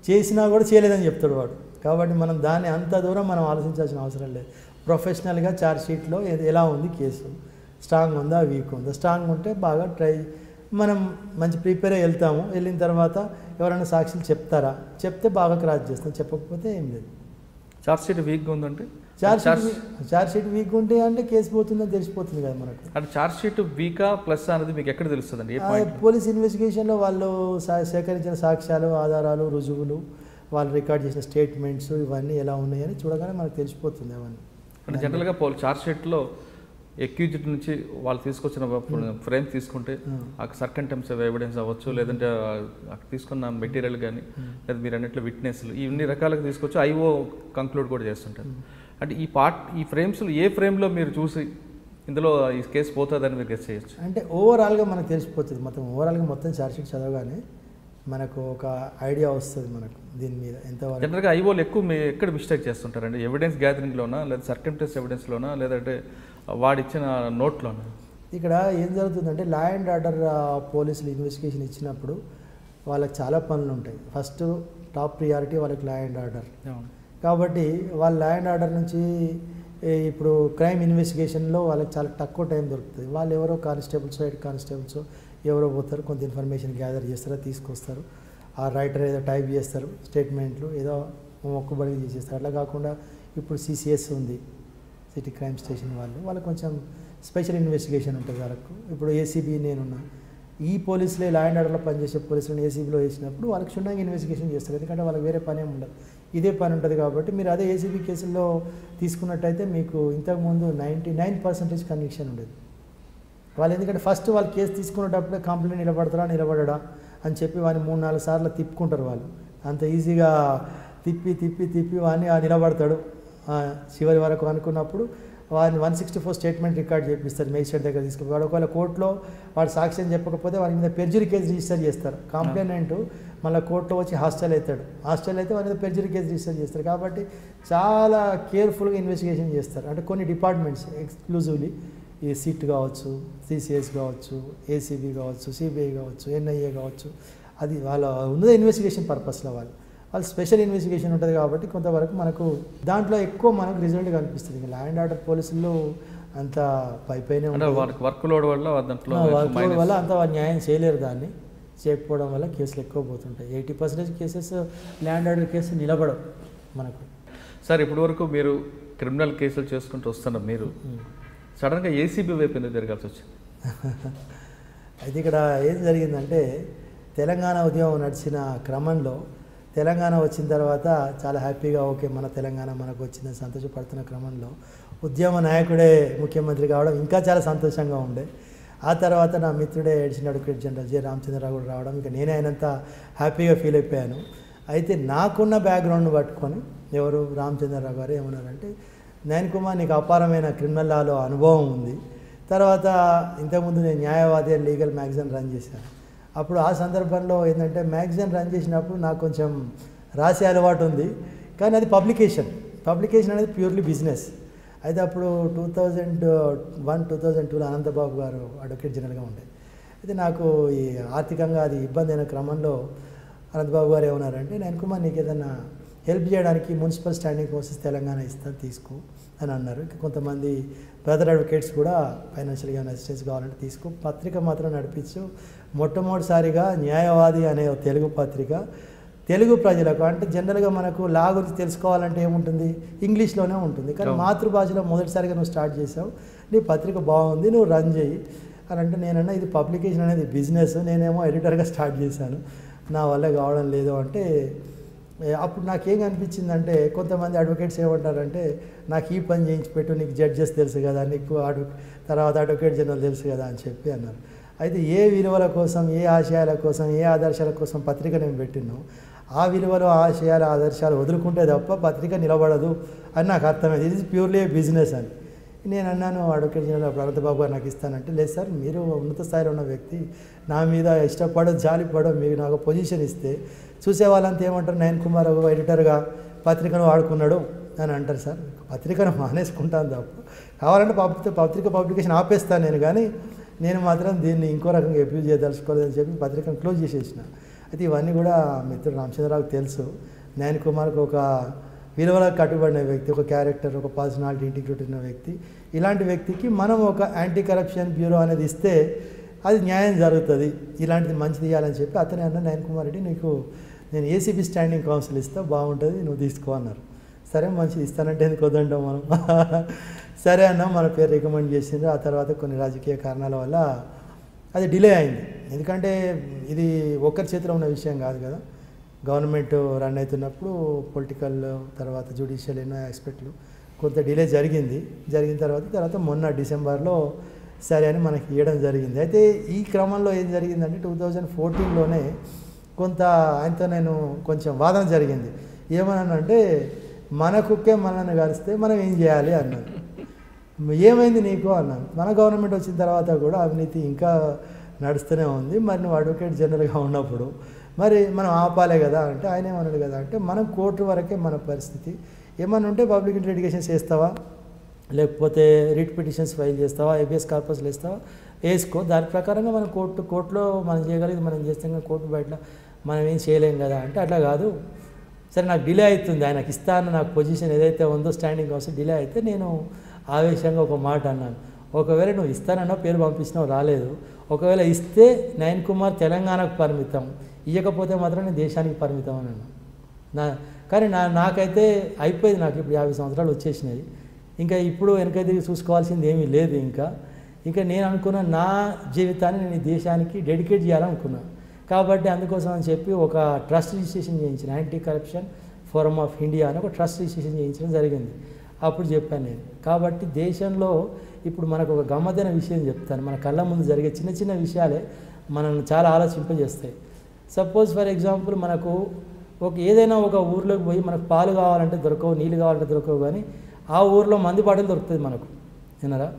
చేసినా కూడా చేయలేదని చెప్తాడు వాడు. కాబట్టి మనం దాన్ని అంత దూరం మనం ఆలోచించాల్సిన అవసరం లేదు. ప్రొఫెషనల్గా ఛార్జ్షీట్లో ఎలా ఉంది కేసు, స్ట్రాంగ్ ఉందా వీక్ ఉందా, స్ట్రాంగ్ ఉంటే బాగా మనం మంచి ప్రిపేర్ అయ్యి వెళ్తాము. వెళ్ళిన తర్వాత ఎవరైనా సాక్షులు చెప్తారా, చెప్తే బాగా క్రాస్ చేస్తాం, చెప్పకపోతే ఏం లేదు. ఛార్జ్షీట్ వీక్గా ఉందంటే ఛార్జ్షీట్ వీక్ ఉంటే అంటే కేసు పోతుందని తెలిసిపోతుంది కదా మనకు. అంటే ఛార్జ్షీట్ వీకా ప్లస్ అనేది మీకు ఎక్కడ తెలుస్తుందండి? పోలీస్ ఇన్వెస్టిగేషన్లో వాళ్ళు సేకరించిన సాక్ష్యాలు, ఆధారాలు, రుజువులు, వాళ్ళు రికార్డ్ చేసిన స్టేట్మెంట్స్ ఇవన్నీ ఎలా ఉన్నాయని చూడగానే మనకు తెలిసిపోతుంది అవన్నీ. అంటే జనరల్గా ఛార్జ్షీట్లో ఎక్యూజ్డ్ నుంచి వాళ్ళు తీసుకొచ్చిన ఫ్రేమ్ తీసుకుంటే ఆ సర్కంటెంప్ట్స్ ఆఫ్ ఎవిడెన్స్ అవ్వచ్చు, లేదంటే తీసుకున్న మెటీరియల్ కానీ, లేదా మీరు అన్నిట్లో విట్నెస్లు, ఇవన్నీ రకాలుగా తీసుకొచ్చి ఐఓ కంక్లూడ్ కూడా చేస్తుంటారు. అంటే ఈ ఫ్రేమ్స్లో ఏ ఫ్రేమ్లో మీరు చూసి ఇందులో ఈ కేసు పోతుందని మీరు గెస్ చేయొచ్చు? అంటే ఓవరాల్గా మనకు తెలిసిపోతుంది, మొత్తం ఛార్జ్షీట్ చదవగానే మనకు ఒక ఐడియా వస్తుంది మనకు దీని మీద ఎంతవరకు. జనరల్గా ఐఓలు ఎక్కడ మిస్టేక్ చేస్తుంటారండి? ఎవిడెన్స్ గ్యాదరింగ్లోనా, లేదా సర్కంటెన్స్ ఎవిడెన్స్లోనా, లేదంటే వాడిచ్చిన నోట్లోనా? ఇక్కడ ఏం జరుగుతుందంటే లా అండ్ ఆర్డర్ పోలీసులు ఇన్వెస్టిగేషన్ ఇచ్చినప్పుడు వాళ్ళకి చాలా పనులు ఉంటాయి. ఫస్ట్ టాప్ ప్రియారిటీ వాళ్ళకి లా అండ్ ఆర్డర్, కాబట్టి వాళ్ళ లా అండ్ ఆర్డర్ నుంచి ఇప్పుడు క్రైమ్ ఇన్వెస్టిగేషన్లో వాళ్ళకి చాలా తక్కువ టైం దొరుకుతుంది. వాళ్ళు ఎవరో కానిస్టేబుల్స్, హెడ్ కానిస్టేబుల్స్ ఎవరో పోతారు, కొంత ఇన్ఫర్మేషన్ గ్యాదర్ చేస్తారో తీసుకొస్తారు, ఆ రైటర్ ఏదో టైప్ చేస్తారు, స్టేట్మెంట్లు ఏదో మొక్కుబడి చేసేస్తారు. అట్లా కాకుండా ఇప్పుడు సిసిఎస్ ఉంది, సిటీ క్రైమ్ స్టేషన్ వాళ్ళకి కొంచెం స్పెషల్ ఇన్వెస్టిగేషన్ ఉంటుంది వాళ్ళకు. ఇప్పుడు ఏసీబీ నేనున్నా, ఈ పోలీసులే లా అండ్ ఆర్డర్లో పనిచేసే పోలీసులను ఏసీబీలో వేసినప్పుడు వాళ్ళకి క్షుణ్ణంగా ఇన్వెస్టిగేషన్ చేస్తారు, ఎందుకంటే వాళ్ళకి వేరే పని ఏమి ఉండదు, ఇదే పని ఉంటుంది. కాబట్టి మీరు అదే ఏసీబీ కేసుల్లో తీసుకున్నట్టయితే మీకు ఇంతకుముందు 99% కన్విక్షన్ ఉండేది. వాళ్ళు ఎందుకంటే ఫస్ట్ వాళ్ళు కేసు తీసుకునేటప్పుడే కంప్లైంట్ నిలబడడా అని చెప్పి వాడిని 3-4 సార్లు తిప్పుకుంటారు. వాళ్ళు అంత ఈజీగా తిప్పి వాడిని నిలబడతాడు చివరి వరకు అనుకున్నప్పుడు వాడిని 164 స్టేట్మెంట్ రికార్డ్ చేపిస్తారు, మేజిస్ట్రేట్ దగ్గర తీసుకుని. వాడు ఒకవేళ కోర్టులో వాడు సాక్ష్యం చెప్పకపోతే వాడి మీద పెర్జరీ కేసు రిజిస్టర్ చేస్తారు. కంప్లైనెంట్ మళ్ళీ కోర్టులో వచ్చి హాస్టల్ అయితే వాడి మీద పెర్జరీ కేసు రిజిస్టర్ చేస్తారు. కాబట్టి చాలా కేర్ఫుల్గా ఇన్వెస్టిగేషన్ చేస్తారు. అంటే కొన్ని డిపార్ట్మెంట్స్ ఎక్స్క్లూజివ్లీ ఈ సిట్ కావచ్చు, సిసిఎస్ కావచ్చు, ఏసీబీ కావచ్చు, సిబిఐ కావచ్చు, ఎన్ఐఏ కావచ్చు, అది వాళ్ళ ఉన్నదే ఇన్వెస్టిగేషన్ పర్పస్లో వాళ్ళు స్పెషల్ ఇన్వెస్టిగేషన్ ఉంటుంది. కాబట్టి కొంతవరకు మనకు దాంట్లో ఎక్కువ మనకు రిజల్ట్ కనిపిస్తుంది. ఇంకా లా అండ్ ఆర్డర్ పోలీసుల్లో అంత పైపైనే వర్క్ లోడ్ వల్ల అంత న్యాయం చేయలేరు, దాన్ని చేయకపోవడం వల్ల కేసులు ఎక్కువ పోతుంటాయి. 80% కేసెస్ లా అండ్ ఆర్డర్ కేసులు నిలబడవు మనకు. సార్ ఇప్పటి వరకు మీరు క్రిమినల్ కేసులు చేసుకుంటూ వస్తున్నారు, మీరు సడన్గా ఏసీబీ వైపు ఎందుకు తిరగాల్సి వచ్చింది? అయితే ఇక్కడ ఏం జరిగిందంటే తెలంగాణ ఉద్యమం నడిచిన క్రమంలో తెలంగాణ వచ్చిన తర్వాత చాలా హ్యాపీగా ఓకే మన తెలంగాణ మనకు వచ్చిందని సంతోషపడుతున్న క్రమంలో ఉద్యమ నాయకుడే ముఖ్యమంత్రి కావడం ఇంకా చాలా సంతోషంగా ఉండే. ఆ తర్వాత నా మిత్రుడే additional advocate general J Ramachandra Rao కూడా రావడం ఇంకా నేనే ఆయనంత హ్యాపీగా ఫీల్ అయిపోయాను. అయితే నాకున్న బ్యాక్గ్రౌండ్ పట్టుకొని ఎవరు రామచంద్రరావు గారు ఏమన్నారంటే, నయన్ కుమార్ నీకు అపారమైన క్రిమినల్ లాలో అనుభవం ఉంది, తర్వాత ఇంతకుముందు నేను న్యాయవాది లీగల్ మ్యాగజైన్ రన్ చేశాను, అప్పుడు ఆ సందర్భంలో ఏంటంటే మ్యాగజైన్ రన్ చేసినప్పుడు నాకు కొంచెం రాసే అలవాటు ఉంది, కానీ అది పబ్లికేషన్ అనేది ప్యూర్లీ బిజినెస్. అయితే అప్పుడు 2001-2002లో అనంతబాబు గారు అడ్వకేట్ జనరల్గా ఉండే. అయితే నాకు ఈ ఆర్థికంగా అది ఇబ్బంది అయిన క్రమంలో అనంతబాబు గారు ఏమన్నారంటే, నేను కుమార్ నీకు ఏదైనా హెల్ప్ చేయడానికి మున్సిపల్ స్టాండింగ్ ఫోర్సెస్ తెలంగాణ ఇస్తాను తీసుకో అని అన్నారు. కొంతమంది బ్రదర్ అడ్వకేట్స్ కూడా ఫైనాన్షియల్గా అసిస్టెన్స్ కావాలంటే తీసుకో, పత్రిక మాత్రం నడిపించు. మొట్టమొదటిసారిగా న్యాయవాది అనే తెలుగు పత్రిక తెలుగు ప్రజలకు, అంటే జనరల్గా మనకు లా గురించి తెలుసుకోవాలంటే ఏముంటుంది, ఇంగ్లీష్లోనే ఉంటుంది, కానీ మాతృభాషలో మొదటిసారిగా నువ్వు స్టార్ట్ చేసావు, నీ పత్రిక బాగుంది, నువ్వు రన్ చేయి అని అంటే, నేనన్నా ఇది పబ్లికేషన్ అనేది బిజినెస్, నేనేమో ఎడిటర్గా స్టార్ట్ చేశాను, నా వల్ల కావడం లేదు అంటే, అప్పుడు నాకేం అనిపించిందంటే, కొంతమంది అడ్వకేట్స్ ఏమంటారంటే, నాకు ఈ పని చేయించి పెట్టు, నీకు జడ్జెస్ తెలుసు కదా, నీకు తర్వాత అడ్వకేట్ జనరల్ తెలుసు కదా అని చెప్పి అన్నారు. అయితే ఏ విలువల కోసం, ఏ ఆశయాల కోసం, ఏ ఆదర్శాల కోసం పత్రిక నేను పెట్టినాను, ఆ విలువలు, ఆశయాలు, ఆదర్శాలు వదులుకుంటే తప్ప పత్రిక నిలబడదు అని నాకు అర్థమైంది. ఇది ప్యూర్లీ బిజినెస్ అని నేను అన్నాను. అడ్వకేట్ జనరల్ అప్పుడు అనంతబాబు గారు నాకు ఇస్తానంటే, లేదు సార్, మీరు ఉన్నత స్థాయిలో ఉన్న వ్యక్తి, నా మీద ఇష్టపడో జాలిపడో మీరు నాకు పొజిషన్ ఇస్తే చూసే వాళ్ళంతా ఏమంటారు, నయన్ కుమార్ ఎడిటర్గా పత్రికను వాడుకున్నాడు అని అంటారు. సార్, పత్రికను మానేసుకుంటాను తప్ప, కావాలంటే పత్రిక పబ్లికేషన్ ఆపేస్తాను నేను, కానీ నేను మాత్రం దీన్ని ఇంకో రకంగా అబ్యూజ్ చేయదలుచుకోలేదని చెప్పి పత్రికను క్లోజ్ చేసేసిన. అయితే ఇవన్నీ కూడా మిత్రుడు రామచంద్రరావుకి తెలుసు. నయన్ కుమార్కి ఒక విలువలకు కట్టుబడిన వ్యక్తి, ఒక క్యారెక్టర్, ఒక పర్సనాలిటీ, ఇంటిగ్రిటీ ఉన్న వ్యక్తి. ఇలాంటి వ్యక్తికి మనం ఒక యాంటీ కరప్షన్ బ్యూరో అనేది ఇస్తే అది న్యాయం జరుగుతుంది, ఇలాంటిది మంచిది ఇవ్వాలని చెప్పి అతనే అన్న, నయన్ కుమార్ రెడ్డి నీకు నేను ఏసీబీ స్టాండింగ్ కౌన్సిల్ ఇస్తా, బాగుంటుంది, నువ్వు తీసుకో అన్నారు. సరే మంచిది, ఇస్తానంటే ఎందుకు వద్దంటాం మనం. సరే అన్న, మన పేరు రికమెండ్ చేసిండ్రు. ఆ తర్వాత కొన్ని రాజకీయ కారణాల వల్ల అది డిలే అయింది. ఎందుకంటే ఇది ఒక్కరి చేతిలో ఉన్న విషయం కాదు కదా, గవర్నమెంట్ రన్ అవుతున్నప్పుడు పొలిటికల్, తర్వాత జ్యుడిషియల్, ఎన్నో ఆస్పెక్ట్లు కొంత డిలే జరిగిన తర్వాత మొన్న డిసెంబర్లో సరే అని మనకి ఇవ్వడం జరిగింది. అయితే ఈ క్రమంలో ఏం జరిగిందంటే 2014లోనే కొంత ఆయనతో నేను కొంచెం వాదన జరిగింది. ఏమన్నానంటే, మన కుక్కే మనల్ని కలిస్తే మనం ఏం చేయాలి అన్నాను. ఏమైంది నీకు అన్నాను. మన గవర్నమెంట్ వచ్చిన తర్వాత కూడా అవినీతి ఇంకా నడుస్తూనే ఉంది, మరి నువ్వు అడ్వకేట్ జనరల్గా ఉన్నప్పుడు మరి మనం ఆపాలే కదా అంటే, ఆయన ఏమన్నాడు కదా అంటే, మనం కోర్టు వరకే మన పరిస్థితి, ఏమన్నా ఉంటే పబ్లిక్ లిటిగేషన్స్ చేస్తావా, లేకపోతే రిట్ పిటిషన్స్ ఫైల్ చేస్తావా, ఏబిఎస్ కార్పస్లు వేస్తావా, వేసుకో, దాని ప్రకారంగా మనం కోర్టులో మనం చేయగలిగి మనం చేస్తాం కదా, కోర్టు బయట మనం ఏం చేయలేం కదా అంటే, అట్లా కాదు, సరే నాకు డిలే అవుతుంది, ఆయనకి ఇస్తాను, నాకు పొజిషన్ ఏదైతే ఉందో స్టాండింగ్ కౌన్సిల్ డిలే అయితే నేను ఆవేశంగా ఒక మాట అన్నాను, ఒకవేళ నువ్వు ఇస్తానన్నా పేరు పంపించినావు రాలేదు, ఒకవేళ ఇస్తే నయన్ కుమార్ తెలంగాణకు పరిమితం, ఇవ్వకపోతే మాత్రం నేను దేశానికి పరిమితం అని అన్నాను. కానీ నాకైతే అయిపోయింది, నాకు ఇప్పుడు 50 సంవత్సరాలు వచ్చేసినాయి, ఇంకా ఇప్పుడు వెనకైతే చూసుకోవాల్సింది ఏమీ లేదు. ఇంకా నేను అనుకున్న నా జీవితాన్ని నేను ఈ దేశానికి డెడికేట్ చేయాలనుకున్నాను. కాబట్టి అందుకోసం అని చెప్పి ఒక ట్రస్ట్ రిజిస్ట్రేషన్ చేయించిన, anti corruption forum of India అని ఒక ట్రస్ట్ రిజిస్ట్రేషన్ చేయించడం జరిగింది. అప్పుడు చెప్పాను నేను. కాబట్టి దేశంలో ఇప్పుడు మనకు ఒక గమ్మత్తైన విషయం చెప్తాను, మన కళ్ళ ముందు జరిగే చిన్న చిన్న విషయాలే మనల్ని చాలా ఆలోచింపజేస్తాయి. సపోజ్ ఫర్ ఎగ్జాంపుల్, మనకు ఏదైనా ఒక ఊర్లోకి పోయి మనకు పాలు కావాలంటే దొరకవు, నీళ్ళు కావాలంటే దొరకవు, కానీ ఆ ఊర్లో మందు బాటిల్ దొరుకుతుంది మనకు, విన్నారా?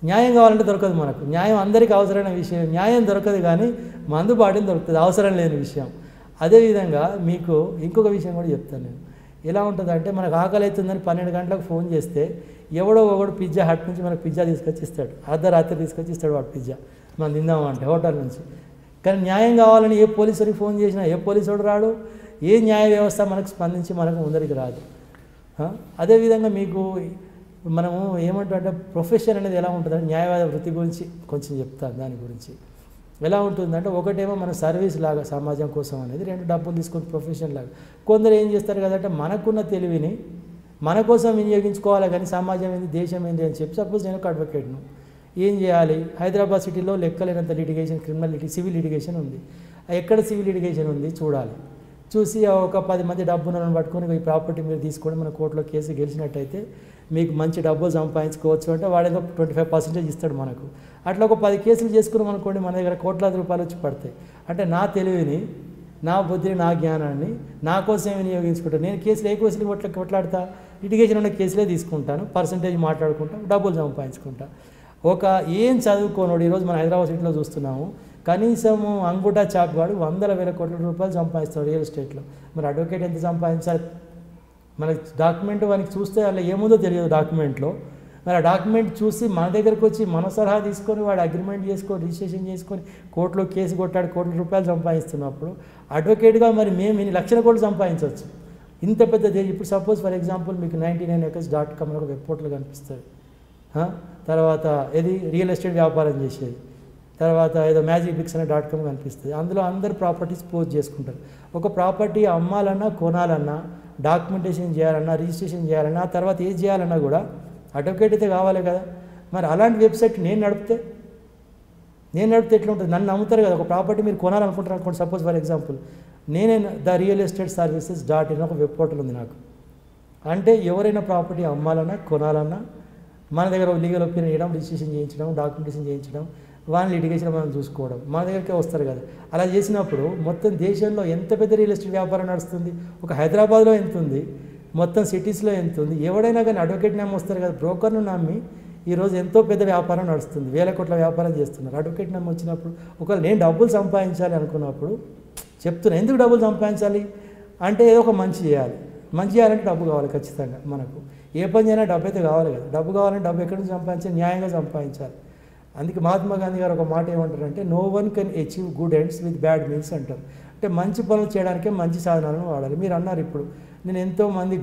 న్యాయం కావాలంటే దొరకదు మనకు, న్యాయం అందరికీ అవసరమైన విషయం, న్యాయం దొరకదు, కానీ మందు బాటిల్ దొరుకుతుంది, అవసరం లేని విషయం. అదేవిధంగా మీకు ఇంకొక విషయం కూడా చెప్తాను నేను. ఎలా ఉంటుందంటే, మనకు ఆకలి అవుతుందని 12 గంటలకు ఫోన్ చేస్తే ఎవడో ఒకడు పిజ్జా హట్ నుంచి మనకు పిజ్జా తీసుకొచ్చి ఇస్తాడు, అర్ధరాత్రి తీసుకొచ్చి ఇస్తాడు వాడు పిజ్జా, మనం తిందామంటే హోటల్ నుంచి. కానీ న్యాయం కావాలని ఏ పోలీసుడికి ఫోన్ చేసినా ఏ పోలీసుడు రాడు, ఏ న్యాయ వ్యవస్థ మనకు స్పందించి మనకు ముందరికి రాదు. అదేవిధంగా మీకు మనము ఏమంటుంటే ప్రొఫెషన్ అనేది ఎలా ఉంటుందంటే, న్యాయవాద వృత్తి గురించి కొంచెం చెప్తాను. దాని గురించి ఎలా ఉంటుందంటే, ఒకటేమో మన సర్వీస్ లాగా సమాజం కోసం అనేది, 2 డబ్బులు తీసుకొని ప్రొఫెషన్ లాగా. కొందరు ఏం చేస్తారు కదంటే, మనకున్న తెలివిని మన కోసం వినియోగించుకోవాలి, కానీ సమాజం ఏంది, దేశం ఏంది అని చెప్పి, సపోజ్ నేను ఒక అడ్వకేట్ను, ఏం చేయాలి, హైదరాబాద్ సిటీలో లెక్కలేనంత లిటిగేషన్, క్రిమినల్ సివిల్ లిటిగేషన్ ఉంది, ఎక్కడ సివిల్ లిటిగేషన్ ఉంది చూడాలి, చూసి ఒక 10 మంది డబ్బులను పట్టుకొని ఈ ప్రాపర్టీ మీరు తీసుకొని మన కోర్టులో కేసు గెలిచినట్టయితే మీకు మంచి డబ్బులు సంపాదించుకోవచ్చు అంటే, వాడేదో 25% ఇస్తాడు మనకు. అట్లా ఒక 10 కేసులు చేసుకున్నాం అనుకోండి, మన దగ్గర కోట్లాది రూపాయలు వచ్చి పడతాయి. అంటే నా తెలివిని, నా బుద్ధిని, నా జ్ఞానాన్ని నా కోసం వినియోగించుకుంటాను. నేను కేసులు ఏ కేసులు కొట్లాడతా, లిటిగేషన్ ఉన్న కేసులే తీసుకుంటాను, పర్సంటేజ్ మాట్లాడుకుంటాను, డబ్బులు సంపాదించుకుంటా. ఏం చదువుకోనోడు, ఈరోజు మన హైదరాబాద్ సిటీలో చూస్తున్నాము, కనీసము అంగుటా చాప్ వాడు 100,000 కోట్ల రూపాయలు సంపాదిస్తాడు రియల్ ఎస్టేట్లో. మరి అడ్వకేట్ ఎంత సంపాదించాలి? మనకి డాక్యుమెంట్ వానికి చూస్తే అలా ఏముందో తెలియదు డాక్యుమెంట్లో. మరి ఆ డాక్యుమెంట్ చూసి మన దగ్గరకు వచ్చి మన సలహా తీసుకొని వాడు అగ్రిమెంట్ చేసుకొని రిజిస్ట్రేషన్ చేసుకొని కోర్టులో కేసు కొట్టాడు, కోట్ల రూపాయలు సంపాదిస్తున్నప్పుడు అడ్వకేట్గా మరి మేము ఇన్ని లక్షల కోట్లు సంపాదించవచ్చు. ఇంత పెద్ద ఇప్పుడు సపోజ్ ఫర్ ఎగ్జాంపుల్ మీకు 99acres.com ఒక వెబ్ పోర్టల్ కనిపిస్తుంది. తర్వాత ఏది రియల్ ఎస్టేట్ వ్యాపారం చేసేది, తర్వాత ఏదో మ్యాజిక్ బిక్స్ అనే .com కనిపిస్తుంది. అందులో అందరు ప్రాపర్టీస్ పోస్ట్ చేసుకుంటారు. ఒక ప్రాపర్టీ అమ్మాలన్నా కొనాలన్నా డాక్యుమెంటేషన్ చేయాలన్నా రిజిస్ట్రేషన్ చేయాలన్నా తర్వాత ఏది చేయాలన్నా కూడా అడ్వకేట్ అయితే కావాలి కదా. మరి అలాంటి వెబ్సైట్ నేను నడిపితే ఎట్లా ఉంటుంది? నన్ను నమ్ముతారు కదా. ఒక ప్రాపర్టీ మీరు కొనాలనుకుంటారు అనుకోండి, సపోజ్ ఫర్ ఎగ్జాంపుల్ నేనే ద రియల్ ఎస్టేట్ సర్వీసెస్.in ఒక వెబ్ పోర్టల్ ఉంది నాకు. అంటే ఎవరైనా ప్రాపర్టీ అమ్మాలన్నా కొనాలన్నా మన దగ్గర లీగల్ ఒపీనియన్ ఇవ్వడం, రిజిస్ట్రేషన్ చేయించడం, డాక్యుమెంటేషన్ చేయించడం, వాళ్ళని లిటిగేషన్ మనం చూసుకోవడం, మన దగ్గరికే వస్తారు కదా. అలా చేసినప్పుడు మొత్తం దేశంలో ఎంత పెద్ద రియల్ ఎస్టేట్ వ్యాపారం నడుస్తుంది? ఒక హైదరాబాద్లో ఎంత ఉంది, మొత్తం సిటీస్లో ఎంత ఉంది? ఎవడైనా కానీ అడ్వకేట్ నమ్మి వస్తారు కదా. బ్రోకర్ను నమ్మి ఈరోజు ఎంతో పెద్ద వ్యాపారం నడుస్తుంది, 1,000 కోట్ల వ్యాపారం చేస్తున్నారు. అడ్వకేట్ నమ్మి వచ్చినప్పుడు ఒకవేళ నేను డబ్బులు సంపాదించాలి అనుకున్నప్పుడు చెప్తున్నా, ఎందుకు డబ్బులు సంపాదించాలి అంటే ఏదో ఒక మంచి చేయాలి. మంచి చేయాలంటే డబ్బు కావాలి ఖచ్చితంగా. మనకు ఏ పని చేయాలంటే డబ్బు అయితే కావాలి కదా. డబ్బు కావాలంటే డబ్బు ఎక్కడి నుంచి సంపాదించాలి? న్యాయంగా సంపాదించాలి. అందుకే మహాత్మా గాంధీ గారు ఒక మాట ఏమంటారంటే, no one can achieve good ends with bad means అంటారు. అంటే మంచి పనులు చేయడానికే మంచి సాధనాలను వాడాలి. మీరు అన్నారు ఇప్పుడు నేను ఎంతోమంది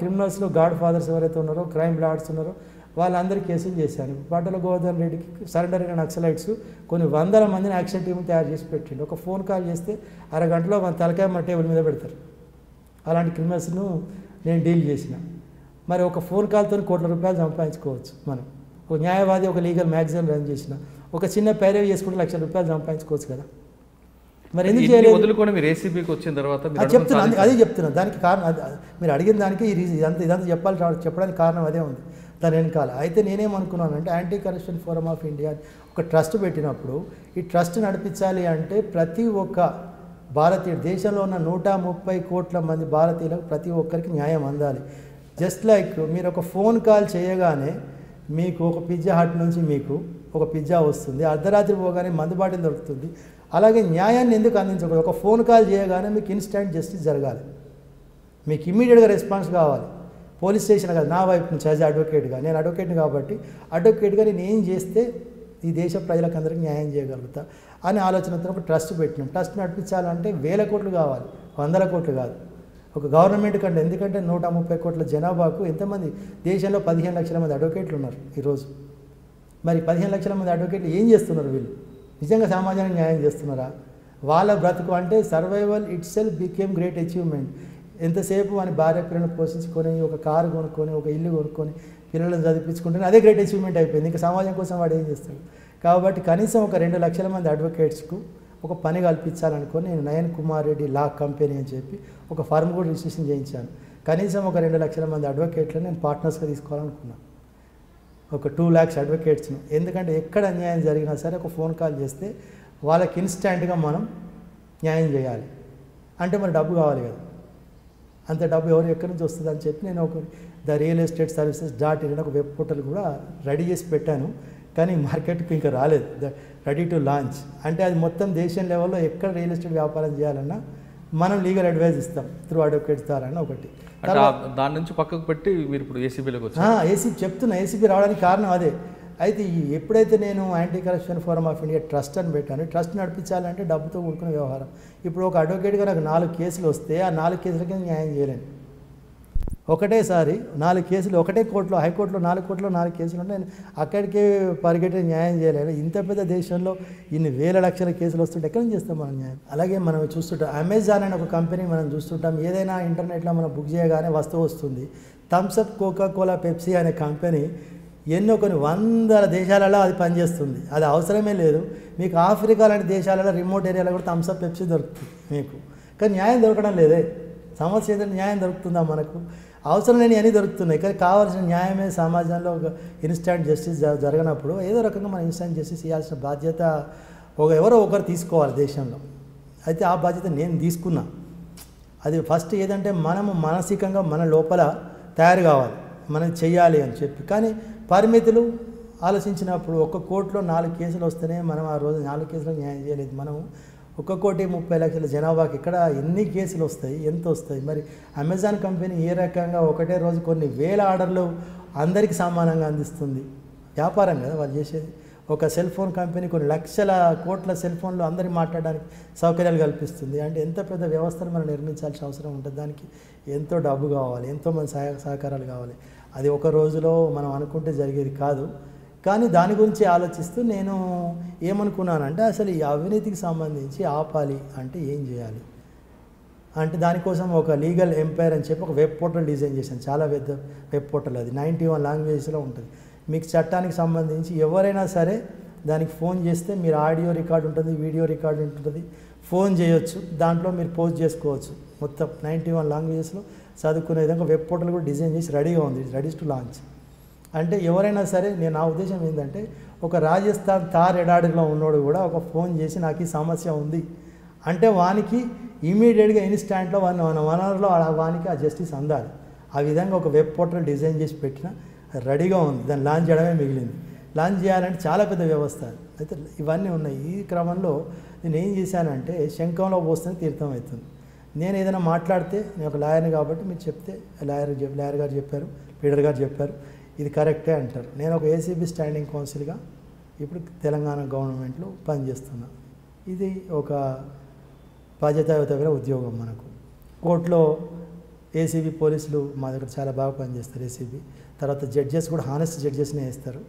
క్రిమినల్స్లో గాడ్ ఫాదర్స్ ఎవరైతే ఉన్నారో, క్రైమ్ లార్డ్స్ ఉన్నారో వాళ్ళందరి కేసులు చేశాను. పాటల గోవర్ధన్ రెడ్డికి సరెండర్ అయిన నక్సలైట్స్ కొన్ని 100 మందిని యాక్షన్ టీమ్ తయారు చేసి పెట్టిండు. ఒక ఫోన్ కాల్ చేస్తే అరగంటలో మన తలకాయ మన టేబుల్ మీద పెడతారు. అలాంటి క్రిమినల్స్ను నేను డీల్ చేసిన. మరి ఒక ఫోన్ కాల్తో కోట్ల రూపాయలు సంపాదించుకోవచ్చు మనం. ఒక న్యాయవాది ఒక లీగల్ మ్యాగజైన్ రన్ చేసిన, ఒక చిన్న పేరేవ్ చేసుకుంటే లక్షల రూపాయలు సంపాదించుకోవచ్చు కదా. మరి ఎందుకు చేయలేదు? వదులుకొని మీరు ఏసీబీకి వచ్చిన తర్వాత చెప్తున్నాను, అదే చెప్తున్నాను. దానికి కారణం మీరు అడిగిన దానికి ఈ రీజన్ ఇదంతా చెప్పడానికి కారణం అదే ఉంది దాని వెనకాల. అయితే నేనేమనుకున్నానంటే anti corruption forum of India ఒక ట్రస్ట్ పెట్టినప్పుడు ఈ ట్రస్ట్ నడిపించాలి అంటే ప్రతి ఒక్క భారతీయుడు, దేశంలో ఉన్న 130 కోట్ల మంది భారతీయులకు ప్రతి ఒక్కరికి న్యాయం అందాలి. జస్ట్ లైక్ మీరు ఒక ఫోన్ కాల్ చేయగానే మీకు ఒక పిజ్జా హట్ నుంచి మీకు ఒక పిజ్జా వస్తుంది, అర్ధరాత్రి పోగానే మందు బాటిల్ దొరుకుతుంది. అలాగే న్యాయాన్ని ఎందుకు అందించకూడదు? ఒక ఫోన్ కాల్ చేయగానే మీకు ఇన్స్టెంట్ జస్టిస్ జరగాలి, మీకు ఇమ్మీడియట్గా రెస్పాన్స్ కావాలి. పోలీస్ స్టేషన్ కాదు, నా వైపు నుంచి యాజ్ అడ్వకేట్గా, నేను అడ్వకేట్ని కాబట్టి అడ్వకేట్గా నేను ఏం చేస్తే ఈ దేశ ప్రజలకు అందరికీ న్యాయం చేయగలుగుతా అని ఆలోచనతో ఒక ట్రస్ట్ పెట్టినాం. ట్రస్ట్ నడిపించాలంటే 1,000 కోట్లు కావాలి, 100 కోట్లు కాదు. ఒక గవర్నమెంట్ కంటే, ఎందుకంటే 130 కోట్ల జనాభాకు ఎంతమంది దేశంలో 15 లక్షల మంది అడ్వకేట్లు ఉన్నారు ఈరోజు. మరి 15 లక్షల మంది అడ్వకేట్లు ఏం చేస్తున్నారు? వీళ్ళు నిజంగా సమాజానికి న్యాయం చేస్తున్నారా? వాళ్ళ బ్రతుకు అంటే survival it self became great achievement. ఎంతసేపు అని భార్య పిల్లలను పోషించుకొని ఒక కారు కొనుక్కొని ఒక ఇల్లు కొనుక్కొని పిల్లలను చదివించుకుంటే అదే గ్రేట్ అచీవ్మెంట్ అయిపోయింది. ఇంకా సమాజం కోసం వాడు ఏం చేస్తాడు? కాబట్టి కనీసం ఒక 2 లక్షల మంది అడ్వకేట్స్కు ఒక పని కల్పించాలనుకొని నేను నయన్ కుమార్ రెడ్డి లా కంపెనీ అని చెప్పి ఒక ఫర్మ్ కూడా రిజిస్ట్రేషన్ చేయించాను. కనీసం ఒక 2 లక్షల మంది అడ్వకేట్లను నేను పార్ట్నర్స్గా తీసుకోవాలనుకున్నాను, ఒక 2 lakhs అడ్వకేట్స్ను. ఎందుకంటే ఎక్కడ అన్యాయం జరిగినా సరే ఒక ఫోన్ కాల్ చేస్తే వాళ్ళకి ఇన్స్టెంట్గా మనం న్యాయం చేయాలి. అంటే మరి డబ్బు కావాలి కదా, అంత డబ్బు ఎవరు ఎక్కడి నుంచి వస్తుంది అని చెప్పి నేను ఒక ద రియల్ ఎస్టేట్ సర్వీసెస్.in ఒక వెబ్ పోర్టల్ కూడా రెడీ చేసి పెట్టాను. కానీ మార్కెట్కి ఇంకా రాలేదు, రెడీ టు లాంచ్. అంటే అది మొత్తం దేశం లెవెల్లో ఎక్కడ రియల్ ఎస్టేట్ వ్యాపారం చేయాలన్నా మనం లీగల్ అడ్వైజ్ ఇస్తాం త్రూ అడ్వకేట్స్ ద్వారా ఒకటి. దాని నుంచి పక్కకు పెట్టి మీరు ఇప్పుడు ఏసీబీలోకి వచ్చారు. ఏసీబీ చెప్తున్నా, ఏసీబీ రావడానికి కారణం అదే. అయితే ఎప్పుడైతే నేను anti corruption forum of India trust అని పెట్టాను, ట్రస్ట్ నడిపించాలంటే డబ్బుతో కూడుకున్న వ్యవహారం. ఇప్పుడు ఒక అడ్వకేట్గా నాకు 4 కేసులు వస్తే ఆ 4 కేసులకి న్యాయం చేయలేను. ఒకటేసారి 4 కేసులు ఒకటే కోర్టులో, హైకోర్టులో 4 కోర్టులో 4 కేసులు ఉంటే నేను అక్కడికే పరిగెట్టి న్యాయం చేయలేను. ఇంత పెద్ద దేశంలో ఇన్ని వేల లక్షల కేసులు వస్తుంటే ఎక్కడి నుంచి చేస్తాం మనం న్యాయం? అలాగే మనం చూస్తుంటాం, అమెజాన్ అనే ఒక కంపెనీ మనం చూస్తుంటాం. ఏదైనా ఇంటర్నెట్లో మనం బుక్ చేయగానే వస్తువు వస్తుంది. థమ్స్అప్, కోకా కోలా, పెప్సీ అనే కంపెనీ కొన్ని 100 దేశాలలో అది పనిచేస్తుంది. అది అవసరమే లేదు. మీకు ఆఫ్రికా లాంటి దేశాలలో రిమోట్ ఏరియాలో కూడా థమ్స్అప్, పెప్సీ దొరుకుతుంది మీకు. కానీ న్యాయం దొరకడం లేదే. సమస్య ఏదైనా న్యాయం దొరుకుతుందా? మనకు అవసరం లేని అన్నీ దొరుకుతున్నాయి, కానీ కావాల్సిన న్యాయమే సమాజంలో ఒక ఇన్స్టెంట్ జస్టిస్ జరగనప్పుడు ఏదో రకంగా మనం ఇన్స్టెంట్ జస్టిస్ ఇవ్వాల్సిన బాధ్యత ఎవరో ఒకరు తీసుకోవాలి దేశంలో. అయితే ఆ బాధ్యత నేను తీసుకున్నా. అది ఫస్ట్ ఏదంటే మనము మానసికంగా మన లోపల తయారు కావాలి, మనం చెయ్యాలి అని చెప్పి. కానీ పరిమితులు ఆలోచించినప్పుడు ఒక్క కోర్టులో 4 కేసులు వస్తేనే మనం ఆ రోజు 4 కేసులు న్యాయం చేయలేదు. మనం 1,30,00,000 జనాభాకి ఇక్కడ ఎన్ని కేసులు వస్తాయి, ఎంత వస్తాయి? మరి అమెజాన్ కంపెనీ ఏ రకంగా ఒకటే రోజు కొన్ని వేల ఆర్డర్లు అందరికీ సమానంగా అందిస్తుంది? వ్యాపారం కదా వాళ్ళు చేసేది. ఒక సెల్ ఫోన్ కంపెనీ కొన్ని లక్షల కోట్ల సెల్ ఫోన్లు అందరికీ మాట్లాడడానికి సౌకర్యాలు కల్పిస్తుంది. అంటే ఎంత పెద్ద వ్యవస్థను మనం నిర్మించాల్సిన అవసరం ఉంటుంది. దానికి ఎంతో డబ్బు కావాలి, ఎంతోమంది సహకారాలు కావాలి. అది ఒక రోజులో మనం అనుకుంటే జరిగేది కాదు. కానీ దాని గురించి ఆలోచిస్తూ నేను ఏమనుకున్నానంటే అసలు ఈ అవినీతికి సంబంధించి ఆపాలి అంటే ఏం చేయాలి అంటే దానికోసం ఒక లీగల్ ఎంపైర్ అని చెప్పి ఒక వెబ్ పోర్టల్ డిజైన్ చేశాను. చాలా పెద్ద వెబ్ పోర్టల్, అది 91 లాంగ్వేజెస్లో ఉంటుంది. మీకు చట్టానికి సంబంధించి ఎవరైనా సరే దానికి ఫోన్ చేస్తే మీరు ఆడియో రికార్డు ఉంటుంది, వీడియో రికార్డు ఉంటుంది, ఫోన్ చేయొచ్చు, దాంట్లో మీరు పోస్ట్ చేసుకోవచ్చు. మొత్తం 91 లాంగ్వేజెస్లో చదువుకునే విధంగా వెబ్ పోర్టల్ కూడా డిజైన్ చేసి రెడీగా ఉంది, రెడీ టు లాంచ్. అంటే ఎవరైనా సరే నా ఉద్దేశం ఏంటంటే ఒక రాజస్థాన్ తార్ ఎడారిలో ఉన్నోడు కూడా ఒక ఫోన్ చేసి నాకు ఈ సమస్య ఉంది అంటే వానికి ఇమీడియట్గా ఇన్స్టాంట్లో వనరులో వానికి ఆ జస్టిస్ అందాలి. ఆ విధంగా ఒక వెబ్ పోర్టల్ డిజైన్ చేసి పెట్టిన రెడీగా ఉంది. దాన్ని లాంచ్ చేయడమే మిగిలింది. లాంచ్ చేయాలంటే చాలా పెద్ద వ్యవస్థ. అయితే ఇవన్నీ ఉన్నాయి. ఈ క్రమంలో నేను ఏం చేశానంటే శంఖంలో పోస్తేనే తీర్థం అవుతుంది. నేను ఏదైనా మాట్లాడితే నేను ఒక లాయర్ని కాబట్టి మీరు చెప్తే లాయర్ గారు చెప్పారు, లీడర్ గారు చెప్పారు, ఇది కరెక్టే అంటారు. నేను ఒక ఏసీబీ స్టాండింగ్ కౌన్సిల్గా ఇప్పుడు తెలంగాణ గవర్నమెంట్లో పనిచేస్తున్నా. ఇది ఒక బాధ్యతాయుతమైన ఉద్యోగం మనకు. కోర్టులో ఏసీబీ పోలీసులు మా దగ్గర చాలా బాగా పనిచేస్తారు. ఏసీబీ తర్వాత జడ్జెస్ కూడా హానెస్ట్ జడ్జెస్నే వేస్తారు.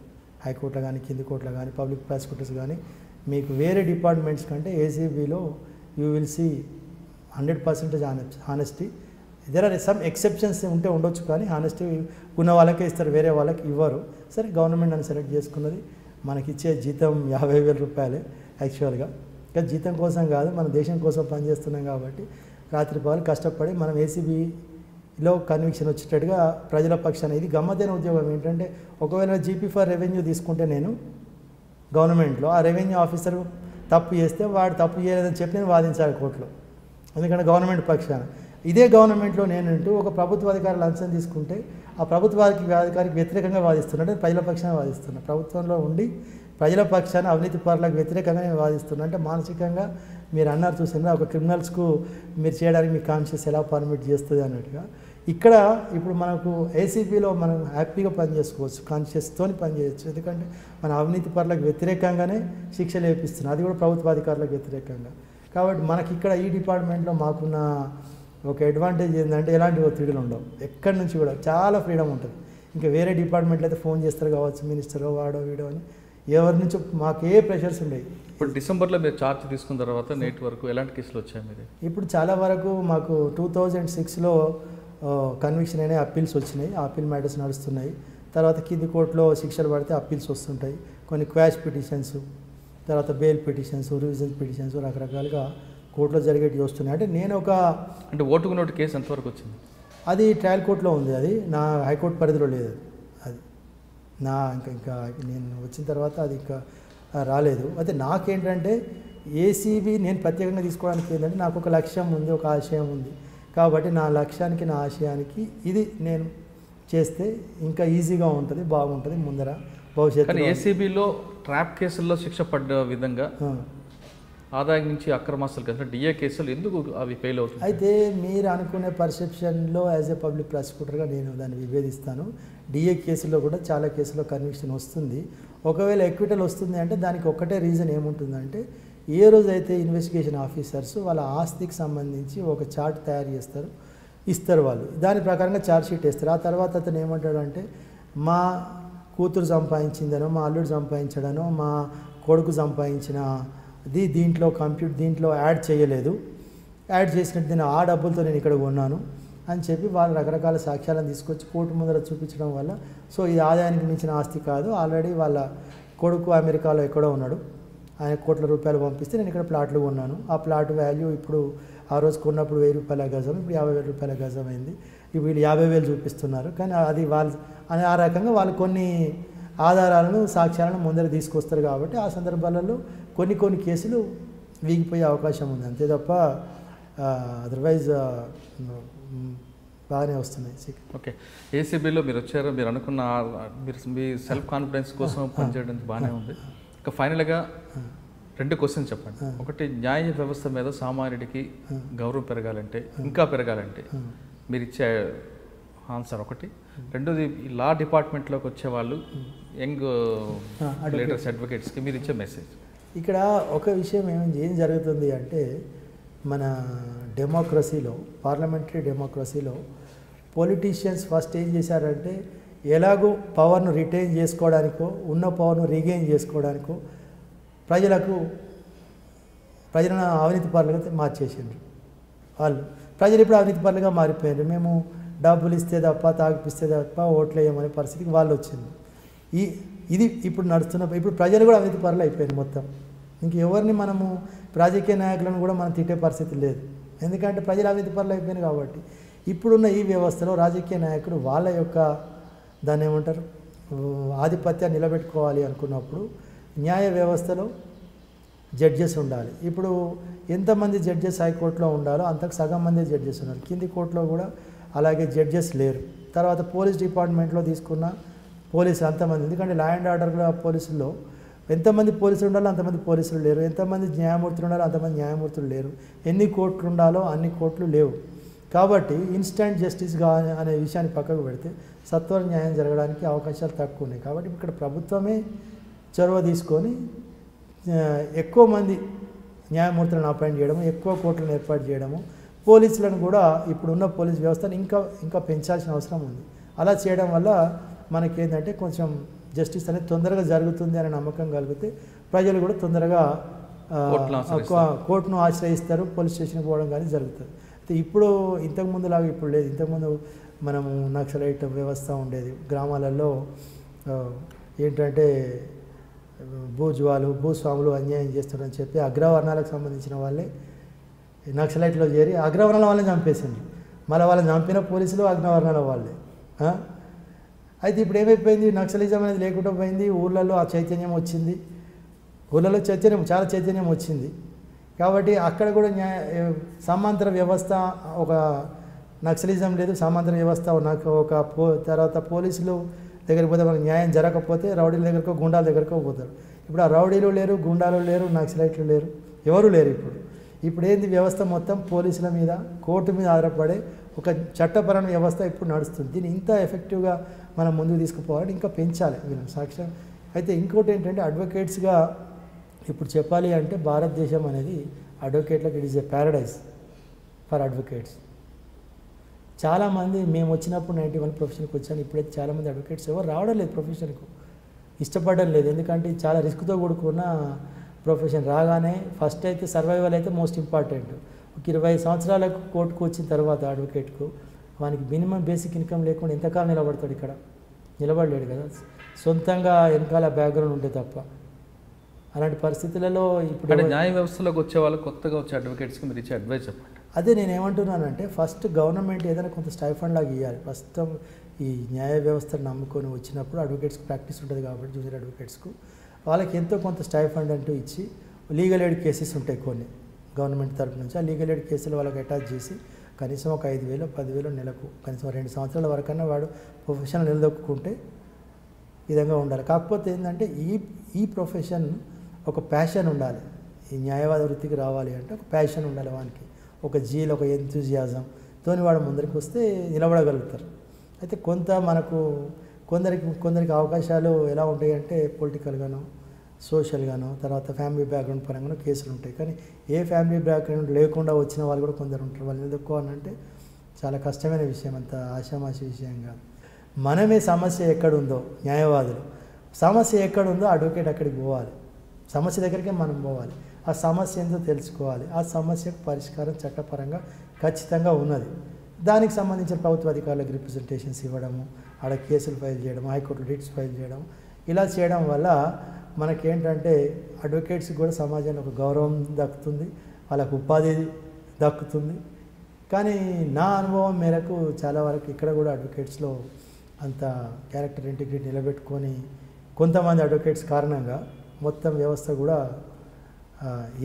హైకోర్టులో కానీ, కింది కోర్టులో కానీ, పబ్లిక్ ప్రాసిక్యూటర్స్ కానీ. మీకు వేరే డిపార్ట్మెంట్స్ కంటే ఏసీబీలో you will see 100% honesty. There are some exceptions ఉంటే ఉండొచ్చు, కానీ హానెస్టీ ఉన్న వాళ్ళకే ఇస్తారు, వేరే వాళ్ళకి ఇవ్వరు. సరే, గవర్నమెంట్ అని సెలెక్ట్ చేసుకున్నది. మనకిచ్చే జీతం 50,000 రూపాయలే యాక్చువల్గా. కానీ జీతం కోసం కాదు, మన దేశం కోసం పనిచేస్తున్నాం కాబట్టి రాత్రి పగలు కష్టపడి మనం ఏసీబీలో కన్విక్షన్ వచ్చేటట్టుగా ప్రజల పక్షాన. ఇది గమ్మతైన ఉద్యోగం ఏంటంటే ఒకవేళ జీపీ ఫర్ రెవెన్యూ తీసుకుంటే నేను గవర్నమెంట్లో ఆ రెవెన్యూ ఆఫీసర్ తప్పు చేస్తే వాడు తప్పు చేయలేదని చెప్పి నేను వాదించాలి కోర్టులో, ఎందుకంటే గవర్నమెంట్ పక్షాన. ఇదే గవర్నమెంట్లో నేనంటూ ఒక ప్రభుత్వ అధికారి లంచం తీసుకుంటే ఆ అధికారికి వ్యతిరేకంగా వాదిస్తున్నా, అంటే ప్రజల పక్షాన వాదిస్తున్నా. ప్రభుత్వంలో ఉండి ప్రజల పక్షాన అవినీతి పరులకు వ్యతిరేకంగా నేను వాదిస్తున్నా. అంటే మానసికంగా మీరు అన్నారు చూసినా ఒక క్రిమినల్స్కు మీరు చేయడానికి మీ కాన్షియస్ ఎలా పర్మిట్ చేస్తుంది అన్నట్టుగా. ఇక్కడ ఇప్పుడు మనకు ఏసీబీలో మనం హ్యాపీగా పనిచేసుకోవచ్చు, కాన్షియస్తో పనిచేయచ్చు. ఎందుకంటే మన అవినీతి పరులకు వ్యతిరేకంగానే శిక్షలు వేపిస్తున్నాం, అది కూడా ప్రభుత్వాధికారులకు వ్యతిరేకంగా. కాబట్టి మనకి ఇక్కడ ఈ డిపార్ట్మెంట్లో మాకున్న ఒక అడ్వాంటేజ్ ఏంటంటే ఎలాంటి ఒత్తిడిలు ఉండవు, ఎక్కడి నుంచి కూడా చాలా ఫ్రీడమ్ ఉంటుంది. ఇంకా వేరే డిపార్ట్మెంట్లో అయితే ఫోన్ చేస్తారు కావచ్చు, మినిస్టర్ వాడో వీడో అని, ఎవరి నుంచి మాకు ఏ ప్రెషర్స్ ఉండేవి. ఇప్పుడు డిసెంబర్లో మీరు ఛార్జ్ తీసుకున్న తర్వాత నేటి వరకు ఎలాంటి కేసులు వచ్చాయి మీరు? ఇప్పుడు చాలా వరకు మాకు 2006లో కన్విక్షన్ అయినా అప్పీల్స్ వచ్చినాయి, అప్పీల్ మ్యాటర్స్ నడుస్తున్నాయి. తర్వాత కింది కోర్టులో శిక్షలు పడితే అప్పీల్స్ వస్తుంటాయి. కొన్ని క్వాష్ పిటిషన్స్, తర్వాత బెయిల్ పిటిషన్స్, రివిజన్ పిటిషన్స్ రకరకాలుగా కోర్టులో జరిగేవి వస్తున్నాయి. అంటే నేను అంటే ఓటుకు నోటు కేసు ఎంతవరకు వచ్చింది? అది ట్రయల్ కోర్టులో ఉంది, అది నా హైకోర్టు పరిధిలో లేదు. అది నా ఇంకా నేను వచ్చిన తర్వాత అది ఇంకా రాలేదు. అయితే నాకేంటంటే ఏసీబీ నేను ప్రత్యేకంగా తీసుకోవడానికి ఏంటంటే నాకు ఒక లక్ష్యం ఉంది, ఒక ఆశయం ఉంది. కాబట్టి నా లక్ష్యానికి నా ఆశయానికి ఇది నేను చేస్తే ఇంకా ఈజీగా ఉంటుంది, బాగుంటుంది ముందర భవిష్యత్తు. ఏసీబీలో ట్రాప్ కేసుల్లో శిక్ష పడ్డ విధంగా ఆదాయం నుంచి అక్రమాస్తులు కేసులు, డిఏ కేసులు ఎందుకు అవి ఫెయిల్ అవుతుంది? అయితే మీరు అనుకునే పర్సెప్షన్లో యాజ్ ఏ పబ్లిక్ ప్రాసిక్యూటర్గా నేను దాన్ని విభేదిస్తాను. డిఏ కేసులో కూడా చాలా కేసులో కన్విక్షన్ వస్తుంది. ఒకవేళ ఎక్విటల్ వస్తుంది అంటే దానికి ఒక్కటే రీజన్ ఏముంటుందంటే ఏ రోజైతే ఇన్వెస్టిగేషన్ ఆఫీసర్స్ వాళ్ళ ఆస్తికి సంబంధించి ఒక చార్ట్ తయారు చేస్తారు, ఇస్తారు వాళ్ళు, దాని ప్రకారంగా ఛార్జ్ షీట్ వేస్తారు. ఆ తర్వాత అతను ఏమంటాడంటే మా కూతురు సంపాదించిందనో, మా అల్లుడు సంపాదించడనో, మా కొడుకు సంపాదించిన దీంట్లో యాడ్ చేయలేదు, యాడ్ చేసినట్టు నేను ఆ డబ్బులతో నేను ఇక్కడ కొన్నాను అని చెప్పి వాళ్ళు రకరకాల సాక్ష్యాలను తీసుకొచ్చి కోర్టు ముందర చూపించడం వల్ల సో ఇది ఆదాయానికి మించిన ఆస్తి కాదు, ఆల్రెడీ వాళ్ళ కొడుకు అమెరికాలో ఎక్కడో ఉన్నాడు, ఆయన కోట్ల రూపాయలు పంపిస్తే నేను ఇక్కడ ప్లాట్లు కొన్నాను, ఆ ప్లాట్ వాల్యూ ఇప్పుడు ఆ రోజు కొన్నప్పుడు 1,000 రూపాయల గజం, ఇప్పుడు 50,000 రూపాయల గజం అయింది, ఇప్పుడు వీళ్ళు 50,000 చూపిస్తున్నారు. కానీ అది వాళ్ళు అని ఆ రకంగా వాళ్ళు కొన్ని ఆధారాలను సాక్ష్యాలను ముందర తీసుకొస్తారు. కాబట్టి ఆ సందర్భాలలో కొన్ని కేసులు వీగిపోయే అవకాశం ఉంది, అంతే తప్ప అదర్వైజ్ బాగానే వస్తున్నాయి. ఓకే, ఏసీబీలో మీరు వచ్చారు, మీరు అనుకున్న మీరు మీ సెల్ఫ్ కాన్ఫిడెన్స్ కోసం పనిచేయడం బాగానే ఉంది. ఇంకా ఫైనల్గా 2 క్వశ్చన్స్ చెప్పండి. ఒకటి, న్యాయ వ్యవస్థ మీద సామాన్యుడికి గౌరవం పెరగాలంటే, ఇంకా పెరగాలంటే మీరు ఇచ్చే ఆన్సర్ ఒకటి. రెండోది, ఈ లా డిపార్ట్మెంట్లోకి వచ్చే వాళ్ళు యంగ్ లీడర్స్ అడ్వకేట్స్కి మీరు ఇచ్చే మెసేజ్. ఇక్కడ ఒక విషయం ఏం జరుగుతుంది అంటే, మన డెమోక్రసీలో, పార్లమెంటరీ డెమోక్రసీలో పొలిటీషియన్స్ ఫస్ట్ ఏం చేశారంటే, ఎలాగో పవర్ను రిటైన్ చేసుకోవడానికో ఉన్న పవర్ను రీగెయిన్ చేసుకోవడానికో ప్రజలను అవినీతి పరులుగా మార్చేసిండ్రు. ప్రజలు ఇప్పుడు అవినీతి పరులుగా మారిపోయారు. మేము డబ్బులు ఇస్తే తప్ప, తాగిపిస్తే తప్ప ఓట్లు వేయమనే పరిస్థితికి వాళ్ళు వచ్చింది. ఇది ఇప్పుడు ఇప్పుడు ప్రజలు కూడా అవినీతి పరులు అయిపోయారు మొత్తం. ఇంకెవరిని మనము రాజకీయ నాయకులను కూడా మనం తిట్టే పరిస్థితి లేదు, ఎందుకంటే ప్రజలు అవినీతి పరులు అయిపోయినాయి. కాబట్టి ఇప్పుడున్న ఈ వ్యవస్థలో రాజకీయ నాయకుడు వాళ్ళ యొక్క దాన్ని ఏమంటారు ఆధిపత్యాన్ని నిలబెట్టుకోవాలి అనుకున్నప్పుడు న్యాయ వ్యవస్థలో జడ్జెస్ ఉండాలి. ఇప్పుడు ఎంతమంది జడ్జెస్ హైకోర్టులో ఉండాలో అంతకు సగం మంది జడ్జెస్ ఉన్నారు. కింది కోర్టులో కూడా అలాగే జడ్జెస్ లేరు. తర్వాత పోలీస్ డిపార్ట్మెంట్లో తీసుకున్న పోలీసులు అంతమంది, ఎందుకంటే లా అండ్ ఆర్డర్ పోలీసుల్లో ఎంతమంది పోలీసులు ఉండాలో అంతమంది పోలీసులు లేరు, ఎంతమంది న్యాయమూర్తులు ఉండాలో అంతమంది న్యాయమూర్తులు లేరు, ఎన్ని కోర్టులు ఉండాలో అన్ని కోర్టులు లేవు. కాబట్టి ఇన్స్టెంట్ జస్టిస్గా అనే విషయాన్ని పక్కకు పెడితే సత్వర న్యాయం జరగడానికి అవకాశాలు తక్కువ ఉన్నాయి. కాబట్టి ఇక్కడ ప్రభుత్వమే చొరవ తీసుకొని ఎక్కువ మంది న్యాయమూర్తులను అపాయింట్ చేయడము, ఎక్కువ కోర్టులను ఏర్పాటు చేయడము, పోలీసులను కూడా ఇప్పుడున్న పోలీస్ వ్యవస్థను ఇంకా పెంచాల్సిన అవసరం ఉంది. అలా చేయడం వల్ల మనకేంటంటే కొంచెం జస్టిస్ అనేది తొందరగా జరుగుతుంది అనే నమ్మకం కలిగితే ప్రజలు కూడా తొందరగా కోర్టును ఆశ్రయిస్తారు, పోలీస్ స్టేషన్కి పోవడం కానీ జరుగుతుంది. అయితే ఇప్పుడు ఇంతకుముందులాగా ఇప్పుడు లేదు. ఇంతకుముందు మనము నక్సలైట్ వ్యవస్థ ఉండేది గ్రామాలలో. ఏంటంటే భూస్వాములు అన్యాయం చేస్తారని చెప్పి అగ్రవర్ణాలకు సంబంధించిన వాళ్ళే నక్సలైట్లో చేరి అగ్రవర్ణాల వాళ్ళని చంపేసిండ్రు. మళ్ళీ వాళ్ళని చంపిన పోలీసులు అగ్రవర్ణాల వాళ్ళే. అయితే ఇప్పుడు ఏమైపోయింది, నక్సలిజం అనేది లేకుండా పోయింది. ఊళ్ళల్లో ఆ చైతన్యం వచ్చింది, ఊళ్ళలో చాలా చైతన్యం వచ్చింది. కాబట్టి అక్కడ కూడా సమాంతర వ్యవస్థ, ఒక నక్సలిజం లేదు, సమాంతర వ్యవస్థ తర్వాత పోలీసులు దగ్గరికి పోతే మనకు న్యాయం జరగకపోతే రౌడీల దగ్గరకో గుండాల దగ్గరకో పోతారు. ఇప్పుడు ఆ రౌడీలు లేరు, గుండాలు లేరు, నక్సలైట్లు లేరు, ఎవరు లేరు. ఇప్పుడు ఏంది వ్యవస్థ మొత్తం పోలీసుల మీద, కోర్టు మీద ఆధారపడే ఒక చట్టపరమైన వ్యవస్థ ఇప్పుడు నడుస్తుంది. దీన్ని ఇంత ఎఫెక్టివ్గా మనం ముందుకు తీసుకుపోవాలని ఇంకా పెంచాలి వీళ్ళని సాక్ష్యం. అయితే ఇంకోటి ఏంటంటే అడ్వకేట్స్గా ఇప్పుడు చెప్పాలి అంటే భారతదేశం అనేది అడ్వకేట్లకు it is a paradise for advocates. చాలామంది మేము వచ్చినప్పుడు 91 ప్రొఫెషన్కి వచ్చాను, ఇప్పుడైతే చాలామంది అడ్వకేట్స్ ఎవరు రావడం లేదు, ప్రొఫెషన్కు ఇష్టపడడం లేదు. ఎందుకంటే చాలా రిస్క్తో కూడుకున్న ప్రొఫెషన్. రాగానే ఫస్ట్ అయితే సర్వైవల్ అయితే మోస్ట్ ఇంపార్టెంట్. ఒక 20 సంవత్సరాలకు కోర్టుకు వచ్చిన తర్వాత అడ్వకేట్కు వానికి మినిమం బేసిక్ ఇన్కమ్ లేకుండా ఎంతకాలం నిలబడతాడు? ఇక్కడ నిలబడలేడు కదా, సొంతంగా వెనకాల బ్యాక్గ్రౌండ్ ఉంటే తప్ప. అలాంటి పరిస్థితులలో ఇప్పుడు న్యాయ వ్యవస్థలోకి వచ్చే వాళ్ళు, కొత్తగా వచ్చే అడ్వకేట్స్కి మీరు ఇచ్చే అడ్వైస్ చెప్పండి. అదే నేను ఏమంటున్నానంటే, ఫస్ట్ గవర్నమెంట్ ఏదైనా కొంత స్టైఫండ్ లాగా ఇవ్వాలి. ప్రస్తుతం ఈ న్యాయ వ్యవస్థను నమ్ముకొని వచ్చినప్పుడు అడ్వకేట్స్కి ప్రాక్టీస్ ఉంటుంది కాబట్టి జూనియర్ అడ్వకేట్స్కు వాళ్ళకి ఎంతో కొంత స్టైఫండ్ అంటూ ఇచ్చి, లీగల్ ఎయిడ్ కేసెస్ ఉంటాయి కొన్ని గవర్నమెంట్ తరఫు నుంచి, ఆ లీగల్ ఎయిడ్ కేసులు వాళ్ళకి అటాచ్ చేసి కనీసం ఒక 5,000 10,000 నెలకు, కనీసం 2 సంవత్సరాల వరకన్నా వాడు ప్రొఫెషన్ నిలదొక్కుంటే విధంగా ఉండాలి. కాకపోతే ఏంటంటే ఈ ప్రొఫెషన్ ఒక ప్యాషన్ ఉండాలి. ఈ న్యాయవాద వృత్తికి రావాలి అంటే ఒక ప్యాషన్ ఉండాలి వానికి, ఒక జీల్, ఒక ఎంతూజియాజంతో వాడు ముందరికి వస్తే నిలబడగలుగుతారు. అయితే కొందరికి అవకాశాలు ఎలా ఉంటాయి అంటే పొలిటికల్గానో, సోషల్గానో, తర్వాత ఫ్యామిలీ బ్యాక్గ్రౌండ్ పరంగానో కేసులు ఉంటాయి. కానీ ఏ ఫ్యామిలీ బ్యాక్గ్రౌండ్ లేకుండా వచ్చిన వాళ్ళు కూడా కొందరు ఉంటారు. వాళ్ళు నిలదొక్కోవాలంటే చాలా కష్టమైన విషయం, అంత ఆషామాషి విషయం కాదు. మనమే సమస్య ఎక్కడుందో, న్యాయవాదులు సమస్య ఎక్కడుందో అడ్వకేట్ అక్కడికి పోవాలి, సమస్య దగ్గరికే మనం పోవాలి, ఆ సమస్య ఏంటో తెలుసుకోవాలి, ఆ సమస్యకు పరిష్కారం చట్టపరంగా ఖచ్చితంగా ఉన్నది. దానికి సంబంధించిన ప్రభుత్వ అధికారులకు రిప్రజెంటేషన్స్ ఇవ్వడము, ఆడ కేసులు ఫైల్ చేయడం, హైకోర్టు రిట్స్ ఫైల్ చేయడం, ఇలా చేయడం వల్ల మనకేంటంటే అడ్వకేట్స్కి కూడా సమాజంలో ఒక గౌరవం దక్కుతుంది, వాళ్ళకు ఉపాధి దక్కుతుంది. కానీ నా అనుభవం మేరకు చాలా వరకు ఇక్కడ కూడా అడ్వకేట్స్లో అంత క్యారెక్టర్ ఇంటిగ్రిటీ నిలబెట్టుకొని కొంతమంది అడ్వకేట్స్ కారణంగా మొత్తం వ్యవస్థ కూడా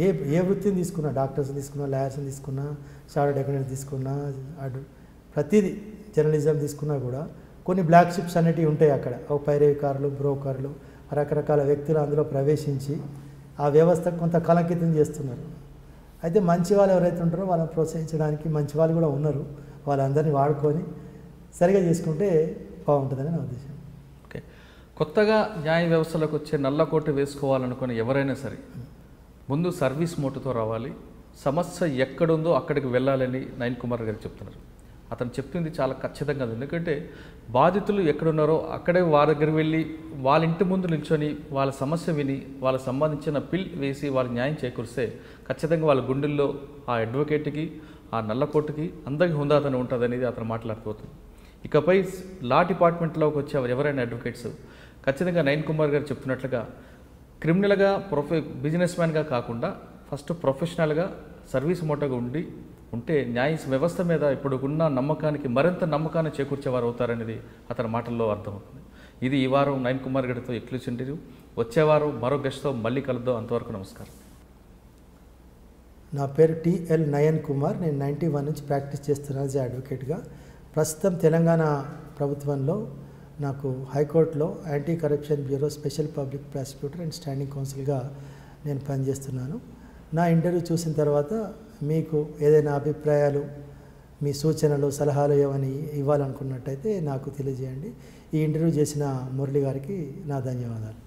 ఏ వృత్తిని తీసుకున్నా, డాక్టర్స్ తీసుకున్నా, లాయర్స్ని తీసుకున్నా, చార్టర్డ్ అకౌంటెంట్స్ తీసుకున్నా, ప్రతిదీ జర్నలిజం తీసుకున్నా కూడా కొన్ని బ్లాక్ షిప్స్ అనేటివి ఉంటాయి అక్కడ. ఒక పైరవికారులు, బ్రోకర్లు, రకరకాల వ్యక్తులు అందులో ప్రవేశించి ఆ వ్యవస్థ కొంత కలంకితం చేస్తున్నారు. అయితే మంచి వాళ్ళు ఎవరైతే ఉంటారో వాళ్ళని ప్రోత్సహించడానికి మంచి వాళ్ళు కూడా ఉన్నారు. వాళ్ళందరినీ వాడుకొని సరిగా చేసుకుంటే బాగుంటుందని నా ఉద్దేశం. ఓకే, కొత్తగా న్యాయ వ్యవస్థలోకి వచ్చే నల్లకోట వేసుకోవాలనుకుని ఎవరైనా సరే ముందు సర్వీస్ మోటుతో రావాలి, సమస్య ఎక్కడుందో అక్కడికి వెళ్ళాలని నయన్ కుమార్ గారు చెప్తున్నారు. అతను చెప్తుంది చాలా ఖచ్చితంగా ఉంది. ఎందుకంటే బాధితులు ఎక్కడున్నారో అక్కడే వారి దగ్గర వెళ్ళి వాళ్ళ ఇంటి ముందు నిల్చొని వాళ్ళ సమస్య విని వాళ్ళకి సంబంధించిన పిల్ వేసి వాళ్ళకి న్యాయం చేకూరిస్తే ఖచ్చితంగా వాళ్ళ గుండెల్లో ఆ అడ్వకేట్కి, ఆ నల్లకోటుకి అందరికీ హుందాతనం ఉంటుంది అనేది అతను మాట్లాడిపోతుంది. ఇకపై లా డిపార్ట్మెంట్లోకి వచ్చే ఎవరైనా అడ్వకేట్స్ ఖచ్చితంగా నయన్ కుమార్ గారు చెప్తున్నట్లుగా క్రిమినల్గా బిజినెస్ మ్యాన్గా కాకుండా ఫస్ట్ ప్రొఫెషనల్గా సర్వీస్ మోటోగా ఉంటే న్యాయ వ్యవస్థ మీద ఇప్పుడు ఉన్న నమ్మకానికి మరింత నమ్మకాన్ని చేకూర్చేవారు అవుతారనేది అతని మాటల్లో అర్థమవుతుంది. ఇది ఈ వారం నయన్ కుమార్ గారితో ఎక్స్క్లూజివ్ ఇంటర్వ్యూ. వచ్చేవారం మరో గెస్ట్తో మళ్ళీ కలుద్దాం. అంతవరకు నమస్కారం. నా పేరు టిఎల్ నయన్ కుమార్. నేను 91 నుంచి ప్రాక్టీస్ చేస్తున్నాను యాజ్ అడ్వకేట్గా. ప్రస్తుతం తెలంగాణ ప్రభుత్వంలో నాకు హైకోర్టులో anti corruption bureau special public prosecutor and standing కౌన్సిల్గా నేను పనిచేస్తున్నాను. నా ఇంటర్వ్యూ చూసిన తర్వాత మీకు ఏదైనా అభిప్రాయాలు, మీ సూచనలు, సలహాలు ఏమని ఇవ్వాలనుకున్నట్టయితే నాకు తెలియజేయండి. ఈ ఇంటర్వ్యూ చేసిన మురళి గారికి నా ధన్యవాదాలు.